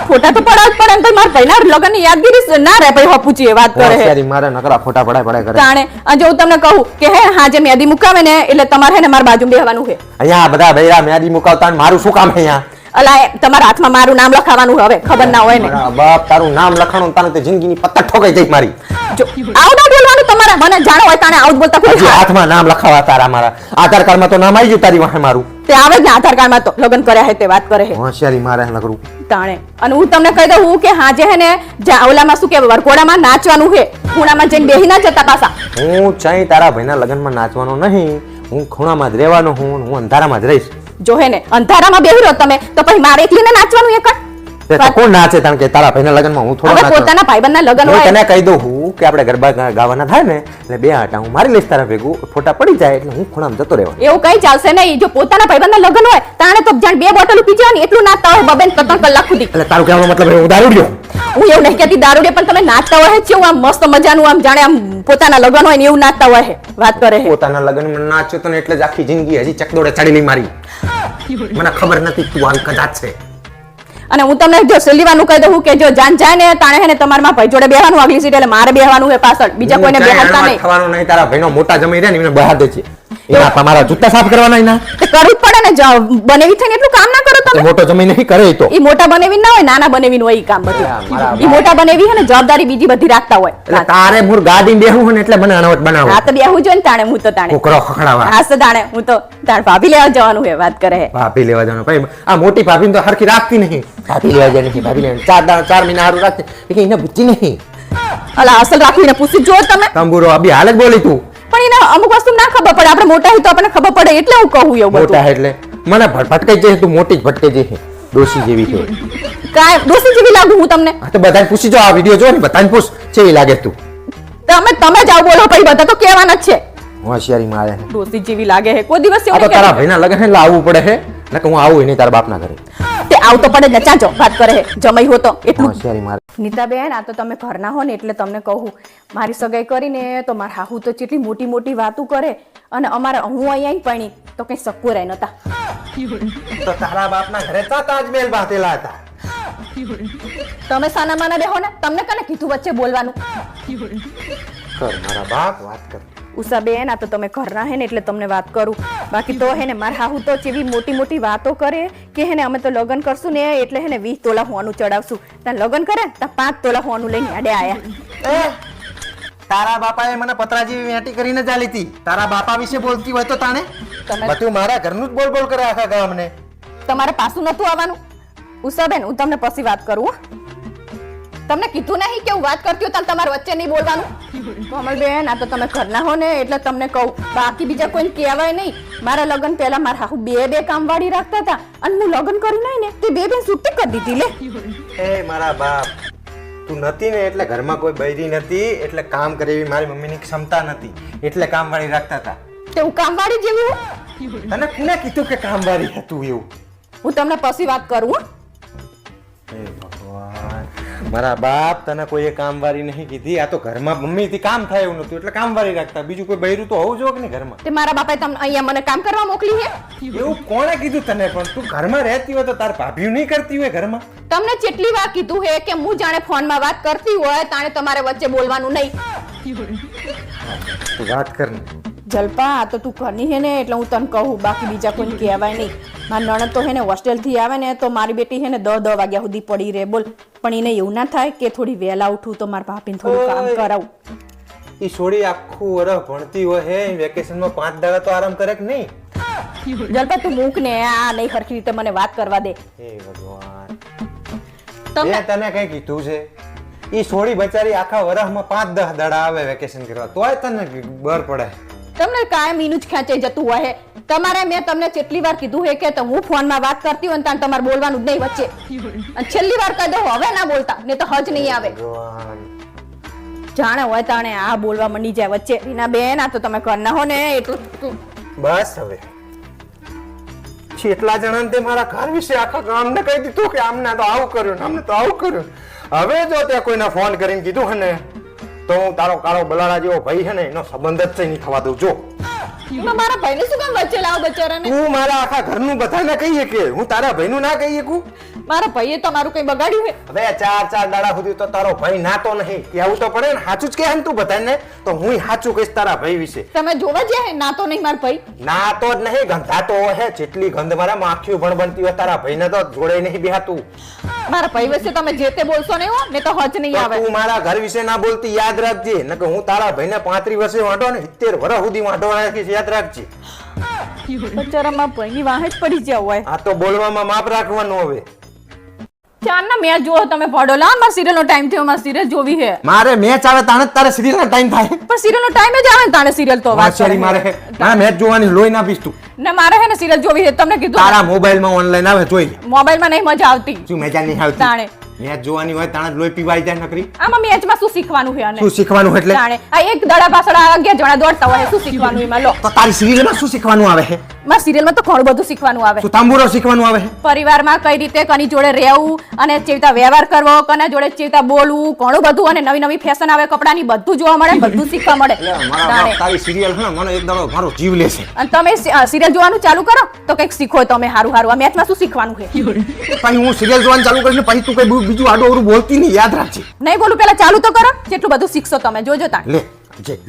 ફોટા તો પડાવ પડે ને તો મારા ભાઈના લગનની યાદગીરી ના રહે પછી પૂછીએ વાત કરે હે હોશિયારી મારે નકરા ફોટા પડાય કરે. તાણે. અને જો હું તમને કહું કે હે હાજે મહેંદી મુકાવે ને એટલે તમારે હે ને મારા બાજુ બેહવાનું છે. અહીંયા બધા બૈરા મેદી મુકાવતા ને મારું શું કામ છે અહીંયા? અલા તમારા હાથમાં મારું નામ લખાવાનું હવે ખબર ના હોય ને. મારા બાપ તારું નામ લખાણું તારે તે જિંદગીની પત્તા ઠોકાઈ જાય મારી. જો આવું ના બોલવાનું તમારે મને જાણો હોય તાણે આવું જ બોલતા કોઈ હજી હાથમાં નામ લખાવા તારા મારા આધાર કાર્ડમાં તો નામ આવી ગયું તારી વાહે મારું. તે આવે જ ને આધાર કાર્ડમાં તો લગ્ન કર્યા હે તે વાત કરે હે હોશિયારી મારે નકરું તાણે. અને હું તમને કહી દઉં કે હાજે હે ને ઓલામાં શું કે વરઘોડામાં નાચવાનું હે ખૂણામાં જઈને બેહી ના જતા પાછા. હું ચાઈ તારા ભાઈના લગ્નમાં નાચવાનો નહીં. હું ખૂણામાં જ રહેવાનો હું અંધારામાં જ રહીશ. જો હે ને અંધારામાં બેહી રહો તમે તો પછી મારે એકલીને નાચવાનું એક તે તો કોણ નાચે કારણ કે તારા ભાઈના લગ્નમાં હું થોડો હવે નાચું પોતાના ભાઈબંધના લગ્ન હું હોય તને કહી દઉં હું કે આપણે ગરબા ગાવાના થાય ને એટલે બે આટા હું મારી લઈશ તારા ભેગું ફોટા પડી જાય એટલે હું ખૂણામાં જતો રહેવાનો એવું કઈ ચાલશે નહીં જો પોતાના ભાઈબંધના લગ્ન હોય તાણે તો જાણ 2 બોટલ પી જવાની એટલું નાચતા હોય બબેન 3 કલાક સુધી એટલે તારું કહેવાનો મતલબ હું દારૂડિયો હું એવું નહીં કહેતી દારૂડે પણ તમે નાચતા હોય છે આમ મસ્ત મજાનું આમ જાણે આમ પોતાના લગ્ન હોય ને એવું નાચતા હોય છે વાત કરે છે પોતાના લગ્નમાં નાચ્યો તો ને એટલે જ આખી જિંદગી હજી ચકદોડે ચડી લઈ મારી મને ખબર નથી તું આવી કદાચ છે અને હું તમને જો સેલીવાનું કહી દઉં કે જો જાન જાય ને તાણે હે ને તમારા માં ભાઈ જોડે બેહવાનું આગલી સીટ એટલે મારે બેહવાનું હે પાછળ બીજા કોઈને બેહાડતા નહીં થવાનું નહીં તારા ભાઈનો મોટા જમાઈ રહે ને એને બહાર દે છે એના તમારા જૂતા સાફ કરવાના એના તે કરવું જ પડે ને જો બનેવી થઈને એટલું કામ ના કરો તમે મોટો જમાઈ નહીં કરે તો ઈ મોટા બનેવી ના હોય નાના બનેવી હોય ઈ કામ બધું ઈ મોટા બનેવી હે ને જવાબદારી બીજી બધી રાખતા હોય એટલે તારે મૂળ ગાડી બેહું હોય ને એટલે મને અણવટ બનાવો હા તો બેહું જોઈએ ને તાણે હું તો તાણે કોકરો ખખડાવા હા તો તાણે હું તો તાણે ભાભી લેવા જવાનું હે વાત કરે હે ભાભી લેવા જવાનું ભાઈ આ મોટી ભાભીને તો હરખી રાખતી નહીં ભાભી લેવા જાય નહીં ભાભી લેવા 4 મહિના હારું રાખતી કે એને બુદ્ધિ નહીં અલા અસલ રાખીને પૂછી જો તમે તંબુરો અભી હાલ જ બોલી તું પણ એને અમુક વસ્તુ ના ખબર પડે આપણે મોટા હી તો આપણને ખબર પડે એટલે હું કહું એવું બધું મોટા એટલે મને ભટકાઈ જાય તું મોટી જ ભટકાઈ જાય ડોસી જેવી છે કાય દોસ્તી જેવી લાગુ હું તમને હા તો બધાને પૂછી જો આ વિડિયો જો ને બધાને પૂછ કેવી લાગે તું તમે જાવ બોલો પછી બધા તો કહેવાના જ છે હોશિયારી મારે છે દોસ્તી જેવી લાગે છે કોઈ દિવસ આ એવું તો તારા ભાઈના લગન એટલે આવવું પડે છે નકર હું આવું નહીં તારા બાપના ઘરે તે આવ તો પડે ને ચાચો વાત કરે છે જમાઈ હો તો એટલું હોશિયારી મારે નીતાબેન આ તો તમે ઘરના હો ને એટલે તમને કહું મારી સગાઈ કરીને તો મારા હાહુ તો કેટલી મોટી મોટી વાતો કરે અને અમારે હું અહીંયા પણી તો કઈ સક્કુ રહે નતા તો તારા બાપના ઘરે તા તાજમહેલ બાંધેલા હતા તમે સાના માના બેહો ને તમને કને કીધું વચ્ચે બોલવાનું કર મારા બાપ વાત કર ઉષાબેન આ તો તમે ઘરના હે ને એટલે તમને વાત કરું બાકી તો હે ને મારા હાહુ તો જેવી મોટી મોટી વાતો કરે કે હે ને અમે તો લગ્ન કરશું ને એટલે હે ને 20 તોલા હોનું ચડાવશું ત્યાં લગ્ન કરે ત્યાં 5 તોલા હોનું લઈને આડે આયા તારા બાપાએ મને પતરા જેવી વેટી કરીને જ આલી હતી તારા બાપા વિશે બોલતી હોય તો તાણે બધું મારા ઘરનું જ બોલ બોલ કરે આખા ગામને તમારે પાછું નતું આવવાનું ઉષાબેન હું તમને પછી વાત કરું હો. તમને કીધું નહીં કે હું વાત કરતી હું તમારે વચ્ચે નહીં બોલવાનું કોમલબેન આ તો તમે ઘરના હો ને એટલે તમને કહું બાકી બીજા કોઈને કહેવાય નહીં મારા લગ્ન પહેલા મારા હાહુ બે કામવાળી રાખતા હતા અને હું લગ્ન કર્યું નહીં ને તે બે છૂટી કરી દીધી લે એ મારા બાપ તું નથી ને એટલે ઘરમાં કોઈ બૈરી નથી એટલે કામ કરે એવી મારી મમ્મીની ક્ષમતા નથી એટલે કામવાળી રાખતા હતા તે હું કામવાળી જેવી હું તને કોને કીધું કે કામવાળી હતું એવું હું તમને પછી વાત કરું હો. હે ભગવાન મારા બાપ તને કોઈએ કામવાળી નહીં કીધી આ તો ઘરમાં મમ્મીથી કામ થાય એવું નતું એટલે કામવાળી રાખતા બીજું કોઈ બૈરું તો હોવું જોઈએ કે નહીં ઘરમાં તે મારા બાપાએ તમને અહીંયા મને કામ કરવા મોકલી હે એવું કોણે કીધું તને પણ તું ઘરમાં રહેતી હોય તો તાર ભાભીઓ નહીં કરતી હોય ઘરમાં તમને કેટલી વાર કીધું હે કે હું જાણે ફોનમાં વાત કરતી હોય તાણે તમારે વચ્ચે બોલવાનું નહીં તું વાત કર ને જલપા આ તો તું ઘરની હે ને એટલે હું તને કહું બાકી બીજા કોઈને કહેવાય નહીં મારી નણંદ તો હે ને હોસ્ટેલથી આવે ને તો મારી બેટી હે ને 10 વાગ્યા સુધી પડી રહે બોલ પણ એને એવું ના થાય કે થોડી વહેલા ઉઠું તો મારા ભાભીને થોડું કામ કરાવું ઈ છોડી આખું વરસ ભણતી હોય હે વેકેશનમાં 5 દાડા તો આરામ કરે કે નહીં જલપા તું મૂક ને આ નહીં સરખી રીતે મને વાત કરવા દે હે ભગવાન તમને મેં તને કઈ કીધું છે ઈ છોડી બચારી આખા વરસમાં 5-10 દાડા આવે વેકેશન કરવા તોય તને બર પડે તમને કાયમ ઈનું જ ખેંચાઈ જતું હોય હે તમારે મેં તમને કેટલી વાર કીધું હે કે હું ફોનમાં વાત કરતી હોય ને તમારે બોલવાનું જ નહીં વચ્ચે અને છેલ્લી વાર કહી દઉં હવે ના બોલતા ને તો હજ નહીં આવે ભગવાન જાણે હોય તાણે આ બોલવા મંડી જાય વચ્ચે રીના બેન આ તો તમે ઘરના હો ને એટલું બસ હવે કેટલા જણા તે મારા ઘર વિશે આખા ગામને કહી દીધું કે આમને તો આવું કર્યું ને આમને તો આવું કર્યું હવે જો તે કોઈને ફોન કરીને કીધું હે ને તો હું તારો કાળો બલાડા જેવો ભાઈ છે ને એનો સંબંધ જ નહીં થવા દઉં જો મારા ભાઈને શું કામ વચ્ચે લાવો બચારાને તું મારા આખા ઘરનું બધાને કહીએ કે હું તારા ભાઈનું ના કહી શકું મારા ભાઈએ તમારું કઈ બગાડ્યું હે હવે 4 દાડા સુધી તો તારો ભાઈ નાતો નહીં કહેવું તો પડે ને સાચું જ કહે ને તું બધાને તો હું સાચું કહીશ તારા ભાઈ વિશે તમે જોવા જ્યાં હે ના તો નહીં મારા ભાઈ નાતો જ નહીં ગંધાતો હે જેટલી ગંધ મારા માખીઓ બનતી હોય તારા ભાઈને તો જોડે નહીં બેહાતું મારા ભાઈ વિશે તમે જે તે બોલશો નહીં હો ને તો હજ નહીં તો આવે તું મારા ઘર વિશે ના બોલતી યાદ રાખજે નકર હું તારા ભાઈને 35 વર્ષે વાંટો ને 70 વર્ષ સુધી વાંટો રાખીશ યાદ રાખજે બચારા મારા ભાઈની વાહે જ પડી જ્યાં હોય આ તો બોલવામાં માપ રાખવાનું હવે ચારના મેચ જોવો તમે પડો લા મારા સિરિયલ નો ટાઈમ થયો મારે સિરિયલ જોવી હે મારે મેચ આવે તાણે જ તારે સિરિયલ ટાઈમ થાય પણ સિરિયલ નો ટાઈમ જ આવે ને તાણે સિરિયલ તો વાત વાંચેરી મારે મેચ જોવાની લોહી ના પીસ તું ને મારે હે ને સિરિયલ જોવી હે તમને કીધું તારા મોબાઈલ માં ઓનલાઈન આવે જોઈ લે મોબાઈલ માં નહીં મજા આવતી શું મજા નહીં આવતી તાણે મેચ જોવાની હોય તાણે જ લોહી પીવાઈ જાય નકરી આમાં મેચમાં શું શીખવાનું છે આને શું શીખવાનું એટલે તાણે આ એક દડા પાછળ 11 જણા દોડતા હોય શું શીખવાનું એમાં લો તો તારી સિરિયલ માં શું શીખવાનું આવે છે મારા સિરિયલમાં તો ઘણું બધું શીખવાનું આવે શું તાંબુરો શીખવાનું આવે છે પરિવારમાં કઈ રીતે કની જોડે રહેવું અને ચેવતા વ્યવહાર કરવો કના જોડે ચેવતા બોલવું ઘણું બધું અને નવી નવી ફેશન આવે કપડાની બધું જોવા મળે બધું શીખવા મળે મારા બાપ તારી સિરિયલ છે ને મને એક દાડો મારો જીવ લેશે અને તમે સિરિયલ જોવાનું ચાલુ કરો તો કંઈક શીખો તમે હારું હારું આ મેચમાં શું શીખવાનું છે પછી હું સિરિયલ જોવાનું ચાલુ કરીશ ને પછી તું કઈ બીજું આડું અવળું બોલતી નહીં યાદ રાખજે નહીં બોલું પેલા ચાલુ તો કરો જેટલું બધું શીખશો તમે જોજો તા લે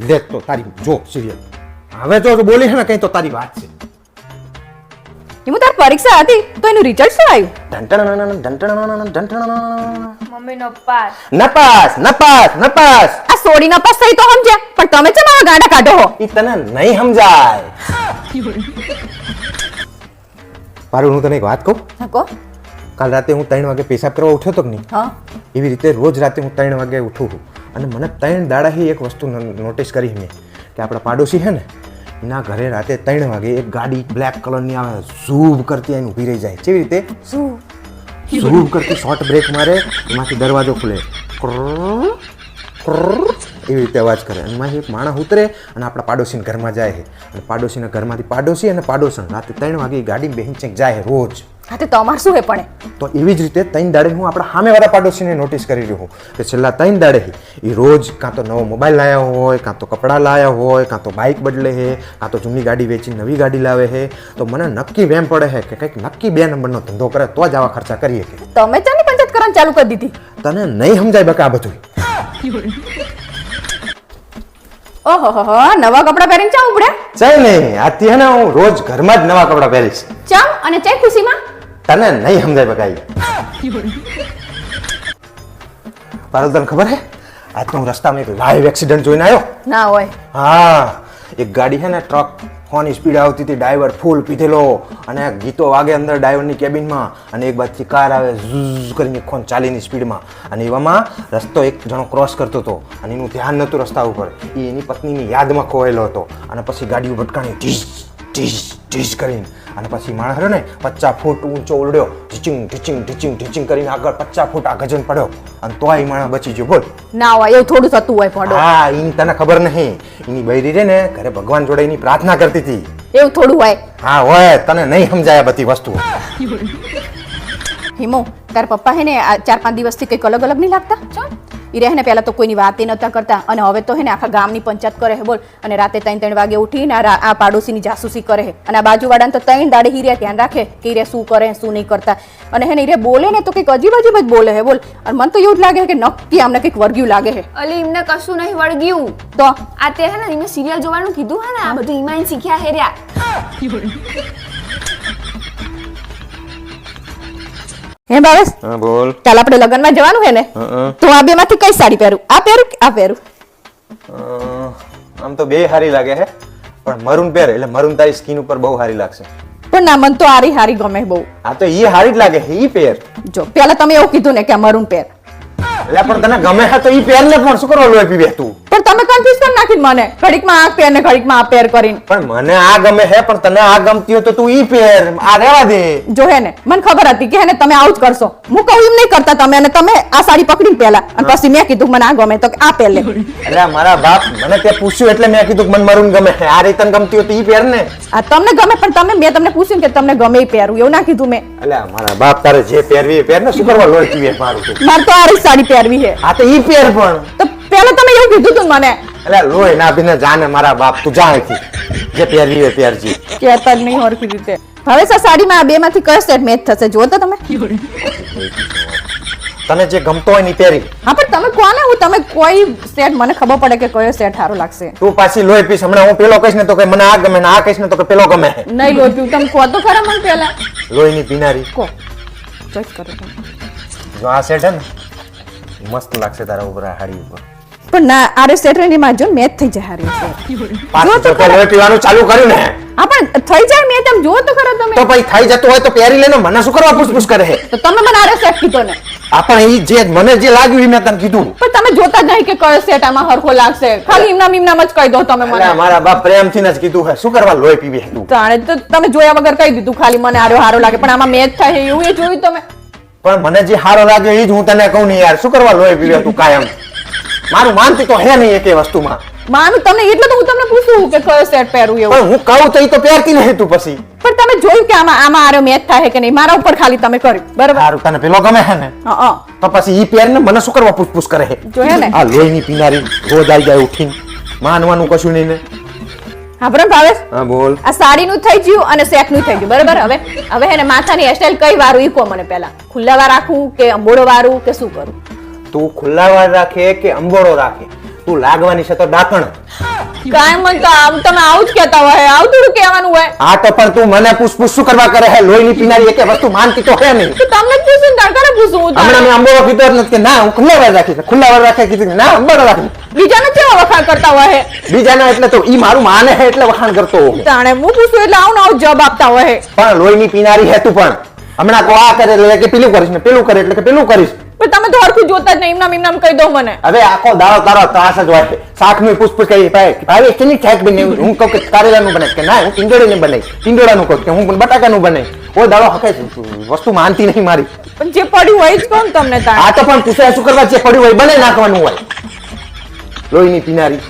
લે તો તારી જો સિરિયલ હવે જો બોલી છે ને કઈ તો તારી વાત છે એમાં તાર પરીક્ષા હતી તો એનું રિઝલ્ટ શું આવ્યું મમ્મી નો પાસ નપાસ નપાસ નપાસ આ સોડી ન પાસ થઈ તો સમજ્યા પણ તમે ચમ આવા ગાડા કાઢો હો ઈ તને નહીં સમજાય પારું હું તને એક વાત કહું હકો કાલ રાતે હું 3 વાગે પેશાબ કરવા ઉઠ્યો તો કે નહીં હા એવી રીતે રોજ રાતે હું 3 વાગે ઉઠું છું અને મને 3 દાડાથી એક વસ્તુ નોટિસ કરી મેં કે આપણા પાડોશી છે ને એના ઘરે રાતે 3 વાગે એક ગાડી બ્લેક કલરની આવે ઝૂબ કરતી આઈને ઊભી રહી જાય કેવી રીતે ઝૂબ કરતી શોર્ટ બ્રેક મારે એમાંથી દરવાજો ખુલે એવી રીતે અવાજ કરે અને એમાંથી એક માણસ ઉતરે અને આપણા પાડોશીના ઘરમાં જાય છે અને પાડોશીના ઘરમાંથી પાડોશી અને પાડોશણ રાતે 3 વાગે એ ગાડી બેહીને ચેક જાય રોજ હા તે તમાર શું હે પણ તો એવી જ રીતે 3 દાડે હું આપણા સામેવાળા પાડોશીને નોટિસ કરી રહ્યો છું કે છેલ્લા 3 દાડે એ રોજ કાં તો નવો મોબાઈલ લાવ્યા હોય કાં તો કપડાં લાવ્યા હોય કાં તો બાઇક બદલે છે કાં તો જૂની ગાડી વેચી નવી ગાડી લાવે છે તો મને નક્કી વેમ પડે છે કે કંઈક નક્કી 2 નંબરનો ધંધો કરે તો જ આવા ખર્ચા કરીએ કે તમે ચાની પંચાયત કરવાનું ચાલુ કરી દીધી તને નહીં સમજાય બકા આ બધું ઓહો હો નવા કપડા પહેરીને ચા ઉપડે ચાલ નહીં આથી હે ને હું રોજ ઘરમાં જ નવા કપડાં પહેરીશ ચમ અને ચા ખુશીમાં તને નહીં સમજાય બકા પારલ તને ખબર હે આજ તો હું રસ્તામાં એક લાઈવ એક્સિડન્ટ જોઈને આવ્યો ના હોય હા એક ગાડી છે ને ટ્રક ફોની સ્પીડ આવતી હતી ડ્રાઈવર ફૂલ પીધેલો અને ગીતો વાગે અંદર ડ્રાઈવરની કેબિનમાં અને એક બાજુથી કાર આવે ઝૂઝ કરીને ખોન ચાલીની સ્પીડમાં અને એવામાં રસ્તો એક જણો ક્રોસ કરતો હતો અને એનું ધ્યાન નહોતું રસ્તા ઉપર એ એની પત્નીની યાદમાં ખોવાયેલો હતો અને પછી ગાડીઓ ભટકાણી ઢીસ ઢીસ ઢીસ કરીને અને પછી માણસ રહ્યો ને 50 ફૂટ ઊંચો ઉડ્યો ઢીચિંગ ઢીચિંગ ઢીચિંગ ઢીચિંગ કરીને આગળ 50 ફૂટ આ ગજન પડ્યો અને તોય માણસ બચી ગયો બોલ ના હોય એવું થોડું થતું હોય પડો હા એની તને ખબર નહીં એની બૈરી રે ને ઘરે ભગવાન જોડે એની પ્રાર્થના કરતી હતી એવું થોડું હોય હા હોય તને નહીં સમજાય બધી વસ્તુ હિમો તાર પપ્પા હે ને 4-5 દિવસથી કંઈક અલગ અલગ નહીં લાગતા ચમ ઈ રહે ને પહેલા તો કોઈની વાત નતા કરતા અને હવે તો હે ને આખા ગામની પંચાયત કરે હે બોલ અને રાતે 3 વાગે ઉઠીને આ પાડોશીની જાસૂસી કરે હે અને આ બાજુવાળાને તો 3 દાડે હીરે ધ્યાન રાખે કે હીરે શું કરે શું નહીં કરતા અને હે ને હીરે બોલે ને તો કંઈક અજીબ અજીબ જ બોલે હે બોલ અને મને તો એવું જ લાગે કે નક્કી આમને કંઈક વર્ગ્યું લાગે હે અલી એમને કશું નહીં વળગ્યું તો આ તે હે ને એમને સિરિયલ જોવાનું કીધું હે ને આ બધું ઈમાન શીખ્યા હે રહ્યા હે ભાવેશ હા બોલ ચાલ આપણે લગ્નમાં જવાનું હે ને તો આ બે માંથી કઈ સાડી પહેરું આ પહેરું કે આ પહેરું આમ તો બે હારી લાગે છે પણ મરૂન પહેરે એટલે મરૂન તારી સ્કિન ઉપર બહુ હારી લાગશે પણ ના મને તો આરી હારી ગમે બહુ આ તો ઈ હારી જ લાગે છે ઈ પહેર જો પેલા તમે એવું કીધું ને કે આ મરૂન પહેર એટલે પણ તને ગમે છે તો ઈ પહેર ને પણ શું કરવા લોહી પીવે તું પણ તમે કન્ફ્યુઝ કરી નાખી મને ઘડીકમાં આ પહેર ને ઘડીકમાં આ પહેર કરીને પણ મને આ ગમે છે પણ તને આ ગમતી હોય તો તું ઈ પહેર આ રહેવા દે જો હે ને મને ખબર હતી કે હે ને તમે આવું જ કરશો હું કહું એમ નહીં કરતા તમે અને તમે આ સાડી પકડીને પહેલા અને પછી મેં કીધું મને આ ગમે તો કે આ પહેર લે એટલે મારા બાપ મને તે પૂછ્યું એટલે મેં કીધું કે મને મરૂન ગમે છે આ રીતે ગમતી હોય તો ઈ પહેર ને આ તમને ગમે પણ મેં તમને પૂછ્યું કે તમને ગમે એ પહેરવું એવું ના કીધું મેં એટલે મારા બાપ તારે જે પહેરવી એ પહેર ને શું કરવા લોહી પીવે મારું તું મારે તો આરી સાડી પહેરવી છે આ તો ઈ પહેર પણ તો પેલા તમે એવું કીધું તું મને એટલે લોહી ના પીને જાને મારા બાપ તું જા અહીંથી જે પહેરવી હોય પહેરજી કહેતા જ નહીં હરખી રીતે હવે સર સાડીમાં આ બે માંથી કયો સેટ મેચ થશે જો તો તમે તને જે ગમતો હોય ને ઈ પહેરી હા પણ તમે કોને હું તમે કોઈ સેટ મને ખબર પડે કે કયો સેટ સારો લાગશે તું પાછી લોહી પીશ હમણાં હું પેલો કહીશ ને તો કે મને આ ગમે ને આ કહીશ ને તો કે પેલો ગમે નહીં લોહી પીવું તમે કહો તો ખરા મને પેલા લોહીની પીનારી કહો ચોઈસ કરો તમે જો આ સેટ હે ને મસ્ત લાગશે તારા ઉપર આ હાડી ઉપર પણ ના આરે સેટ ની માં જો મેચ થઈ જાય હારી છે પાછી તો તે લોહી પીવાનું ચાલુ કર્યું ને હા પણ થઈ જાય મેચ એમ જો તો ખરા તમે તો ભાઈ થઈ જતું હોય તો પહેરી લેને, મને શું કરવા પૂછપૂછ કરે છે? તો તમે મને આરે સેટ કીધો ને આપણે ઈ જે મને જે લાગ્યું ઈ મેં તને કીધું. પણ તમે જોતા જ નહીં કે કયો સેટ આમાં હરખો લાગશે. ખાલી ઇમનામ જ કહી દો તમે મને. અલા, મારા બાપ પ્રેમથી જ કીધું છે, શું કરવા લોહી પીવી છે તું? તાણે તો તમે જોયા વગર કહી દીધું ખાલી મને હારો લાગે, પણ આમાં મેચ થાય છે એવું એ જોયું તમે? પણ મને જે સારો લાગ્યો ઈ જ હું તને કહું ને યાર, શું કરવા લોહી પીવે તું કાયમ? મારું માનતી તો હે નહીં એકે વસ્તુમાં. માનું તમને એટલે તો હું તમને પૂછું કે કયો સેટ પહેરું એવું. પણ હું કહું તો ઈ તો પહેરતી નહીં તું પછી. પણ તમે જોયું કે આમાં આરો મેચ થાય કે નહીં? મારા ઉપર ખાલી તમે કર્યું બરાબર. સારું, તને પેલો ગમે છે ને? હા તો પછી ઈ પહેરીને મને શું કરવા પૂછપૂછ કરે છે? જોયા ને? આ લોહીની પીનારી રોજ આવી જાય ઉઠીને, માનવાનું કશું નહીં ને. હા બરાબર ભાવેશ, હા બોલ. આ સાડીનું થઈ ગયું અને સેટનું થઈ ગયું બરાબર. હવે હે ને માથાની હેરસ્ટાઈલ કઈ વારું ઈ કહો મને પહેલા. ખુલ્લા વાર રાખું કે અંબોડો વારું કે શું કરું? તું ખુલ્લા વાળ રાખે કે અંબોળો રાખે, તું લાગવાની છે તો ડાકણ. કાંઈ મન તો તમે આવું જ કહેતા હોય, આવું થોડું કહેવાનું હોય. આ તો પણ તું મને પૂછપૂછ શું કરવા કરે છે? લોહીની પીનારી એકે વસ્તુ માનતી તો હે નહીં. તો તમને જ પૂછું ને તડકાને પૂછું હું હમણાં મેં અંબોળો કીધો જ નથી કે ના હું ખુલ્લા વાળ રાખી છે, ખુલ્લા વાળ રાખે કીધું કે ના અંબોળો રાખી. બીજાને કેવા વખાણ કરતા હોય હે? બીજાના એટલે તો ઈ મારું માને છે એટલે વખાણ કરતો હોય. તાણે હું પૂછું એટલે આવું ને આવું જવાબ આપતા હોય હે. પણ લોહીની પીનારી હે તું, પણ હમણાં કો આ કરે એટલે કે પેલું કરીશ ને પેલું કરે એટલે કે પેલું કરીશ. પણ તમે તો હરખું જોતા જ નહીં, ઇમનામ કહી દો મને. હવે આખો દાડો તારો ત્રાસ જ હોય છે. શાકનું પૂછપૂછ કરી ભાઈ કેની શાક બને? હું કહું કે કારેલાનું બને કે ના હું ટીંડોળીને બનાવી, ટીંડોળાનું કહું કે હું બટાકાનું બનાવી. કોઈ દાડો હકે વસ્તુ માનતી નહીં મારી. પણ જે પડ્યું હોય જ કોણ તમને તાણે? આ તો પણ પૂછે શું કરવા? જે પડ્યું હોય બને નાખવાનું હોય. લોહીની પીનારી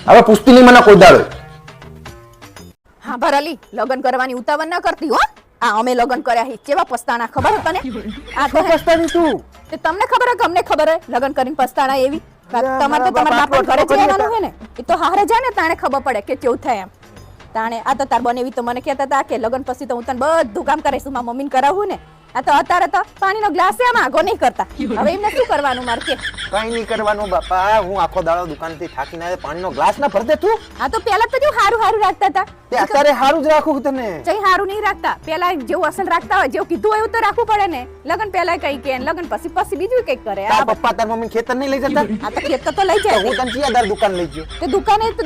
હવે પૂછતી નહીં મને કોઈ દાડો. હા ભરાલી, લગ્ન કરવાની ઉતાવળ ના કરતી હો. આ અમે લગ્ન કર્યા હી કેવા પસ્તાણા ખબર હે તને? આ તો પસ્તાવી તું તે તમને ખબર હે કે અમને ખબર હે લગ્ન કરીને પસ્તાણા એવી? તમારે તો તમારા બાપ ઘરે જવાનું હે ને, એ તો હારે જાય ને તાણે ખબર પડે કે કેવું થાય એમ. તાણે આ તો તાર બનેવી તો મને કહેતા હતા કે લગ્ન પછી તો હું તને બધું કામ કરાઈશું, મારા મમ્મીને કરાવવું ને. આ તો અત્યારે તો પાણીનો ગ્લાસ આમાં આગો નહીં કરતા. હવે એમને શું કરવાનું મારે કે? કઈ નહીં કરવાનું બાપા, હું આખો દાડો દુકાનથી થાકીને આવે પાણીનો ગ્લાસ ના ભર દે તું. આ તો પહેલા તો જેવું હારું રાખતા હતા. તે અત્યારે હારું જ રાખું તને. જઈ હારું નહીં રાખતા, પહેલા જેવું અસલ રાખતા હોય, જેવું કીધું હોય એવું તો રાખવું પડે ને. લગન પહેલા કઈ કે લગન પછી બીજું કઈક કરે. તાર પપ્પા તાર મમ્મી ખેતર નહીં લઈ જતા? આ તો ખેતર તો લઈ જાય. હું તને ચિયાદાર દુકાન લઈ ગયો. તે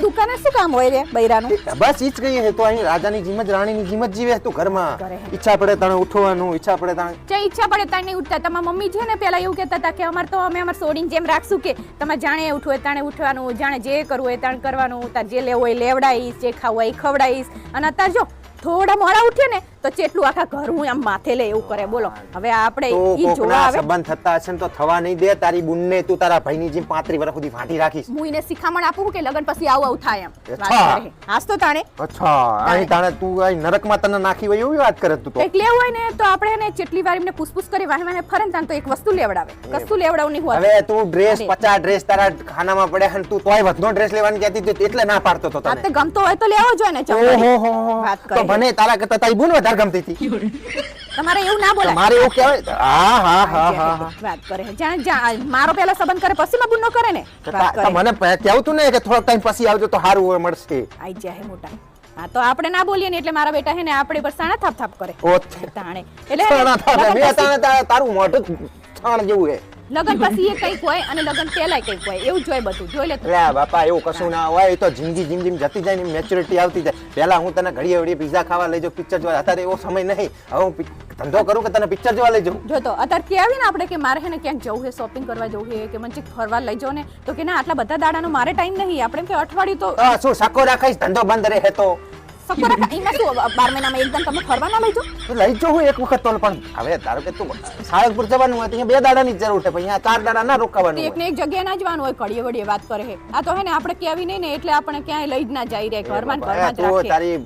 દુકાને શું કામ હોય રે બૈરાનું? બસ ઈ જ કહીએ છે તો અહીં રાજાની જીમ જ રાણીની જીમ જ જીવે તું ઘરમાં. ઈચ્છા પડે તને ઉઠવાનું, ઈચ્છા પડે તને જે ઈચ્છા પડે તાણે નહીં ઉઠતા. તમારા મમ્મી છે ને પહેલા એવું કહેતા હતા કે અમાર તો અમે અમાર સોડીની જેમ રાખશું કે તમે જાણે ઉઠવું હોય તાણે ઉઠવાનું, જાણે જે કરવું હોય તાણે કરવાનું, તાર જે લેવું હોય લેવડાઈશ, જે ખાવું હોય એ ખવડાઈશ. અને અત્યારે જો થોડા મોડા ઉઠે ને તો ચેટલું આખા ઘર હું આમ માથે લે એવું કરે. બોલો હવે આપણે ઈ જોવા આવે સંબંધ થતા હશે તો થવા નહીં દે. તારી બુનને તું તારા ભાઈની જેમ 35 વર્ષ સુધી ફાટી રાખીશ. હું એને શિખામણ આપું કે લગન પછી આવું થાય એમ વાત કરે. હાસ તો તાણે અચ્છા અહીં તાણે તું અહીં નરકમાં તને નાખી હોય એવી વાત કરે તું તો. એક લેવું હોય ને તો આપણે એને જેટલી વાર એમને પૂછપૂછ કરી વાહે વાહે ફરે ને તો એક વસ્તુ લેવડાવે. કશું લેવડાવું નહીં હોય. હવે તું ડ્રેસ 50 ડ્રેસ તારા ખાનામાં પડ્યા અને તું તોય વધનો ડ્રેસ લેવાની કહેતી હતી એટલે ના પાડતો તો તને. આ તો ગમતો હોય તો લેવો જોઈએ ને ચંપલ. વાત કરે તો મને તારા કરતા તારી બુન વધારે ગમતી હતી. તમારે એવું ના બોલાય. મારે એવું કહેવાય. હા વાત કરે જાણે મારો પહેલા સંબંધ કરે પછી માં બુન નો કરે ને. વાત કરે મને કહેવું તું ને કે થોડોક ટાઈમ પછી આવજો તો સારું મળશે. આઈ જાય મોટા. હા તો આપણે ના બોલીએ ને એટલે મારા બેટા હે ને આપણે પર સાણા થાપ થાપ કરે. ઓ તાણે એટલે તારું મોઢું છાણ જેવું હે. લગન પછી એ કઈક હોય અને લગન પહેલા કઈક હોય એવું જોઈ બધું જોઈ લે. લે બાપા એવું કશું ના હોય. એ તો જિંદગી જેમ જેમ જતી જાય ને મેચ્યોરિટી આવતી જાય. પહેલા હું તને ઘડીએ ઘડીએ પિઝા ખાવા લઈ જાઉં, પિક્ચર જોવા. અત્યારે એવો સમય નહીં. હવે હું ધંધો કરું કે તને પિક્ચર જોવા લઈ જાઉં. જો તો અત્યારે કે આવી ને આપણે કે મારે હે ને ક્યાંક જવું છે, શોપિંગ કરવા જવું છે કે મને ફરવા લઈ જાઓ ને તો કે ના આટલા બધા દાડાનો મારે ટાઈમ નહીં. આપણે કે અઠવાડિયું તો શું સકો રાખાઈશ? ધંધો બંધ રહે તો સકો રાખા. એમાં શું 12 મહિનામાં એકદમ તમે ફરવા ના લઈ જાઓ? લઈ જાઉં હું એક વખત તો. પણ હવે ધારો કે તું સાળંગપુર જવાનું હોય તો અહીંયા 2 દાડાની જ જરૂર છે, પણ અહીંયા 4 દાડા ના રોકાવાનું એક ને એક જગ્યાએ ના જવાનું હોય. ઘડીએ ઘડીએ વાત કરે છે. આ તો હે ને આપણે કેવી નહીં ને એટલે આપણે ક્યાંય લઈ જ ના જાય રે. ઘરમાં જ રાખીએ.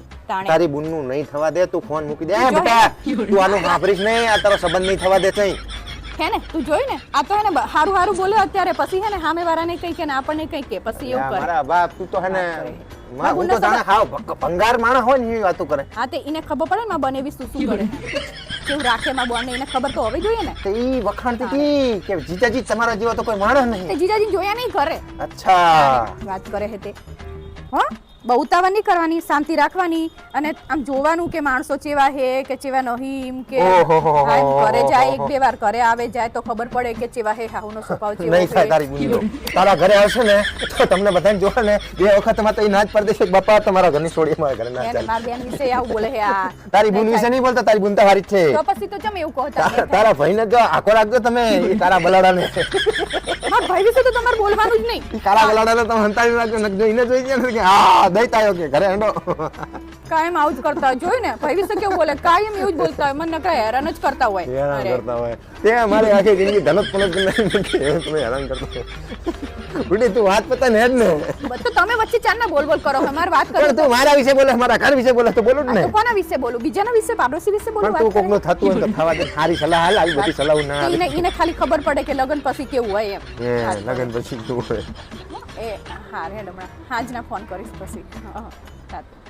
તારી બુનનું નહીં થવા દે. તું ફોન મૂકી દે બેટા. તું આનું સાંભળીશ નહીં. આ તારો સંબંધ નહીં થવા દે તઈ. હે ને તું જોઈ ને આ તો હે ને હારું હારું બોલ્યો અત્યારે પછી હે ને સામે વાળાને કઈ કે ને આપણને કઈ કે પછી એવું કરે. મારા બાપ તું તો હે ને હું તો જાણે હાવ ભંગાર માણસ હોય ને એવી વાતો કરે. હા તે એને ખબર પડે ને બનેવી શું શું કરે કેવું રાખે માં બોને એને ખબર તો હોવી જોઈએ ને. તો ઈ વખાણતી હતી કે જીજાજી તમારા જેવા તો કોઈ માણસ નહીં. તે જીજાજી જોયા નહીં કરે. અચ્છા વાત કરે છે તે. હા બહુ ઉતાવળ નહીં કરવાની, શાંતિ રાખવાની અને આમ જોવાનું કે માણસો ચેવા હે કે ચેવા નહીં એમ કે ઓહોહોહો. હા, એમ ઘરે જાય એક બે વાર ઘરે આવે જાય તો ખબર પડે કે ચેવા હે હાહુનો સ્વભાવ ચેવો નહીં થાય છે. તારી બુંદો તારા ઘરે આવશે ને તો તમને બધાને જોવે ને 2 વખત માં તો એ નાચ પરદેશ બાપા તમારા ઘરની છોડી મારા ઘરે ના એને ચાલે. મારા બેન વિશે આવું બોલે હે આ તારી બુન વિશે નહીં બોલતા, તારી બુન તો હારી જ છે. તો પછી તો ચમ એવું કહો તમે? તારા ભાઈને જો આખો રાખજો તમે, ઈ તારા બલાડાને મારા ભાઈ વિશે તો તમારે બોલવાનું જ નહીં. ઈ તારા બલાડાને તમે હંતાડી રાખજો ને જો એને જોઈ ગયા ને કે હા દઈ તાયો કે ઘરે હેંડો. કાયમ આવું જ કરતા હોય, જોયું ને ભાઈ વિશે કેવું બોલે, કાયમ એવું જ બોલતા હોય, મને નકરા હેરાન જ કરતા હોય. હેરાન અરે, કરતા હોય તે મારી આખી જિંદગી ધનત પનત કરી નાખી, તમે હેરાન કરતા હોય. ઉડી તું વાત પતા ને જ ને, તો તમે વચ્ચે ચારના બોલ બોલ કરો, અમારે વાત કરો પણ તું મારા વિશે બોલે મારા ઘર વિશે બોલે તો બોલું જ ને. તો કોના વિશે બોલું? બીજાના વિશે, પાડોશી વિશે બોલું? પણ તું કોકનું થતું હોય તો થવા દે, સારી સલાહ હાલ, આવી બધી સલાહ ના હાલ. એને ખાલી ખબર પડે કે લગન પછી કેવું હોય એમ. એ લગન પછી શું હોય. એ હા રેડ હમણાં હાજના ફોન કરીશ પછી. હા, સારું.